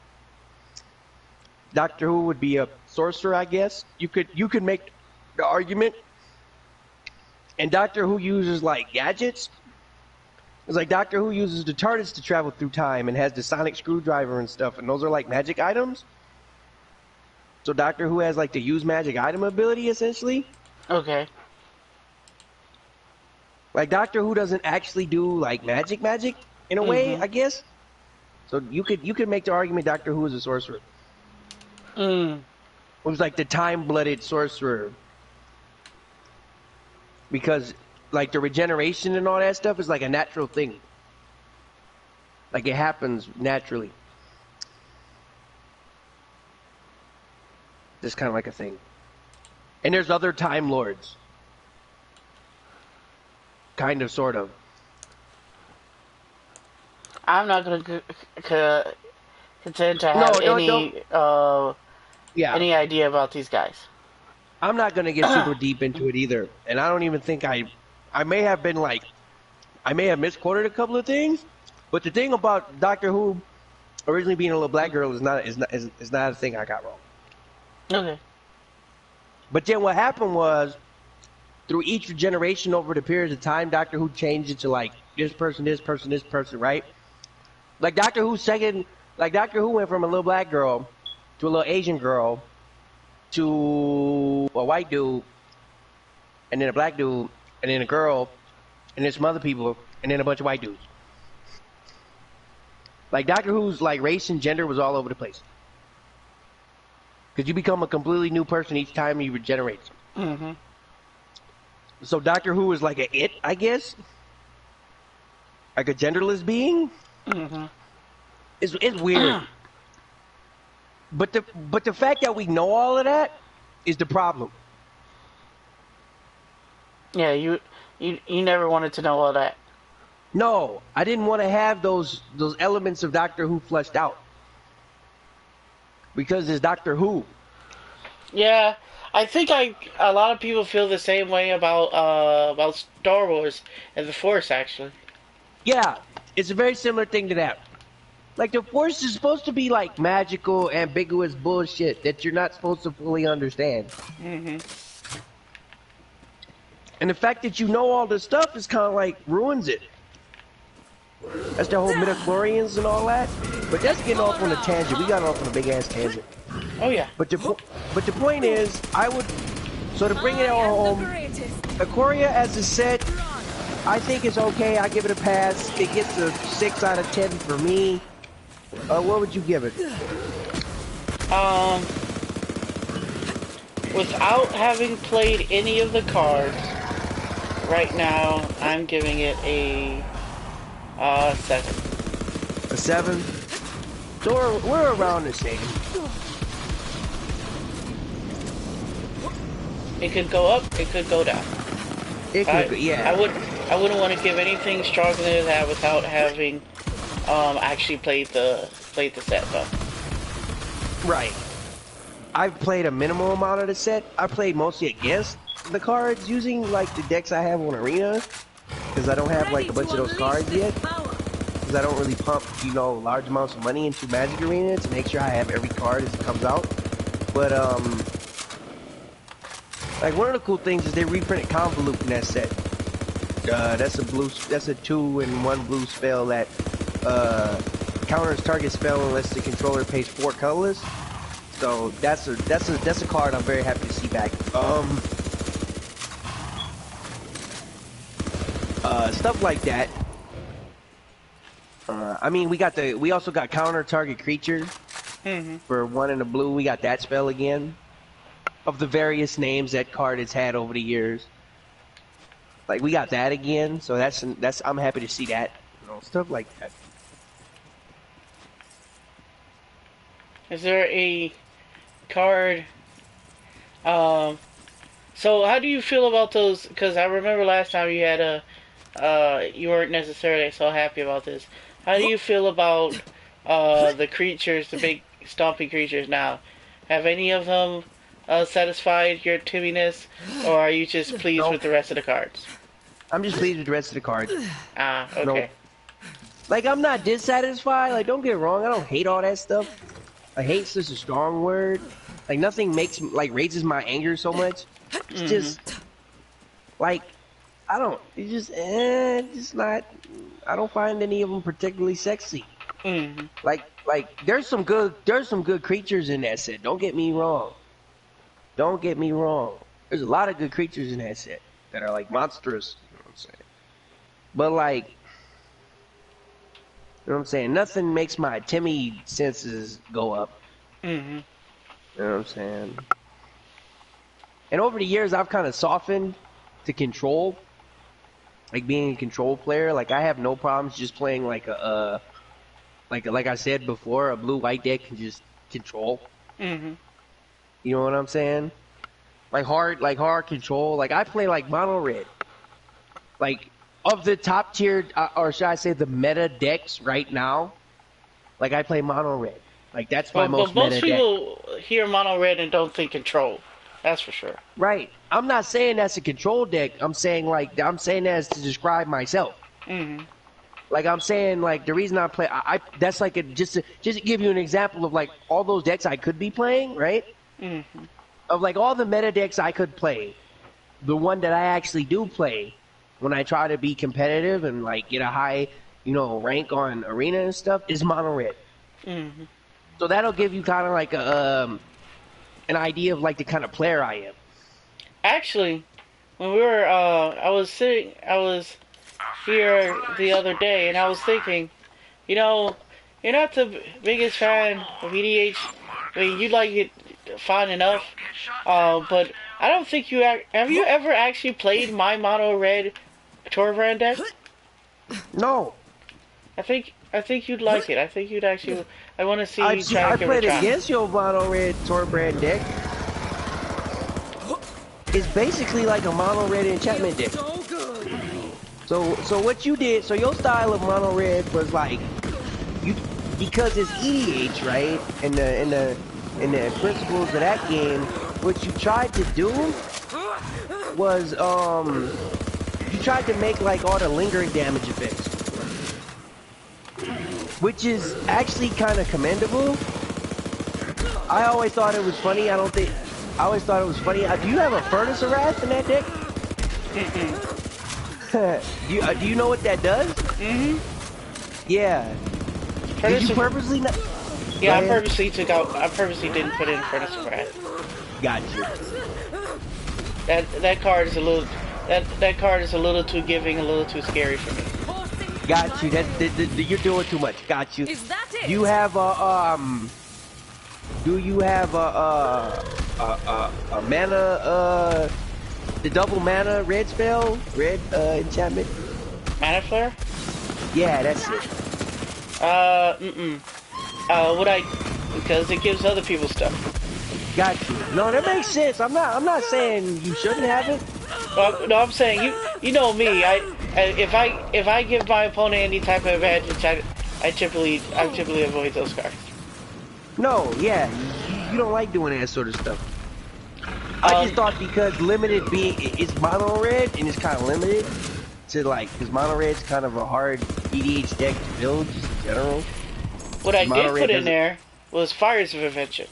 Doctor Who would be a sorcerer, I guess. You could make the argument. And Doctor Who uses like gadgets. It's like Doctor Who uses the TARDIS to travel through time and has the sonic screwdriver and stuff, and those are like magic items. So Doctor Who has like the use magic item ability essentially. Okay. Like Doctor Who doesn't actually do like magic in a way, I guess. So you could make the argument Doctor Who is a sorcerer. It was like the time-blooded sorcerer. Because like the regeneration and all that stuff is like a natural thing. Like it happens naturally. Just kind of like a thing. And there's other Time Lords. Kind of, sort of. I'm not going to pretend to have any idea about these guys. I'm not going to get super deep into it either. And I don't even think I I may have been like, I may have misquoted a couple of things, but the thing about Doctor Who originally being a little black girl is not a thing I got wrong. Okay. But then what happened was, through each generation over the periods of time, Doctor Who changed it to like this person, right? Like Doctor Who went from a little black girl to a little Asian girl to a white dude, and then a black dude, and then a girl, and then some other people, and then a bunch of white dudes. Like Doctor Who's like race and gender was all over the place. Because you become a completely new person each time you regenerate. Mm-hmm. So Doctor Who is like a it, I guess? Like a genderless being? Mm-hmm. It's weird. But the fact that we know all of that is the problem. Yeah, you never wanted to know all that. No, I didn't want to have those elements of Doctor Who fleshed out. Because it's Doctor Who. Yeah, I think a lot of people feel the same way about Star Wars and the Force, actually. Yeah, it's a very similar thing to that. Like, the Force is supposed to be, like, magical, ambiguous bullshit that you're not supposed to fully understand. Mm-hmm. And the fact that you know all this stuff is kind of, like, ruins it. That's the whole midichlorians and all that. But that's getting off on a tangent. We got off on a big-ass tangent. Oh, yeah. But the point is, so to bring it all home, Ikoria as a set, I think it's okay. I give it a pass. It gets a 6 out of 10 for me. What would you give it? Without having played any of the cards, right now I'm giving it a 7. A 7? So we're around the same. It could go up, it could go down. It could go, yeah. I wouldn't want to give anything stronger than that without having actually played the set though. Right. I've played a minimal amount of the set. I played mostly against the cards using like the decks I have on Arena, because I don't have like a bunch of those cards yet. Because I don't really pump, large amounts of money into Magic Arena to make sure I have every card as it comes out. But like one of the cool things is they reprinted Convolute in that set. That's a 2-in-1 blue spell that counters target spell unless the controller pays 4 colorless. So that's a card I'm very happy to see back. Stuff like that. I mean, we also got counter target creature. Mm-hmm. For 1 in the blue. We got that spell again. Of the various names that card has had over the years. Like we got that again, so that's I'm happy to see that. Stuff like that. Is there a card? So how do you feel about those? Because I remember last time you had you weren't necessarily so happy about this. How do you feel about the creatures, the big stomping creatures now? Have any of them satisfied your timidness, or are you just pleased with the rest of the cards? I'm just pleased with the rest of the cards. Ah, okay. No. Like, I'm not dissatisfied. Like, don't get it wrong. I don't hate all that stuff. Like, hate's such a strong word. Like, nothing raises my anger so much. It's just, like, it's not, I don't find any of them particularly sexy. Mm-hmm. Like, there's some good creatures in that set. Don't get me wrong. There's a lot of good creatures in that set that are, like, monstrous. You know what I'm saying? But, like, you know what I'm saying? Nothing makes my timid senses go up. Mm-hmm. You know what I'm saying? And over the years, I've kind of softened to control. Like, being a control player. Like, I have no problems just playing, like, like I said before, a blue-white deck can just control. Mm-hmm. You know what I'm saying? Like hard control. Like, I play, like, mono red. Like, of the top tier, or should I say the meta decks right now, like, I play mono red. Like, that's my most meta deck. Most people hear mono red and don't think control. That's for sure. Right. I'm not saying that's a control deck. I'm saying that as to describe myself. Mm-hmm. Like I'm saying, like the reason I play, that's like just to give you an example of like all those decks I could be playing, right? Mm-hmm. Of like all the meta decks I could play, the one that I actually do play when I try to be competitive and like get a high, rank on arena and stuff is mono red. Mm-hmm. So that'll give you kind of like an idea of like the kind of player I am. Actually, when we were, I was here the other day, and I was thinking, you're not the biggest fan of EDH. I mean, you like it fine enough, but I don't think have you ever actually played my mono red Torbrand deck? No. I think you'd like it. I think you'd actually. I want to see you try I to give it a played try. against your mono red Torbrand deck. It's basically like a mono red enchantment deck. So what you did, so your style of mono red was like because it's EDH, right? And the principles of that game, what you tried to do was you tried to make like all the lingering damage effects, which is actually kind of commendable. I always thought it was funny. I always thought it was funny. Do you have a Furnace of Wrath in that deck? Do you know what that does? Mm-hmm. Yeah. Did you purposely not? Yeah, I purposely didn't put in Furnace of Wrath. Got you. That card is a little. That card is a little too giving, a little too scary for me. Got you. You're doing too much. Got you. Is that it? You have Do you have a mana the double mana red spell, red enchantment? Mana Flare? Yeah, that's it. Because it gives other people stuff. Got you. No, that makes sense. I'm not saying you shouldn't have it. No, I'm saying you know me. If I give my opponent any type of advantage, I typically avoid those cards. No, yeah, you don't like doing that sort of stuff. I just thought because limited it's mono red and it's kind of limited to like because mono red's kind of a hard EDH deck to build just in general. What I did put in there was Fires of Invention.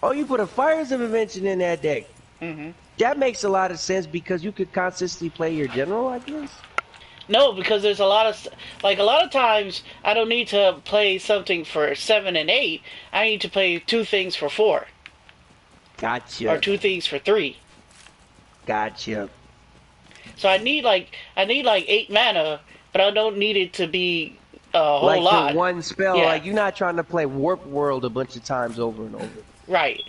Oh, you put a Fires of Invention in that deck. Mm-hmm. That makes a lot of sense because you could consistently play your general, I guess. No, because there's a lot of times I don't need to play something for 7 and 8. I need to play 2 things for 4. Gotcha. Or 2 things for 3. Gotcha. So I need like 8 mana, but I don't need it to be a whole lot. Like for one spell, yeah. like you're not trying to play Warp World a bunch of times over and over. Right.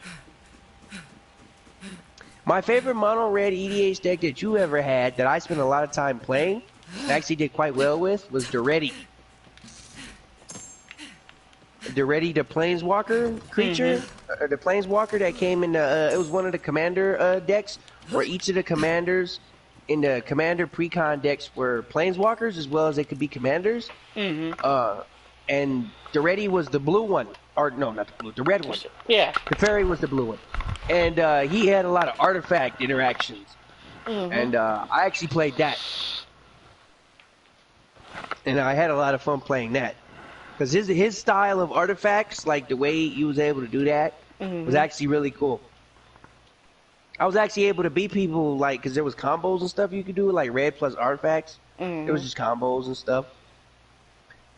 My favorite mono red EDH deck that you ever had that I spent a lot of time playing, and actually did quite well with, was Duretti. Duretti, the Planeswalker creature, the Planeswalker that came in it was one of the Commander decks, where each of the commanders in the Commander Precon decks were Planeswalkers as well as they could be Commanders. Mm-hmm. And Duretti was the blue one. Or, no, not the blue, the red one. Yeah. The fairy was the blue one. And he had a lot of artifact interactions. Mm-hmm. And I actually played that. And I had a lot of fun playing that. Because his style of artifacts, like the way he was able to do that, was actually really cool. I was actually able to beat people, like, because there was combos and stuff you could do, like red plus artifacts. It was just combos and stuff.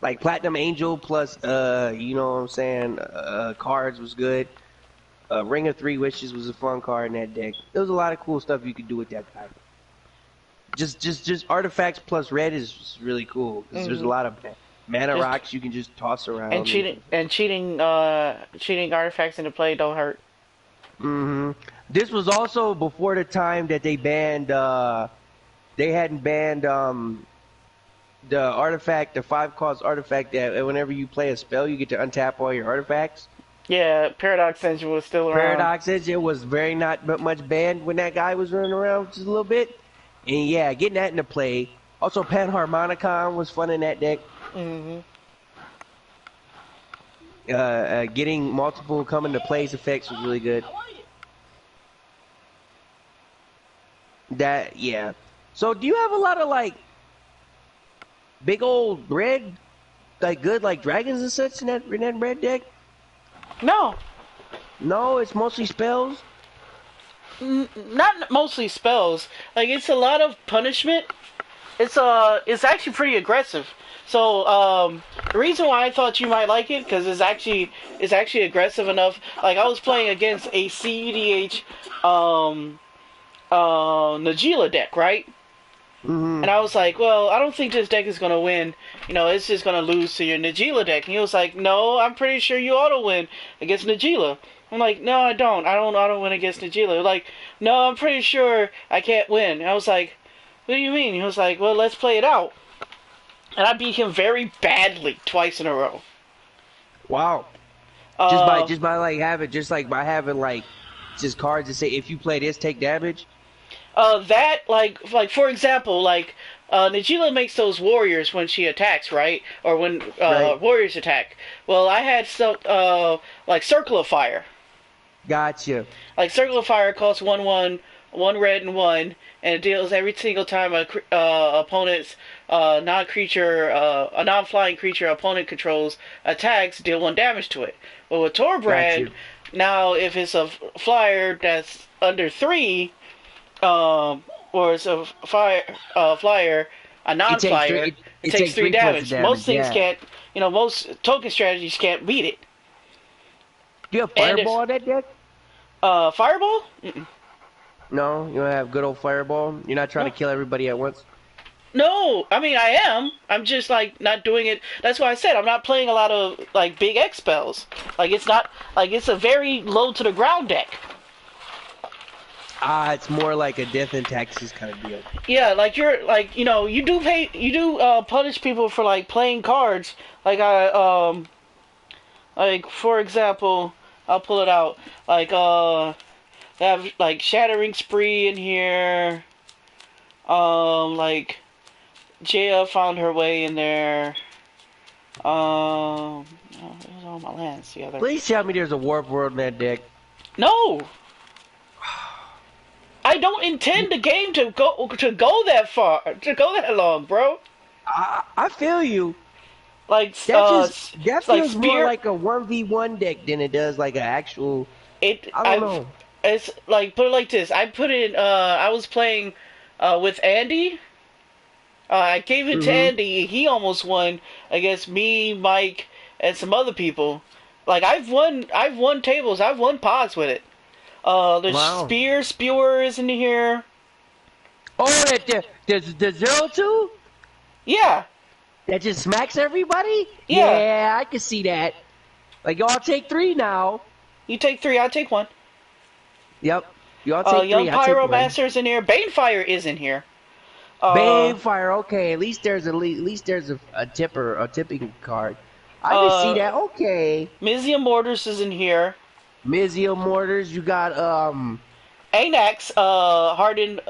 Like Platinum Angel plus, you know what I'm saying, cards was good. Ring of Three Wishes was a fun card in that deck. There was a lot of cool stuff you could do with that guy. Just artifacts plus red is really cool. Because there's a lot of mana rocks you can just toss around. And cheating artifacts into play don't hurt. This was also before the time that they banned, they hadn't banned, the artifact, the 5-cost artifact that whenever you play a spell, you get to untap all your artifacts. Yeah, Paradox Engine was still around. Paradox Engine was very not much banned when that guy was running around just a little bit. And yeah, getting that into play. Also, Panharmonicon was fun in that deck. Getting multiple coming to plays effects was really good. That yeah. So do you have a lot of like big old red, like good like dragons and such in that red deck? No. No, it's mostly spells. Not mostly spells. Like it's a lot of punishment. It's actually pretty aggressive. So the reason why I thought you might like it because it's actually aggressive enough. Like I was playing against a CEDH Najila deck, right? Mm-hmm. And I was like, well, I don't think this deck is gonna win. You know, it's just gonna lose to your Najila deck. And he was like, no, I'm pretty sure you ought to win against Najila. I'm like, no, I don't. I don't auto win against Najila. Like, no, I'm pretty sure I can't win. And I was like, what do you mean? He was like, well, let's play it out. And I beat him very badly twice in a row. Wow. Just by like having like just cards that say if you play this take damage. That like for example, like Najila makes those warriors when she attacks, right? Or when Right. warriors attack. Well, I had some like Circle of Fire. Gotcha. Like Circle of Fire costs 1/1, 1 red and 1, and it deals every single time a opponent's a non-flying creature opponent controls attacks, deal 1 damage to it. Well, with Torbrand, Gotcha. now if it's a flyer that's under 3, or it's a flyer, a non-flyer, it takes 3 points of damage. Most things yeah. can't, most token strategies can't beat it. Do you have And Fireball in that deck? Fireball? Mm-mm. No, you don't have good old Fireball? You're not trying No. to kill everybody at once? No, I mean I am. I'm just like not doing it. That's why I said I'm not playing a lot of like big X spells. Like it's not like it's a very low to the ground deck. Ah, it's more like a death and taxes kind of deal. Yeah, like you're like you do punish people for like playing cards. Like like for example, I'll pull it out. Like they have like Shattering Spree in here. Like Jaya found her way in there. Oh, where's all my lands together? Please tell me there's a Warp World in that deck. No, I don't intend the game to go that far, to go that long, bro. I feel you. Like That like feels more Spear. like a 1v1 deck than it does like an actual. I don't know. It's like put it like this. I put it. I was playing with Andy. I gave it to Andy. He almost won against me, Mike, and some other people. Like I've won tables. I've won pods with it. There's Wow. Spewer is in here. Oh, there's the 0-2? Yeah. That just smacks everybody? Yeah. Yeah, I can see that. Like, y'all take 3 now. You take 3. I take 1. Yep. Y'all take 3. Young I take 1. Pyromancer's in here. Banefire is in here. Banefire, okay. At least there's a tipping card. I can see that. Okay. Mizia Mortars is in here. Mizia Mortars, you got Anax, Hardened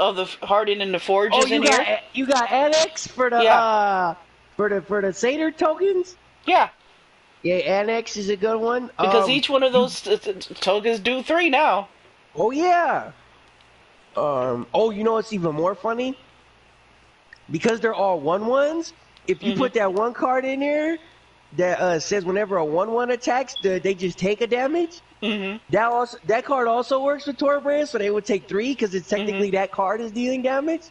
in the Forge is in here. You got Annex for the for the Satyr tokens? Yeah. Yeah, Annex is a good one. Because each one of those tokens do 3 now. Oh yeah. You know what's even more funny? Because they're all 1/1s, if you put that one card in there that says whenever a 1/1 attacks, they just take a damage. That card also works with Torbrand, so they would take 3 because it's technically that card is dealing damage.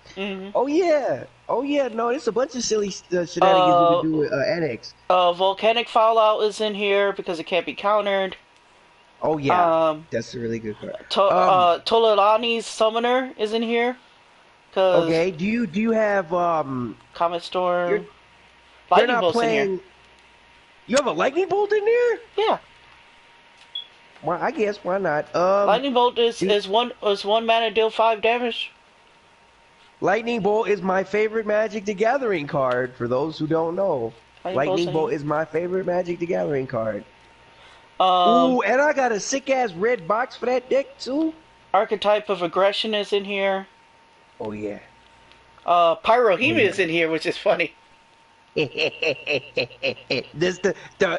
Oh yeah. No, it's a bunch of silly shenanigans you can do with Annex. Volcanic Fallout is in here because it can't be countered. Oh yeah, that's a really good card. Tololani's Summoner is in here. Okay, do you have Comet Storm? You're Lightning not Bolt's playing. in here. You have a Lightning Bolt in there? Yeah. Well, I guess why not? Lightning Bolt is one mana, deal 5 damage. Lightning Bolt is my favorite Magic the Gathering card. For those who don't know, Lightning Bolt is my favorite Magic the Gathering card. Ooh, and I got a sick ass red box for that deck too. Archetype of Aggression is in here. Oh yeah. Pyrohemia is in here, which is funny. This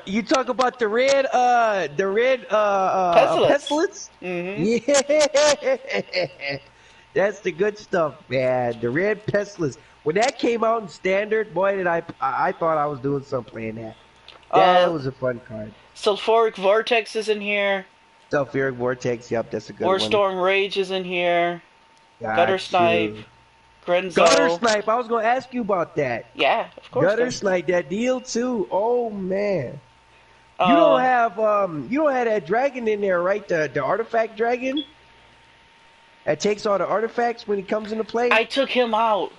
you talk about the red Pestilence. pestilence? Yeah. That's the good stuff, man. The red pestilence. When that came out in standard, boy, did I thought I was doing something playing that. That Uh, was a fun card. Sulfuric Vortex is in here. Sulfuric Vortex, yep, that's a good War one. Storm Rage is in here. Gutter Got Snipe. you. Gutter Grenzo. Snipe, I was gonna ask you about that. Yeah, of course. Gutter Snipe, that deal too. Oh man. Uh, You don't have that dragon in there, right? The artifact dragon? That takes all the artifacts when he comes into play? I took him out.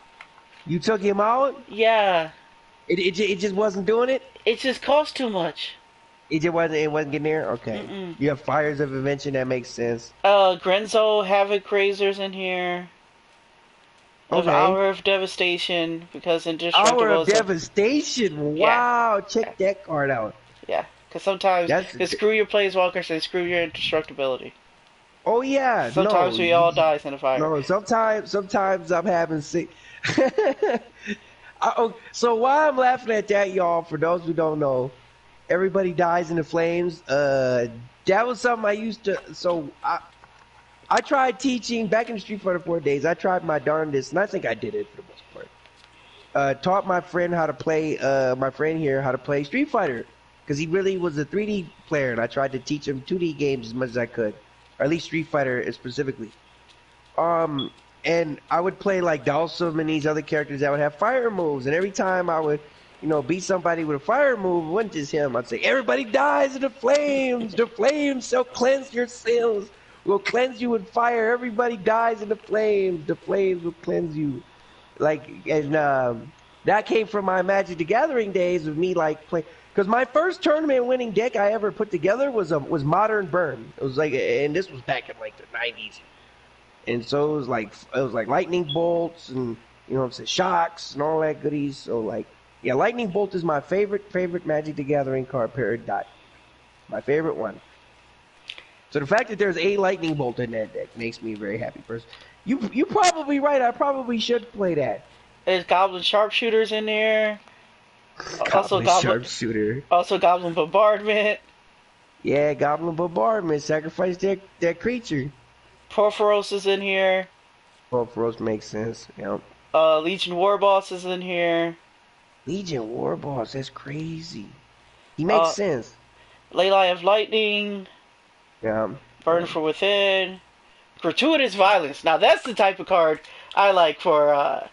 You took him out? Yeah. It just wasn't doing it? It just cost too much. It wasn't getting there? Okay. Mm-mm. You have Fires of Invention, that makes sense. Grenzo Havoc Razors in here. Of Okay. Hour of Devastation, because Hour Indestructible of is Devastation. Yeah. Wow, check that card out. yeah, because sometimes you screw your Planeswalkers and screw your indestructibility. Oh yeah, Sometimes no. we all dies in a fire. No, sometimes I'm having sick. So why I'm laughing at that, y'all, for those who don't know, everybody dies in the flames. That was something I used to. So I tried teaching back in the Street Fighter 4 days. I tried my darndest, and I think I did it for the most part. Taught my friend how to play. My friend here how to play Street Fighter, because he really was a 3D player, and I tried to teach him 2D games as much as I could, or at least Street Fighter specifically. And I would play like Dalsum and these other characters that would have fire moves, and every time I would, beat somebody with a fire move, it wasn't just him. I'd say, everybody dies in the flames. The flames shall cleanse your sins. Will cleanse you with fire. Everybody dies in the flames. The flames will cleanse you. That came from my Magic the Gathering days of me like playing. Because my first tournament winning deck I ever put together was Modern Burn. It was and this was back in like the 90s. And so it was like lightning bolts and shocks and all that goodies. So lightning bolt is my favorite Magic the Gathering card. Period. Dot. My favorite one. So the fact that there's a lightning bolt in that deck makes me a very happy person. You probably right. I probably should play that. There's Goblin Sharpshooters in there. Goblin Sharpshooter. Also Goblin Bombardment. Yeah, Goblin Bombardment. Sacrifice that creature. Porphyros is in here. Porphyros makes sense. Yep. Legion Warboss is in here. Legion Warboss, that's crazy. He makes sense. Ley of Lightning. Yeah. Burn from Within. Gratuitous Violence. Now that's the type of card I like for.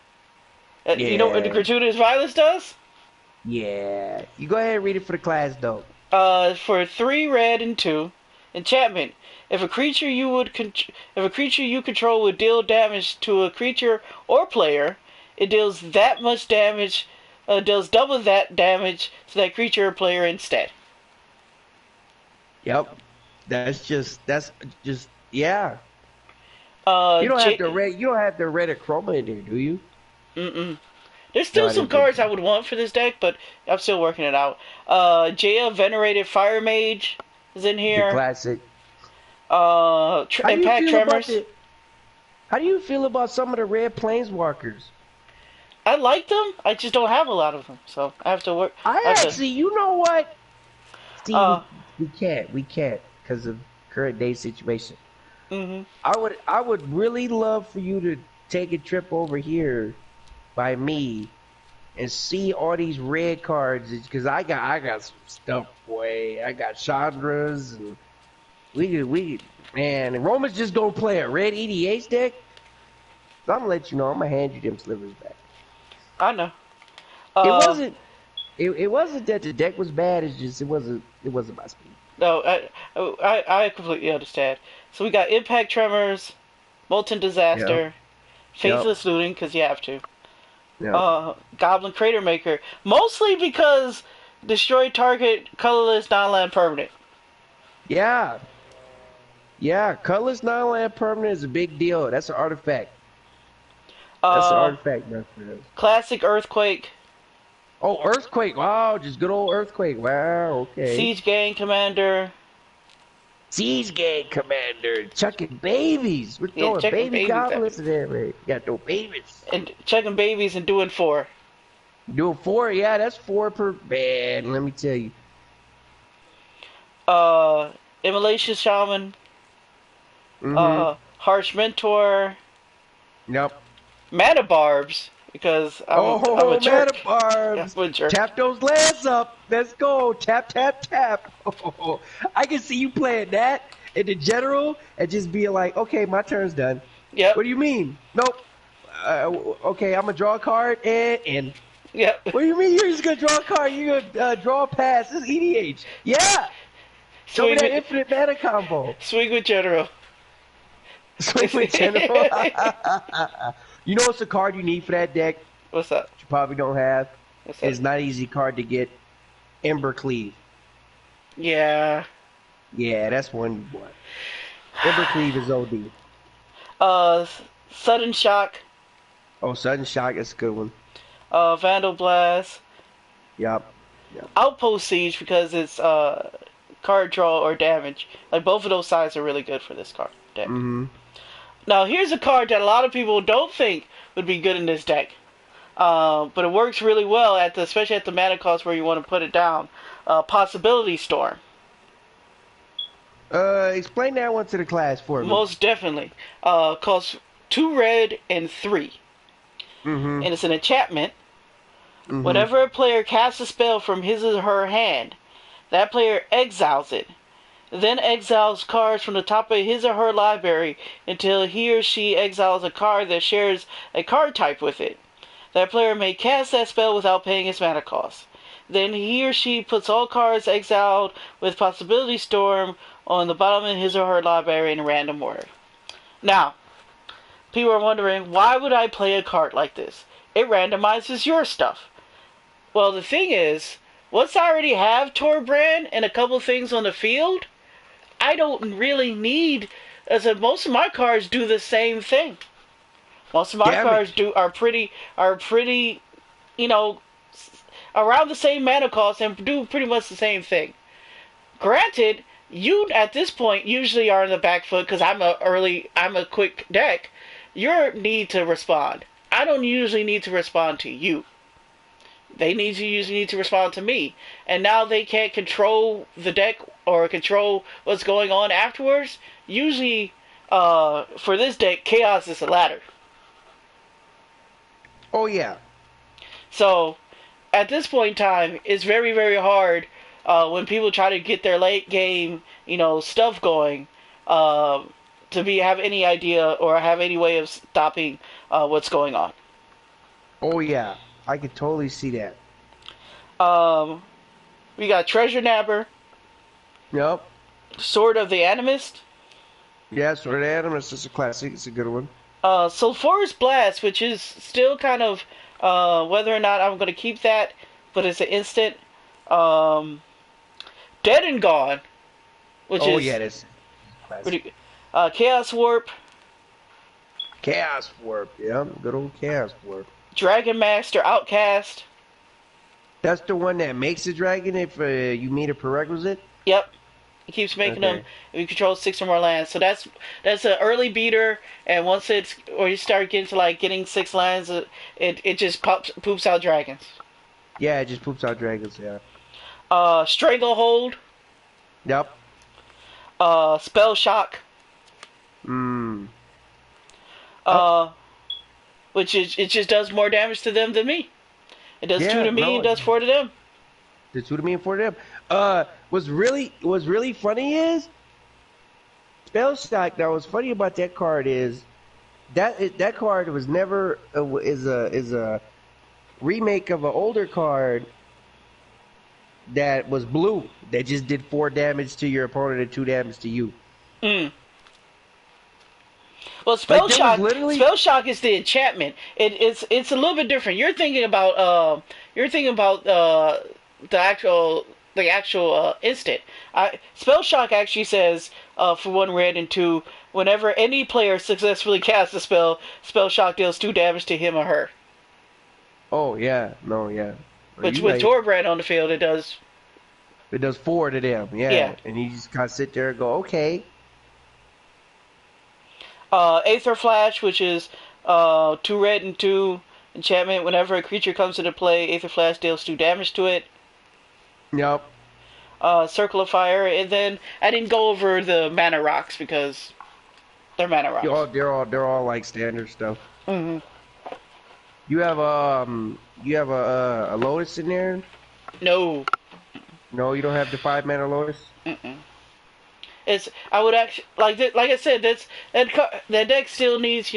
You know what the Gratuitous Violence does? Yeah. You go ahead and read it for the class, though. For 3 red and 2, enchantment. If a creature you control would deal damage to a creature or player, it deals that much damage. Deals double that damage to that creature or player instead. Yep. That's just yeah. You don't have the red chroma in there, do you? Mm-mm. There's still some cards I would want for this deck, but I'm still working it out. Jaya Venerated Fire Mage is in here. The classic. Impact Tremors. How do you feel about some of the red Planeswalkers? I like them. I just don't have a lot of them, so I have to work. You know what? Steve, we can't because of current day situation. Mm-hmm. I would really love for you to take a trip over here by me and see all these red cards, because I got some stuff, boy. I got Chandra's, and and Roman's just gonna play a red EDH deck. So I'm gonna let you know. I'm gonna hand you them slivers back. I know. It wasn't that the deck was bad. It's just it wasn't my speed. No, I completely understand. So we got Impact Tremors, Molten Disaster, Faithless Looting, because you have to. Goblin Crater Maker, mostly because destroy target colorless non-land permanent. Yeah, colorless non-land permanent is a big deal. That's an artifact. That's an artifact, my friend. Classic Earthquake. Oh, Earthquake! Wow, just good old Earthquake. Wow, okay. Siege Gang Commander. Siege Gang Commander, chucking babies. We're throwing baby goblins in there, man. You got no babies. And chucking babies and doing 4. Doing 4? Yeah, that's 4 per man. Let me tell you. Immolation Shaman. Mm-hmm. Harsh Mentor. Yep. Mana barbs, because I'm a jerk. Mana barbs. I'm a jerk. Tap those lands up. Let's go. Tap, tap, tap. I can see you playing that in the general and just being like, okay, my turn's done. Yep. What do you mean? Nope. Okay, I'm gonna draw a card and. Yep. What do you mean you're just gonna draw a card? You're gonna draw a pass. This is EDH. Yeah. Show me that infinite mana combo. Swing with general. Swing with general. You know what's the card you need for that deck? What's that? You probably don't have. What's that? It's not an easy card to get. Ember Cleave. Yeah. Yeah, that's one you want. Ember Cleave is OD. Sudden Shock. Oh, Sudden Shock is a good one. Vandal Blast. Yep. Outpost Siege, because it's card draw or damage. Like, both of those sides are really good for this card deck. Mm-hmm. Now, here's a card that a lot of people don't think would be good in this deck. But it works really well, especially at the mana cost where you want to put it down. Possibility Storm. Explain that one to the class for me. Most definitely. Costs 2 red and 3. Mm-hmm. And it's an enchantment. Mm-hmm. Whenever a player casts a spell from his or her hand, that player exiles it. Then exiles cards from the top of his or her library until he or she exiles a card that shares a card type with it. That player may cast that spell without paying its mana cost. Then he or she puts all cards exiled with Possibility Storm on the bottom of his or her library in random order. Now, people are wondering, why would I play a card like this? It randomizes your stuff. Well, the thing is, once I already have Torbrand and a couple things on the field, I don't really need, as most of my cards do the same thing. Most of my cards are pretty, you know, around the same mana cost and do pretty much the same thing. Granted, you at this point usually are in the back foot because I'm a quick deck. You need to respond. I don't usually need to respond to you. They usually need to respond to me. And now they can't control the deck or control what's going on afterwards. Usually, for this deck, chaos is the ladder. Oh, yeah. So, at this point in time, it's very, very hard when people try to get their late game, stuff going, to have any idea or have any way of stopping what's going on. Oh, yeah. I could totally see that. We got Treasure Nabber. Yep. Sword of the Animist. Yeah, Sword of the Animist is a classic. It's a good one. Sulphurous Blast, which is still kind of whether or not I'm going to keep that, but it's an instant. Dead and Gone, which is... yeah, that's classic. Chaos Warp. Chaos Warp, yeah. Good old Chaos Warp. Dragon Master Outcast. That's the one that makes a dragon if you meet a prerequisite? Yep. It keeps making them if you control 6 or more lands. So that's an early beater, and once you start getting to getting 6 lands, it just poops out dragons. Yeah, it just poops out dragons, yeah. Stranglehold. Yep. Spell Shock. Which it just does more damage to them than me. It does 2 to me, it does 4 to them. The 2 to me and 4 to them. What's really funny is Spell Shock. Now, what's funny about that card is that card was never is a remake of an older card that was blue that just did 4 damage to your opponent and 2 damage to you. Well, Spell Shock is the enchantment. It's a little bit different. You're thinking about the actual instant. Spell Shock actually says for 1 red and 2, whenever any player successfully casts a spell, Spell Shock deals 2 damage to him or her. Oh yeah, no, yeah. But with Torbrand on the field, it does 4 to them. Yeah. And you just kind of sit there and go, okay. Aether Flash, which is 2 red and 2 enchantment. Whenever a creature comes into play, Aether Flash deals 2 damage to it. Yep. Circle of Fire, and then I didn't go over the mana rocks because They're mana rocks. They're all like standard stuff. Mm-hmm. You have a Lotus in there? No. No, you don't have the 5-mana Lotus. Mm-mm. I would actually like I said, that deck still needs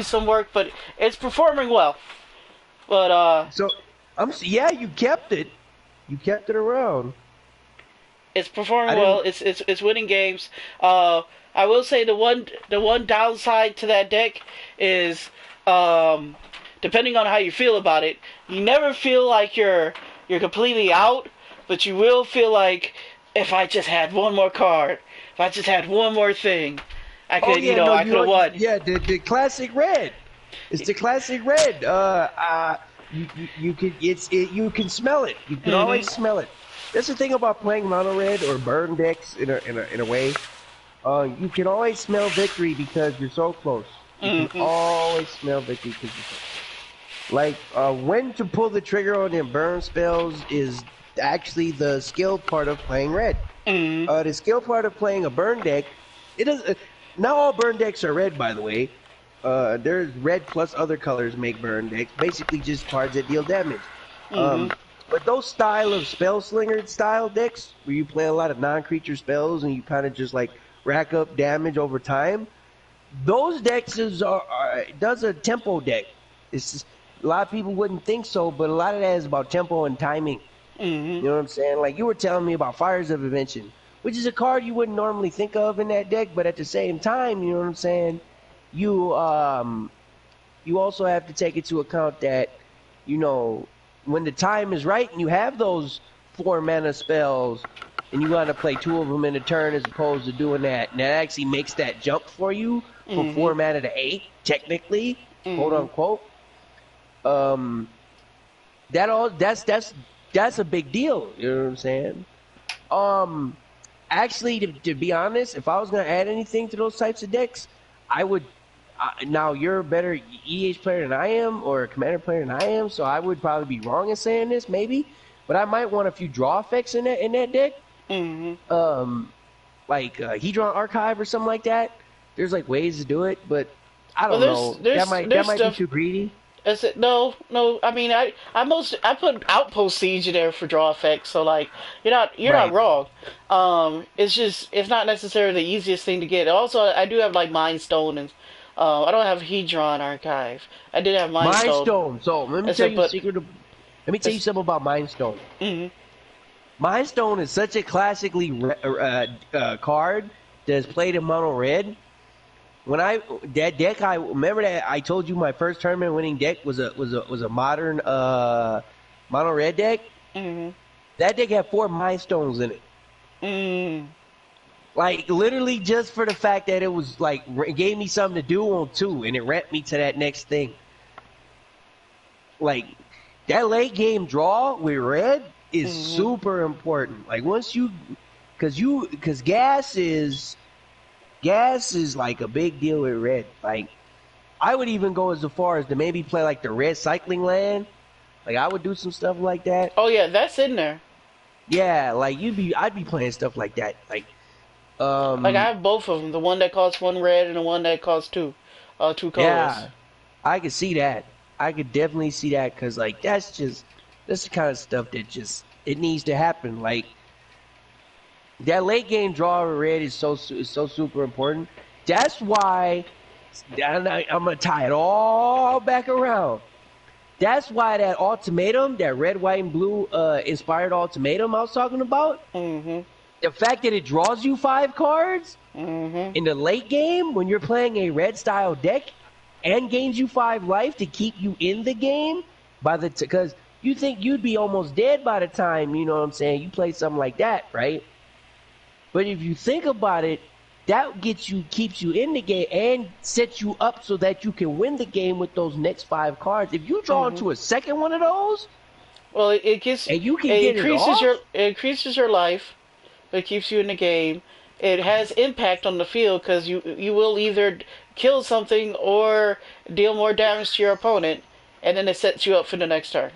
some work, but it's performing well. But So yeah, you kept it. You kept it around. it's performing well. It's winning games. I will say the one downside to that deck is depending on how you feel about it, you never feel like you're completely out, but you will feel like if I just had one more card, if I just had one more thing, I could I could have won. Yeah, the classic red. It's the classic red. You can smell it. You can always smell it. That's the thing about playing mono red or burn decks in a way. You can always smell victory because you're so close. You can always smell victory because you're so close. Like when to pull the trigger on them burn spells is actually the skill part of playing red. The skill part of playing a burn deck, it does. Not all burn decks are red, by the way. There's red plus other colors make burn decks. Basically, just cards that deal damage. But those style of spell slinger style decks, where you play a lot of non-creature spells and you kind of just like rack up damage over time, those decks does a tempo deck. It's just, a lot of people wouldn't think so, but a lot of that is about tempo and timing. You know what I'm saying? Like you were telling me about Fires of Invention, which is a card you wouldn't normally think of in that deck, but at the same time, you know what I'm saying? You also have to take into account that, when the time is right and you have those 4-mana spells and you want to play 2 of them in a turn as opposed to doing that, and that actually makes that jump for you from 4 mana to 8, technically, quote unquote. That's a big deal. You know what I'm saying? Actually, to be honest, if I was gonna add anything to those types of decks, I would. Now you're a better EDH player than I am, or a Commander player than I am, so I would probably be wrong in saying this, maybe. But I might want a few draw effects in that deck. Like Hedron Archive or something like that. There's like ways to do it, but I don't know. That might be too greedy. Is it? No. I mean, I put Outpost Siege in there for draw effects, so like you're not wrong. It's not necessarily the easiest thing to get. Also, I do have like Mind Stone and. I don't have Hedron Archive. I did have Mind Stone. So let me tell you a secret. Let me tell you something about Mind Stone. Mind Stone is such a classically card that's played in mono red. That deck, I remember that I told you my first tournament winning deck was a modern mono red deck. That deck had 4 Mind Stones in it. Like, literally just for the fact that it was, like, it gave me something to do on 2, and it ramped me to that next thing. Like, that late game draw with red is super important. Like, once you... Because gas is like a big deal with red. Like, I would even go as far as to maybe play, like, the red cycling land. Like, I would do some stuff like that. Oh, yeah, that's in there. Yeah, like, I'd be playing stuff like that. Like I have both of them. The one that costs 1 red and the one that costs 2 colors. Yeah, I could see that. I could definitely see that because, like, that's the kind of stuff that it needs to happen. Like, that late game draw with red is so super important. That's why I'm gonna tie it all back around. That's why that ultimatum, that red, white, and blue inspired ultimatum I was talking about. The fact that it draws you 5 cards in the late game when you're playing a red style deck and gains you 5 life to keep you in the game because you think you'd be almost dead by the time, you know what I'm saying, you play something like that, right? But if you think about it, that keeps you in the game and sets you up so that you can win the game with those next 5 cards. If you draw into a second one of those, well, it increases your life. It keeps you in the game. It has impact on the field because you will either kill something or deal more damage to your opponent, and then it sets you up for the next turn.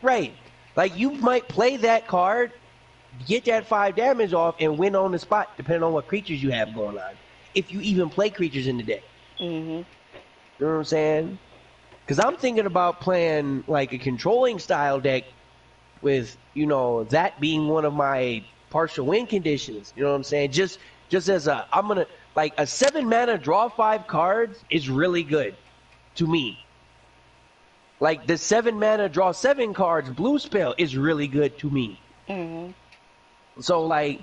Right. Like, you might play that card, get that 5 damage off, and win on the spot, depending on what creatures you have going on. if you even play creatures in the deck. Mm-hmm. You know what I'm saying? Because I'm thinking about playing like a controlling style deck with, you know, that being one of my partial win conditions. You know what I'm saying? Just as I'm gonna like a 7 mana draw 5 cards is really good to me. Like the 7 mana draw 7 cards blue spell is really good to me. Mm-hmm. So like,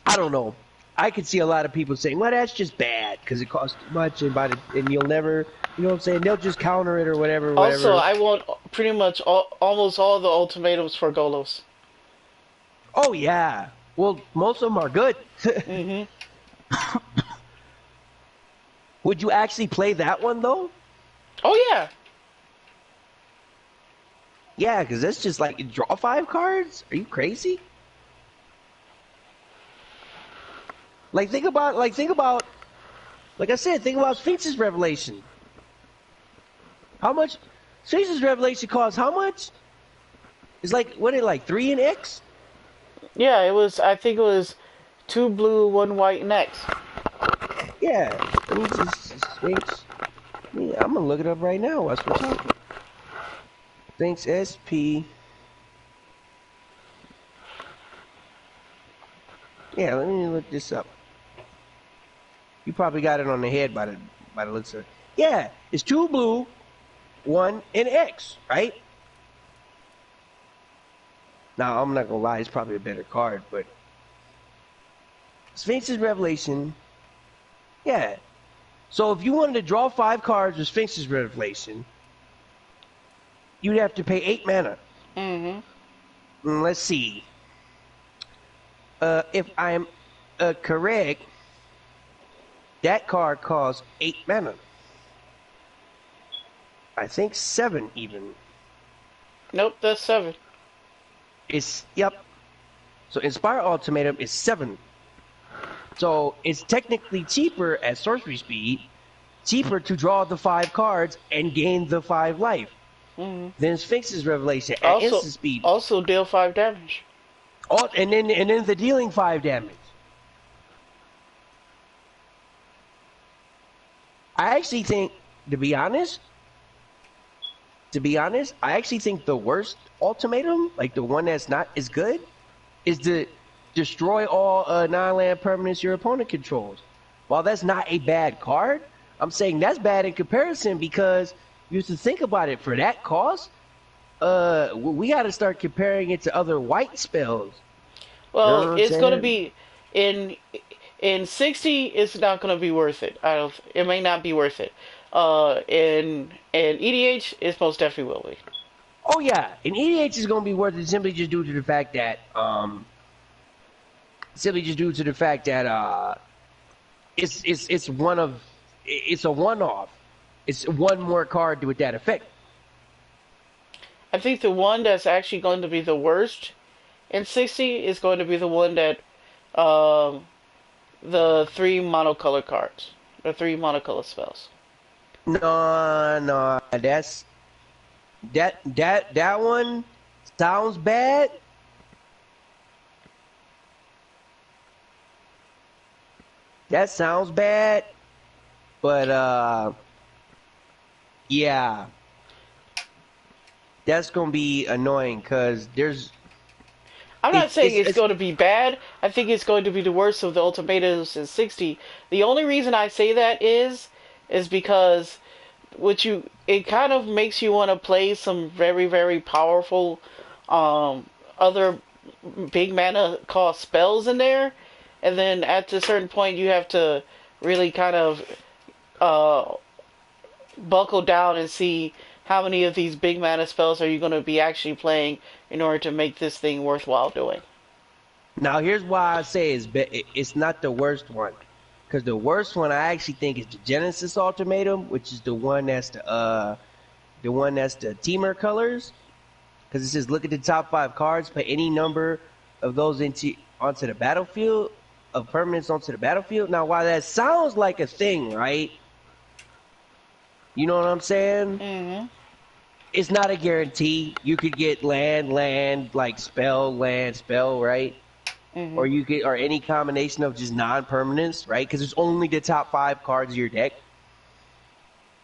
I don't know. I could see a lot of people saying, "Well, that's just bad because it costs too much, and you'll never, you know what I'm saying? They'll just counter it or whatever." Also, I want pretty much almost all the ultimatums for Golos. Oh yeah. Well, most of them are good. Mm-hmm. Would you actually play that one though? Oh yeah. Yeah, because that's just like draw 5 cards. Are you crazy? Like think about, like I said, think about Sphinx's Revelation. How much? Sphinx's Revelation costs how much? It's like, what is it, like 3 in X? Yeah, it was. I think it was 2 blue, 1 white, and X. Yeah. Let me just Sphinx. Yeah, I'm gonna look it up right now. While we're talking. Sphinx SP. Yeah, let me look this up. You probably got it on the head by the looks of it. Yeah, it's 2 blue, 1 in X, right? Now, I'm not gonna lie, it's probably a better card, but Sphinx's Revelation, yeah. So if you wanted to draw 5 cards with Sphinx's Revelation, you'd have to pay 8 mana. Mm-hmm. Let's see. If I'm correct, that card costs 8 mana. I think 7 even. Nope, that's 7. Yep. So Inspire Ultimatum is 7. So it's technically cheaper at sorcery speed, cheaper to draw the 5 cards and gain the 5 life. Mm-hmm. Than Sphinx's Revelation at instant speed. Also deal 5 damage. Oh, and then the dealing 5 damage. I actually think, to be honest, I actually think the worst ultimatum, like the one that's not as good, is to destroy all non-land permanents your opponent controls. While that's not a bad card, I'm saying that's bad in comparison because you have to think about it. For that cost, we got to start comparing it to other white spells. Well, you know it's going to be in 60. It's not going to be worth it. It may not be worth it. In EDH, it's most definitely will be. Oh yeah, in EDH is going to be worth it simply just due to the fact that it's a one-off. It's one more card with that effect. I think the one that's actually going to be the worst in 60 is going to be the one that the 3 monocolor cards, the 3 monocolor spells. No, that one sounds bad. That sounds bad, but yeah, that's gonna be annoying because there's. I'm not saying it's going to be bad. I think it's going to be the worst of the ultimatums in 60. The only reason I say that is because it kind of makes you want to play some very, very powerful other big mana cost spells in there, and then at a certain point you have to really kind of buckle down and see how many of these big mana spells are you going to be actually playing in order to make this thing worthwhile doing. Now here's why I say it's not the worst one. Because the worst one I actually think is the Genesis Ultimatum, which is the one that's the teamer colors. Because it says look at the top 5 cards, put any number of those onto the battlefield, of permanents onto the battlefield. Now while that sounds like a thing, right? You know what I'm saying? Mm-hmm. It's not a guarantee. You could get land, like spell, land, spell, right? Mm-hmm. or you get or any combination of just non-permanents, right? Because it's only the top 5 cards of your deck.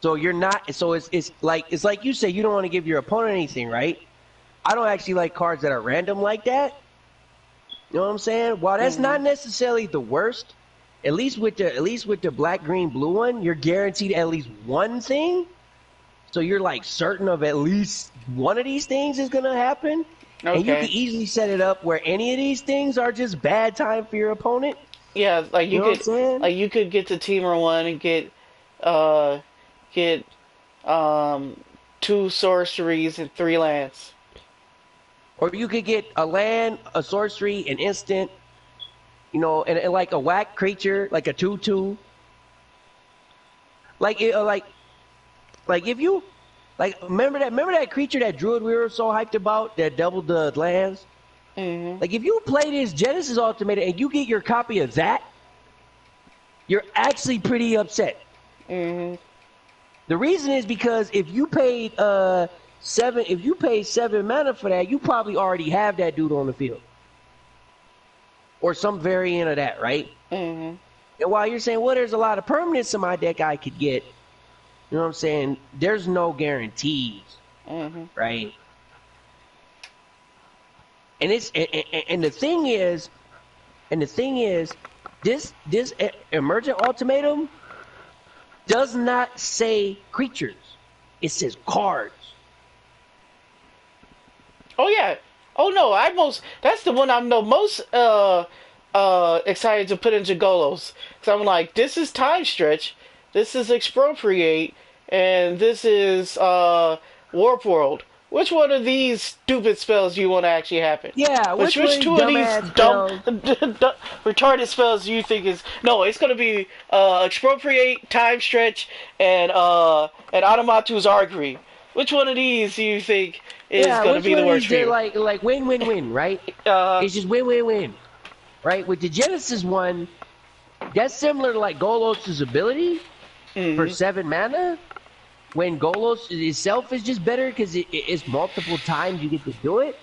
So you're not. So it's like you say you don't want to give your opponent anything, right? I don't actually like cards that are random like that. You know what I'm saying? While that's not necessarily the worst, at least with the black, green, blue one, you're guaranteed at least one thing. So you're like certain of at least one of these things is gonna happen. Okay. And you can easily set it up where any of these things are just bad time for your opponent. Yeah, like You know what I'm saying? like you could get to Teamer 1 and uh, get 2 sorceries and 3 lands. Or you could get a land, a sorcery, an instant, you know, and like a whack creature, like a 2/2. Like if you remember that creature that druid we were so hyped about that doubled the lands. Like if you play this Genesis Ultimate and you get your copy of that, you're actually pretty upset. The reason is because if you paid 7 mana for that, you probably already have that dude on the field. Or some variant of that, right? And while you're saying, well, there's a lot of permanents in my deck I could get, you know what I'm saying? There's no guarantees, right? And the thing is, this Emergent Ultimatum does not say creatures. It says cards. Oh yeah. Oh no, that's the one I'm the most excited to put into Golos. Cause I'm like, this is Time Stretch, this is Expropriate, and this is Warp World. Which one of these stupid spells do you want to actually happen? Yeah, Which two of these dumb retarded spells do you think is no? It's gonna be Expropriate, Time Stretch, and Automatu's Augury. Which one of these do you think is going to be the worst for you? Like win-win-win, right? It's just win-win-win, right? With the Genesis one, that's similar to like Golos' ability for 7 mana. When Golos itself is just better because it's multiple times you get to do it.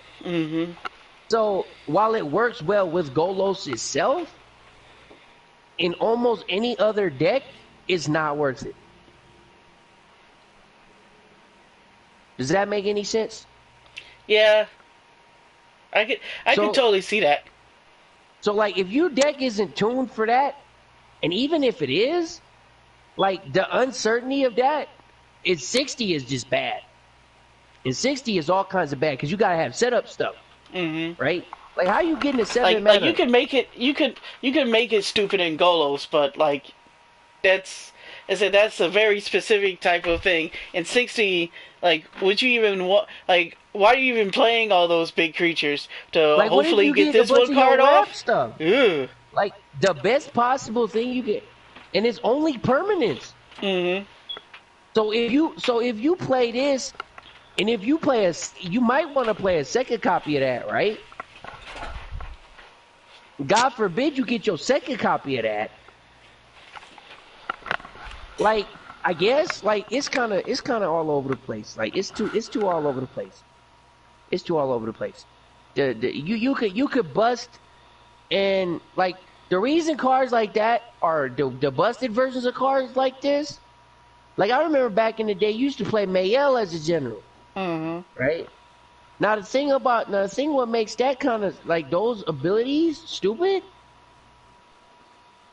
So while it works well with Golos itself, in almost any other deck, it's not worth it. Does that make any sense? Yeah, I can totally see that. So like, if your deck isn't tuned for that, and even if it is, like the uncertainty of that, 60 is just bad. And 60 is all kinds of bad because you gotta have setup stuff, right? Like, how you getting a 7 mana? Like you can make it stupid in Golos, but like that's a very specific type of thing. And 60, like, would you even why are you even playing all those big creatures to like, hopefully get this one card off? Stuff? Ew. Like the best possible thing you get, and it's only permanence. So if you play this, and if you play you might want to play a second copy of that, right? God forbid you get your second copy of that. Like, I guess, like, it's kind of all over the place. Like, it's too all over the place. It's too all over the place. You could bust, and like the reason cards like that are the busted versions of cards like this. Like, I remember back in the day, you used to play Mayel as a general, right? Now the thing what makes that kind of like those abilities stupid.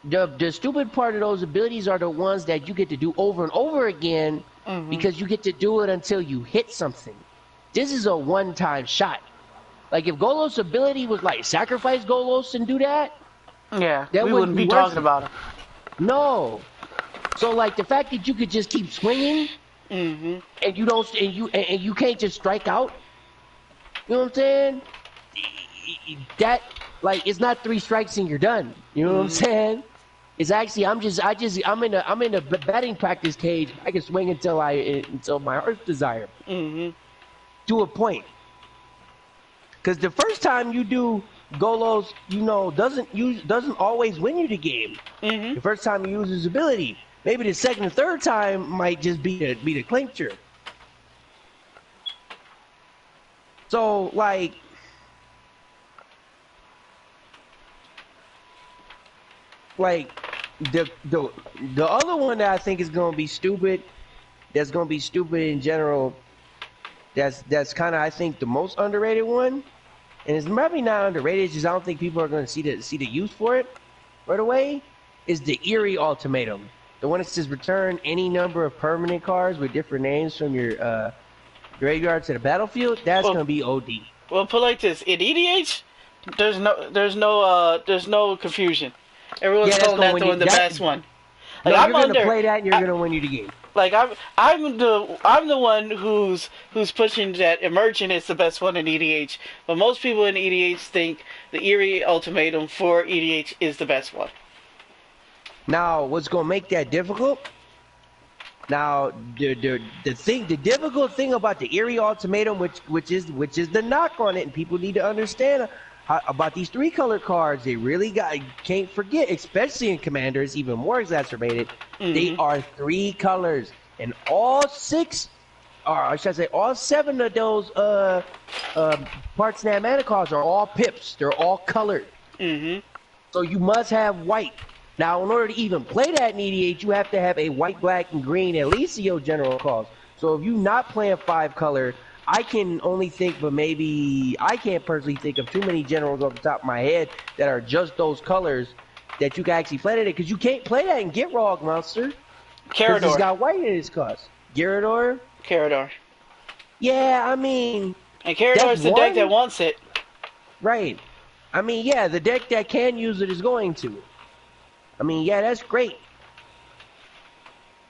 The stupid part of those abilities are the ones that you get to do over and over again because you get to do it until you hit something. This is a one-time shot. Like, if Golos' ability was like sacrifice Golos and do that, yeah, we wouldn't be talking about him. No. So like the fact that you could just keep swinging and you can't just strike out. You know what I'm saying? That, like, it's not 3 strikes and you're done. You know what I'm saying? It's actually I'm in a batting practice cage. I can swing until my heart's desire. To a point. Because the first time you do Golos, doesn't always win you the game. The first time you use his ability. Maybe the second and third time might just be the clincher. So, like, like the other one that I think is gonna be stupid. That's gonna be stupid in general. That's kind of I think the most underrated one, and it's probably not underrated. It's just I don't think people are gonna see the use for it right away. Is the Eerie Ultimatum, the one that says return any number of permanent cards with different names from your graveyard to the battlefield? That's gonna be OD. Well, put like this: in EDH, there's no confusion. Everyone's calling that the one the best one. Like, no, you're gonna play that, and you're gonna win you the game. Like I'm the one who's pushing that Emergent is the best one in EDH, but most people in EDH think the Eerie Ultimatum for EDH is the best one. Now, what's gonna make that difficult? Now, the difficult thing about the Eerie Ultimatum, which is the knock on it, and people need to understand about these 3-color cards. They really can't forget, especially in Commander, it's even more exacerbated. They are 3 colors, and all 6, or I should say, all 7 of those parts in that mana cards are all pips. They're all colored. So you must have white. Now, in order to even play that in EDH, you have to have a white, black, and green, at least in your general calls. So if you're not playing 5-color, I can only think, but maybe I can't personally think of too many generals off the top of my head that are just those colors that you can actually play that in, because you can't play that in Gitrog, Monster. Carador. He's got white in his cost. Gyarados? Carador. Yeah, I mean... And Carador is the deck that wants it. Right. I mean, yeah, the deck that can use it is going to. I mean, yeah, that's great.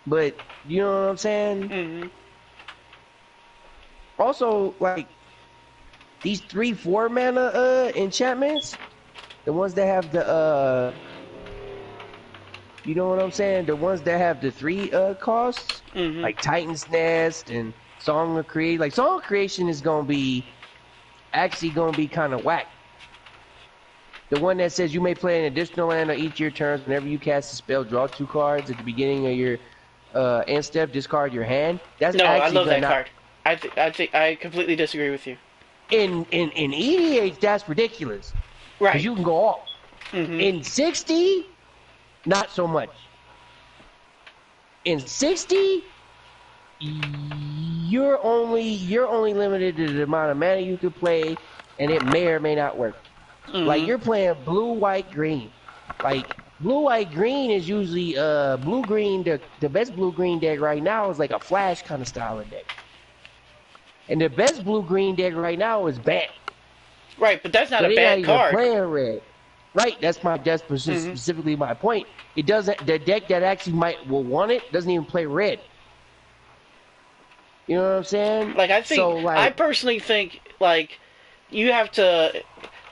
But, you know what I'm saying? Also, like, these 3-4 mana enchantments, the ones that have the, you know what I'm saying? The ones that have the 3 costs, like Titan's Nest and Song of Creation. Like, Song of Creation is actually gonna be kind of whack. The one that says you may play an additional land on each of your turns. Whenever you cast a spell, draw 2 cards at the beginning of your end step, discard your hand. That's no, actually I love that card. I think I completely disagree with you. In EDH, that's ridiculous. Right. Because you can go off. In 60, not so much. In 60, you're only limited to the amount of mana you can play, and it may or may not work. Like, you're playing blue, white, green. Like, blue, white, green is usually blue, green. The best blue, green deck right now is like a flash kind of style of deck. And the best blue, green deck right now is Bat. Right, but that's not a bad card. Playing red. Right, that's specifically my point. It doesn't. The deck that actually will want it doesn't even play red. You know what I'm saying? Like, I think, I personally think, like, you have to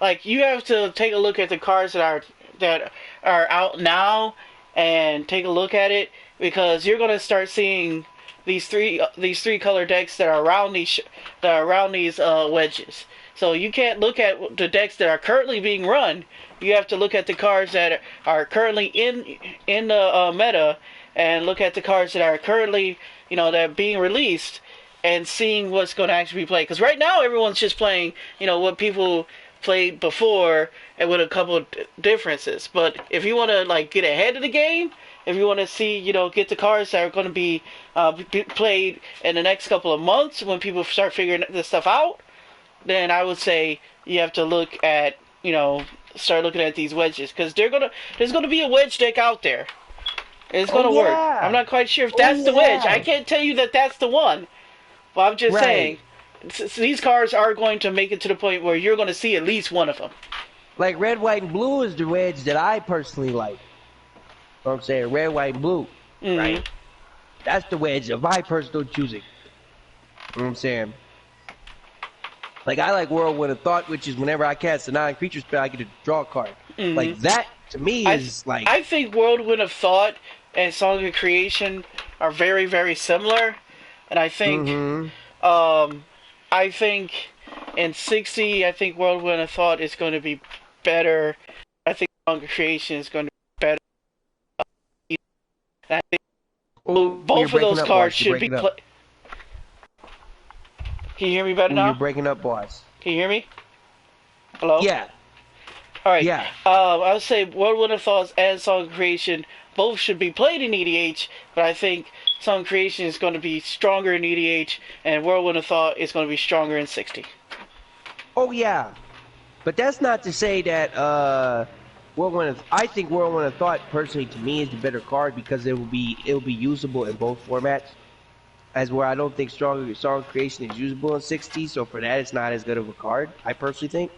take a look at the cards that are out now and take a look at it, because you're gonna start seeing these three color decks that are around these wedges. So you can't look at the decks that are currently being run. You have to look at the cards that are currently in the meta, and look at the cards that are currently, that are being released, and seeing what's going to actually be played. Because right now everyone's just playing, what people played before, and with a couple of differences. But if you want to get ahead of the game, if you want to see, get the cards that are going to be played in the next couple of months when people start figuring this stuff out, then I would say you have to look at, start looking at these wedges, because there's gonna be a wedge deck out there. It's gonna work. I'm not quite sure if that's the wedge. I can't tell you that that's the one. But I'm just saying, these cards are going to make it to the point where you're going to see at least one of them. Like red, white, and blue is the wedge that I personally like. You know what I'm saying? Red, white, and blue. Right? That's the wedge of my personal choosing. You know what I'm saying? Like, I like Whirlwind of Thought, which is whenever I cast a non-creature spell, I get to draw a card. Like, that, to me, is like... I think Whirlwind of Thought and Song of Creation are very, very similar. And I think... I think in 60, I think Whirlwind of Thought is going to be better. I think Song of Creation is going to be better. And I think both of those cards should be... Can you hear me better now? You're breaking up, boss. Can you hear me? Hello? Yeah. All right. Yeah. I would say Whirlwind of Thoughts and Song Creation both should be played in EDH, but I think Song Creation is going to be stronger in EDH, and Whirlwind of Thought is going to be stronger in 60. Oh yeah. But that's not to say that I think Whirlwind of Thought personally to me is the better card because it will be usable in both formats. As where I don't think Song Creation is usable in 60, so for that it's not as good of a card. I personally think.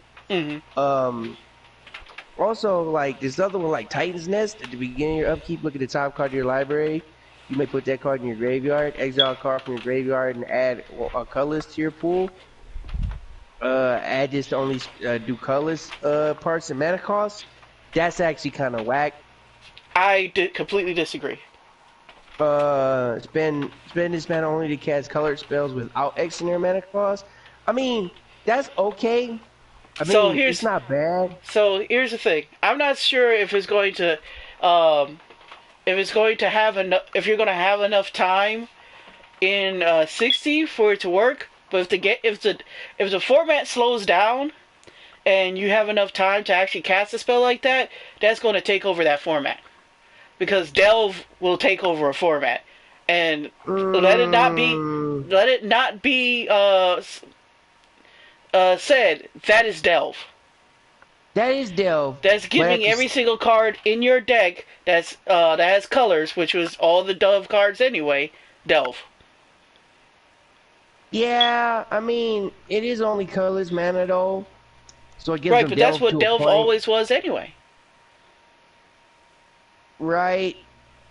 Also, like this other one, like Titan's Nest, at the beginning of your upkeep, look at the top card of your library. You may put that card in your graveyard, exile a card from your graveyard, and add a colorless to your pool. Add this to only do colorless parts and mana costs. That's actually kind of whack. I completely disagree. Spend this mana only to cast colored spells without X in their mana cost. I mean, that's okay. I mean, it's not bad. So here's the thing. I'm not sure if it's going to, if you're going to have enough time in 60 for it to work. But if the format slows down, and you have enough time to actually cast a spell like that, that's going to take over that format. Because Delve will take over a format, and let it not be said that is Delve. That is Delve. That's giving every single card in your deck that has colors, which was all the Delve cards anyway. Delve. Yeah, I mean it is only colorless mana though, so it gives right. them But Delve that's what Delve always was anyway. Right,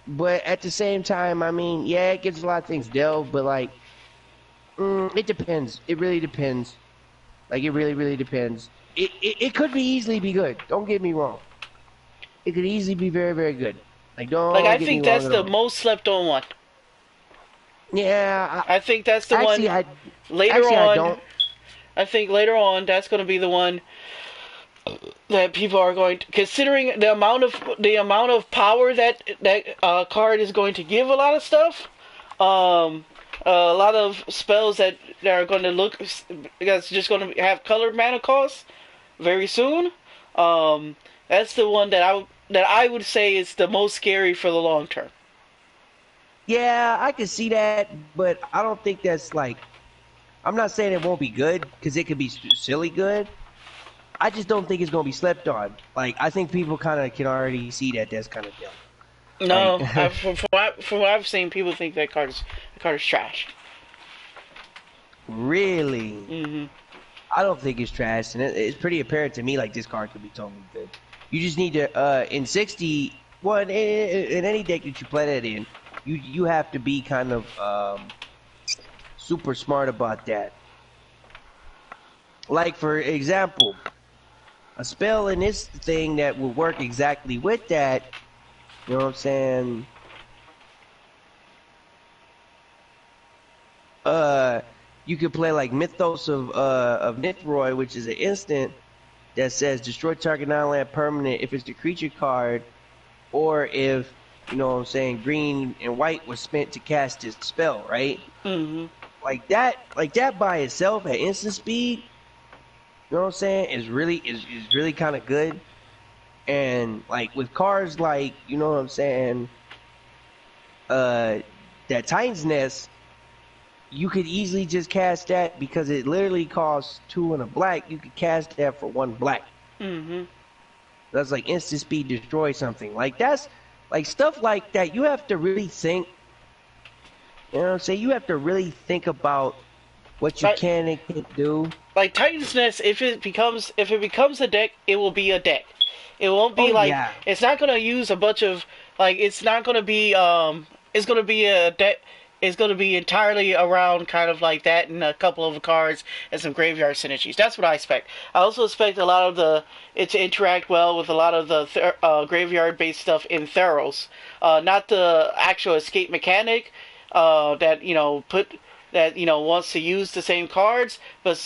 but at the same time, I mean, yeah, it gives a lot of things Delve, but like, it depends. It really depends. Like, it really, really depends. It could easily be good. Don't get me wrong. It could easily be very, very good. Like, don't. Like, I get think me wrong that's the most slept on one. Yeah, I think that's the actually, one. I think later on that's going to be the one that people are going to, considering the amount of power that card is going to give a lot of stuff, a lot of spells that are going to look that's just going to have colored mana costs very soon. That's the one that I would say is the most scary for the long term. Yeah, I can see that, but I don't think that's like. I'm not saying it won't be good because it could be silly good. I just don't think it's going to be slept on. Like, I think people kind of can already see that that's kind of dumb. No, like, from what I've seen, people think that card is trash. Really? Mm-hmm. I don't think it's trash, and it's pretty apparent to me like this card could be totally good. You just need to, in 60, well, in any deck that you play that in, you have to be kind of super smart about that. Like, for example, a spell in this thing that will work exactly with that, you know what I'm saying? You could play like Mythos of Nithroy, which is an instant that says destroy target non-land permanent if it's the creature card, or if, you know what I'm saying, green and white was spent to cast this spell, right? Mm-hmm. Like that by itself at instant speed, you know what I'm saying, is really kind of good. And like with cards like, you know what I'm saying, that Titan's Nest, you could easily just cast that because it literally costs 2 and a black. You could cast that for 1 black. Mm-hmm. That's like instant speed destroy something. Like that's like stuff like that. You have to really think. You know what I'm saying? You have to really think about what you can and can't do. Like Titan's Nest, if it becomes a deck, it will be a deck. It won't be it's not gonna use a bunch of it's not gonna be it's gonna be a deck. It's going to be entirely around kind of like that and a couple of cards and some graveyard synergies. That's what I expect. I also expect a lot of it to interact well with a lot of the graveyard-based stuff in Theros. Not the actual escape mechanic that wants to use the same cards, but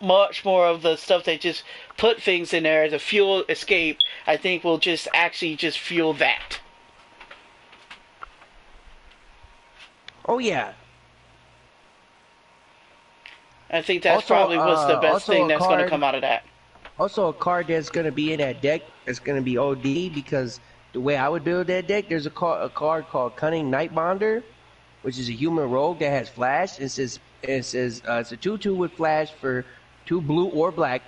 much more of the stuff that just put things in there to fuel escape. I think will just fuel that. Oh yeah. I think that's probably what's the best thing that's going to come out of that. Also, a card that's gonna be in that deck that's gonna be OD because the way I would build that deck, there's a card called Cunning Nightbonder, which is a human rogue that has flash. It says it's a 2/2 with flash for 2 blue or black.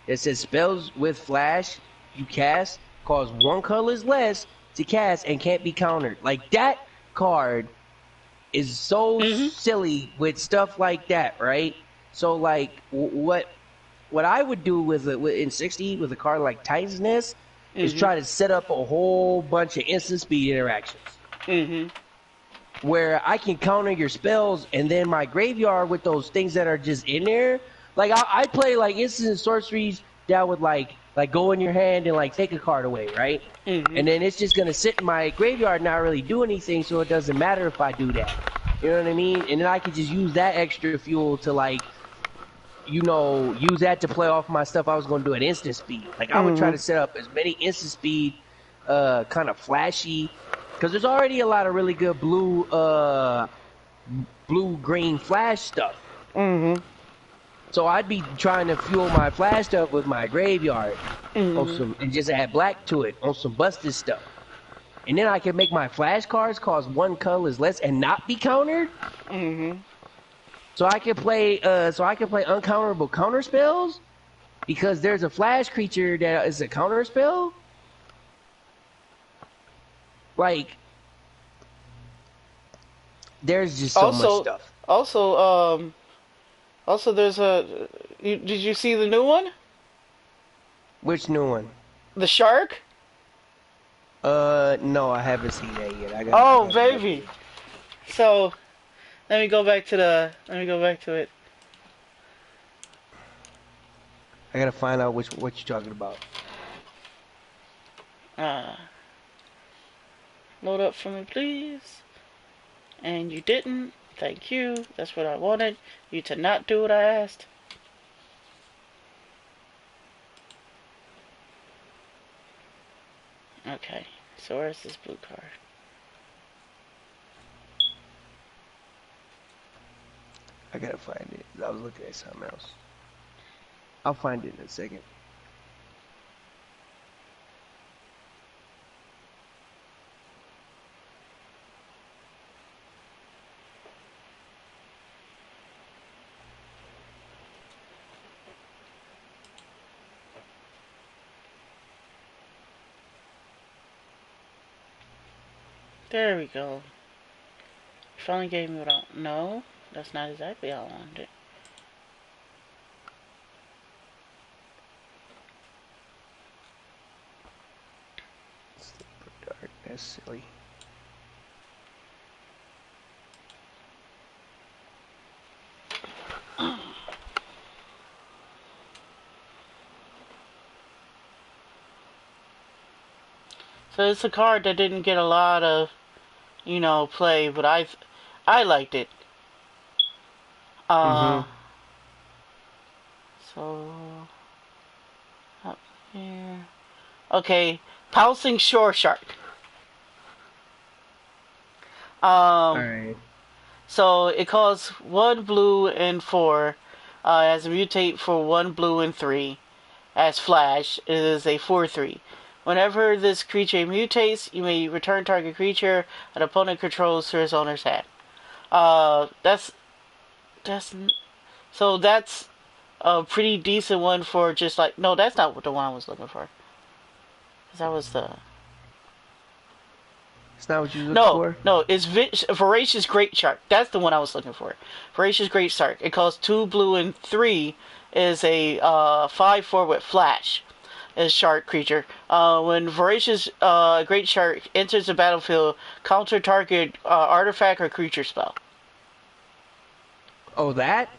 It says spells with flash you cast cause 1 colorless less to cast and can't be countered. Like that card is so silly with stuff like that, right? So like what I would do with in 60 with a card like Titan's Nest is try to set up a whole bunch of instant speed interactions. Where I can counter your spells and then my graveyard with those things that are just in there. Like I play like instant sorceries that would like go in your hand and like take a card away, right? And then it's just gonna sit in my graveyard and not really do anything, so it doesn't matter if I do that. You know what I mean? And then I could just use that extra fuel to like, you know, use that to play off my stuff I was gonna do at instant speed. Like I would try to set up as many instant speed, kind of flashy. Because there's already a lot of really good blue-green flash stuff. So I'd be trying to fuel my flash stuff with my graveyard and just add black to it on some busted stuff. And then I can make my flash cards cause 1 colorless less and not be countered. So I can play uncounterable counter spells because there's a flash creature that is a counter spell. Like, there's just so much stuff. Also, there's a. Did you see the new one? Which new one? The shark? No, I haven't seen that yet. Baby. So, let me go back to it. I gotta find out what you're talking about. Load up for me, please. And you didn't. Thank you. That's what I wanted. You to not do what I asked. Okay. So where's this blue card? I gotta find it. I was looking at something else. I'll find it in a second. There we go. Finally gave me what I... No, that's not exactly how I wanted it. Super dark. That's silly. So it's a card that didn't get a lot of, you know, play, but I liked it. So up here. Okay, Pouncing Shore Shark. Alright. So it costs 1 blue and 4. As a mutate for 1 blue and 3. As flash, it is a 4/3. Whenever this creature mutates, you may return target creature an opponent controls to his owner's hand. That's a pretty decent one for just like... No, that's not the one I was looking for. That was the... It's not what you look for? No, it's Voracious Great Shark. That's the one I was looking for. Voracious Great Shark. It costs 2 blue and 3. Is a 5/4 with flash. Is shark creature. When Voracious Great Shark enters the battlefield, counter target artifact or creature spell. Oh, that?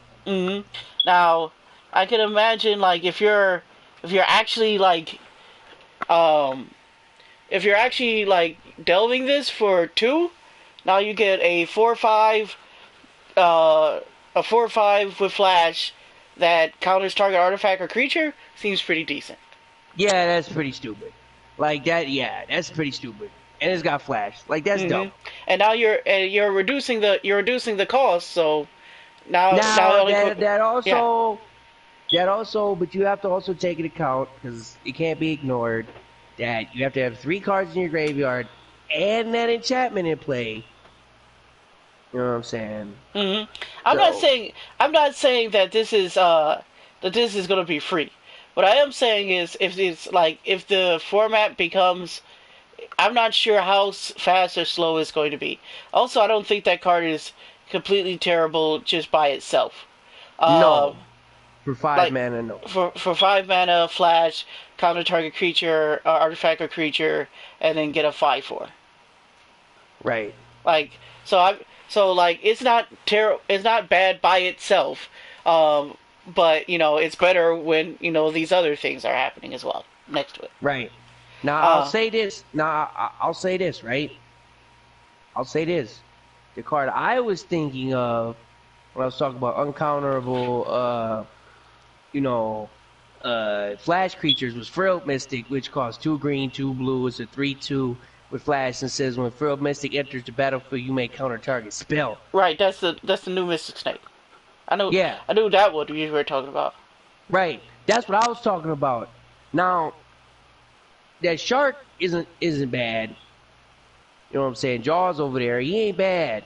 Now, I can imagine like if you're actually like delving this for 2, now you get a 4/5 with flash that counters target artifact or creature. Seems pretty decent. Yeah, that's pretty stupid. Like that, yeah, that's pretty stupid. And it's got flash. Like that's dope. And now you're reducing the cost. So now that also That also, but you have to also take into account, because it can't be ignored, that you have to have 3 cards in your graveyard and that enchantment in play. You know what I'm saying? Mm-hmm. I'm not So, saying that this is going to be free. What I am saying is if the format becomes, I'm not sure how fast or slow it's going to be. Also, I don't think that card is completely terrible just by itself. Uh, no. For 5 like mana, no. for 5 mana, flash, counter target creature, artifact or creature, and then get a 5/4. Right. Like like it's not bad by itself. But it's better when these other things are happening as well next to it. Right. Now, I'll Uh, say this. I'll say this, right? I'll say this. The card I was thinking of when I was talking about uncounterable, flash creatures was Frilled Mystic, which costs 2 green, 2 blue. It's a 3/2 with flash and says when Frilled Mystic enters the battlefield, you may counter target spell. right, that's the new Mystic Snake. Yeah, I knew that what you were talking about. right. That's what I was talking about. Now, that shark isn't bad. You know what I'm saying? Jaws over there, he ain't bad.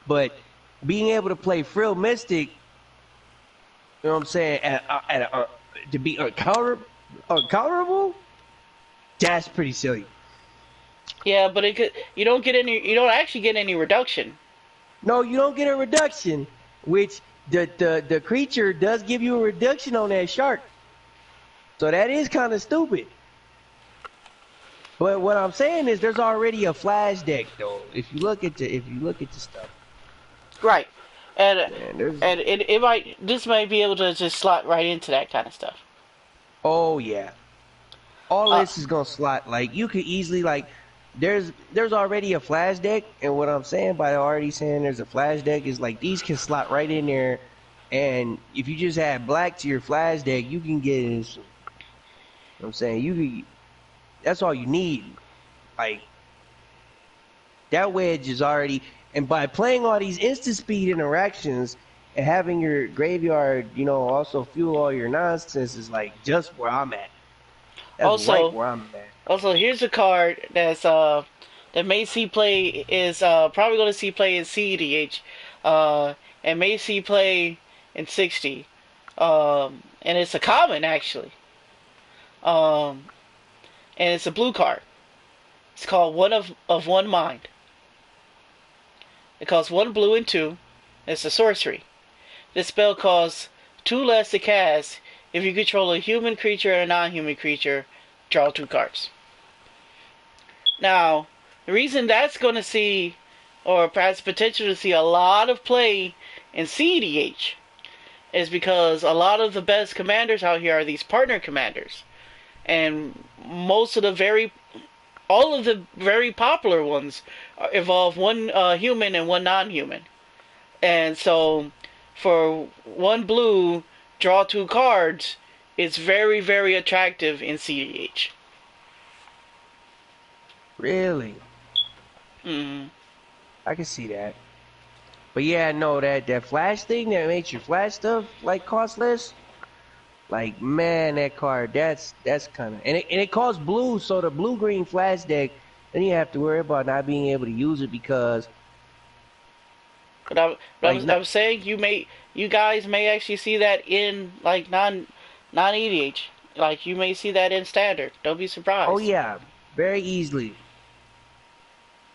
But being able to play Frill Mystic, you know what I'm saying, to be uncounterable, that's pretty silly. Yeah, but you don't actually get any reduction. No, you don't get a reduction, which the creature does give you a reduction on that shark. So that is kind of stupid. But what I'm saying is there's already a flash deck though. If you look at the stuff. Right. And Man, this might be able to just slot right into that kind of stuff. Oh yeah. All this is gonna slot, like you could easily, like there's already a flash deck, and what I'm saying by already saying there's a flash deck is like these can slot right in there, and if you just add black to your flash deck, you can get in some, you know what I'm saying, that's all you need. Like that wedge is already, and by playing all these instant speed interactions and having your graveyard, also fuel all your nonsense is like just where I'm at. That's right where I'm at. Also, here's a card that may see play is probably going to see play in CEDH, and may see play in 60, and it's a common actually, and it's a blue card. It's called One of One Mind. It costs 1 blue and 2. It's a sorcery. This spell costs 2 less to cast. If you control a human creature and a non-human creature, draw 2 cards. Now, the reason that's going to see, or perhaps potential to see a lot of play in CEDH, is because a lot of the best commanders out here are these partner commanders. And all of the very popular ones involve one human and one non-human. And so, for 1 blue, draw 2 cards, it's very, very attractive in CDH. Really? Mm-hmm. I can see that. But yeah, no, that flash thing that makes your flash stuff like cost less. Like, man, that card, that's kind of, and it costs blue, so the blue green flash deck, then you have to worry about not being able to use it because. But I'm saying you guys may actually see that in like non EDH. Like you may see that in standard. Don't be surprised. Oh yeah, very easily.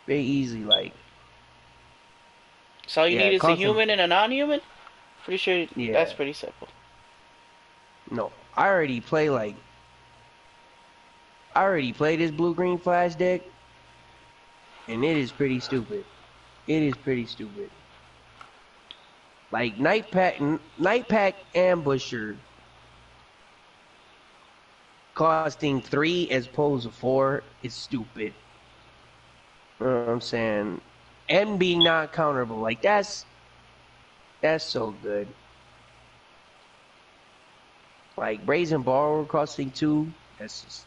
Very easy, like. So all you need is a human and a non-human? Pretty sure that's pretty simple. No, I already play this blue-green flash deck, and it is pretty stupid. It is pretty stupid. Like, Night Pack Ambusher costing 3 as opposed to 4 is stupid. You know what I'm saying? And being non-counterable. Like, that's so good. Like, Brazen Borrower costing 2, that's just...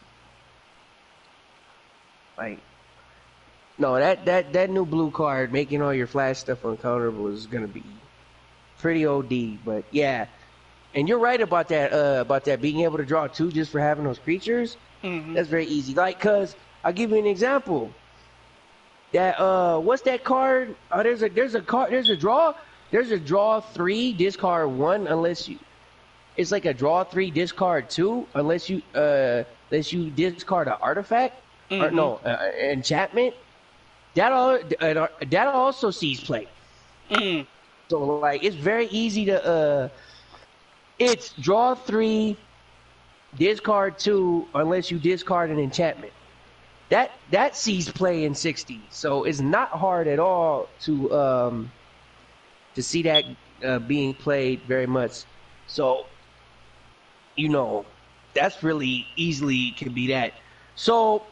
Like... No, that new blue card, making all your flash stuff uncounterable, is gonna be pretty OD, but yeah. And you're right about that being able to draw 2 just for having those creatures. That's very easy. Like, cause I'll give you an example. That what's that card? There's a draw 3, discard 1 unless you. It's like a draw 3, discard 2 unless you discard an artifact or no enchantment. That also sees play. So like it's very easy to it's draw 3, discard 2 unless you discard an enchantment. That sees play in 60. So it's not hard at all to see that being played very much. So you know that's really easily can be that. So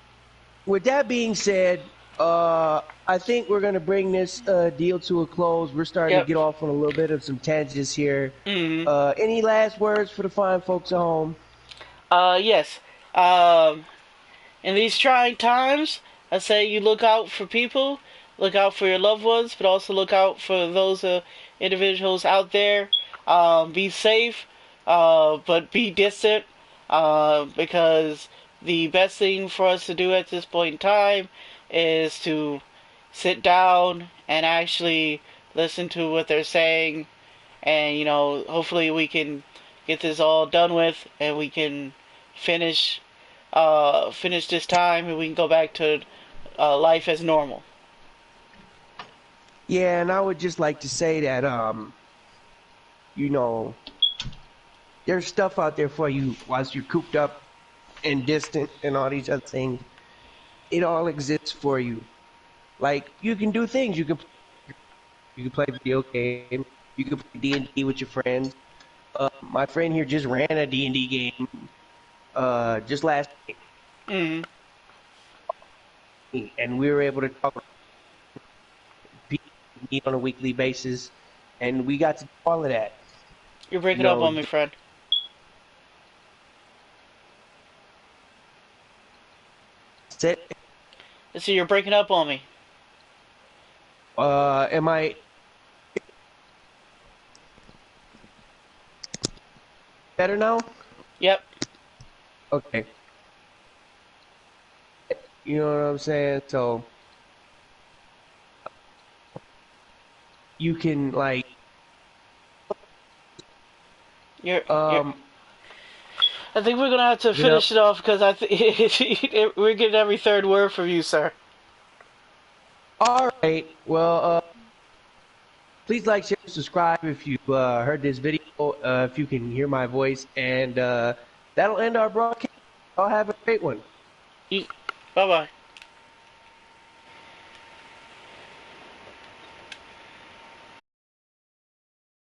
with that being said, I think we're going to bring this deal to a close. We're starting to get off on a little bit of some tangents here. Any last words for the fine folks at home? Yes. In these trying times, I say you look out for people, look out for your loved ones, but also look out for those individuals out there. Be safe, but be distant, because the best thing for us to do at this point in time is to sit down and actually listen to what they're saying, and hopefully we can get this all done with, and we can finish this time, and we can go back to life as normal. Yeah, and I would just like to say that there's stuff out there for you whilst you're cooped up and distant and all these other things. It all exists for you. Like, you can do things. You can play video games. You can play D&D with your friends. My friend here just ran a D&D game just last week. And we were able to talk meet on a weekly basis, and we got to do all of that. You're breaking up on me, friend. So you're breaking up on me. Am I better now? Yep. Okay. You know what I'm saying? So you can like I think we're gonna have to finish it off because we're getting every third word from you, sir. All right. Well, please like, share, subscribe if you've heard this video. If you can hear my voice, and that'll end our broadcast. I'll have a great one. Bye bye.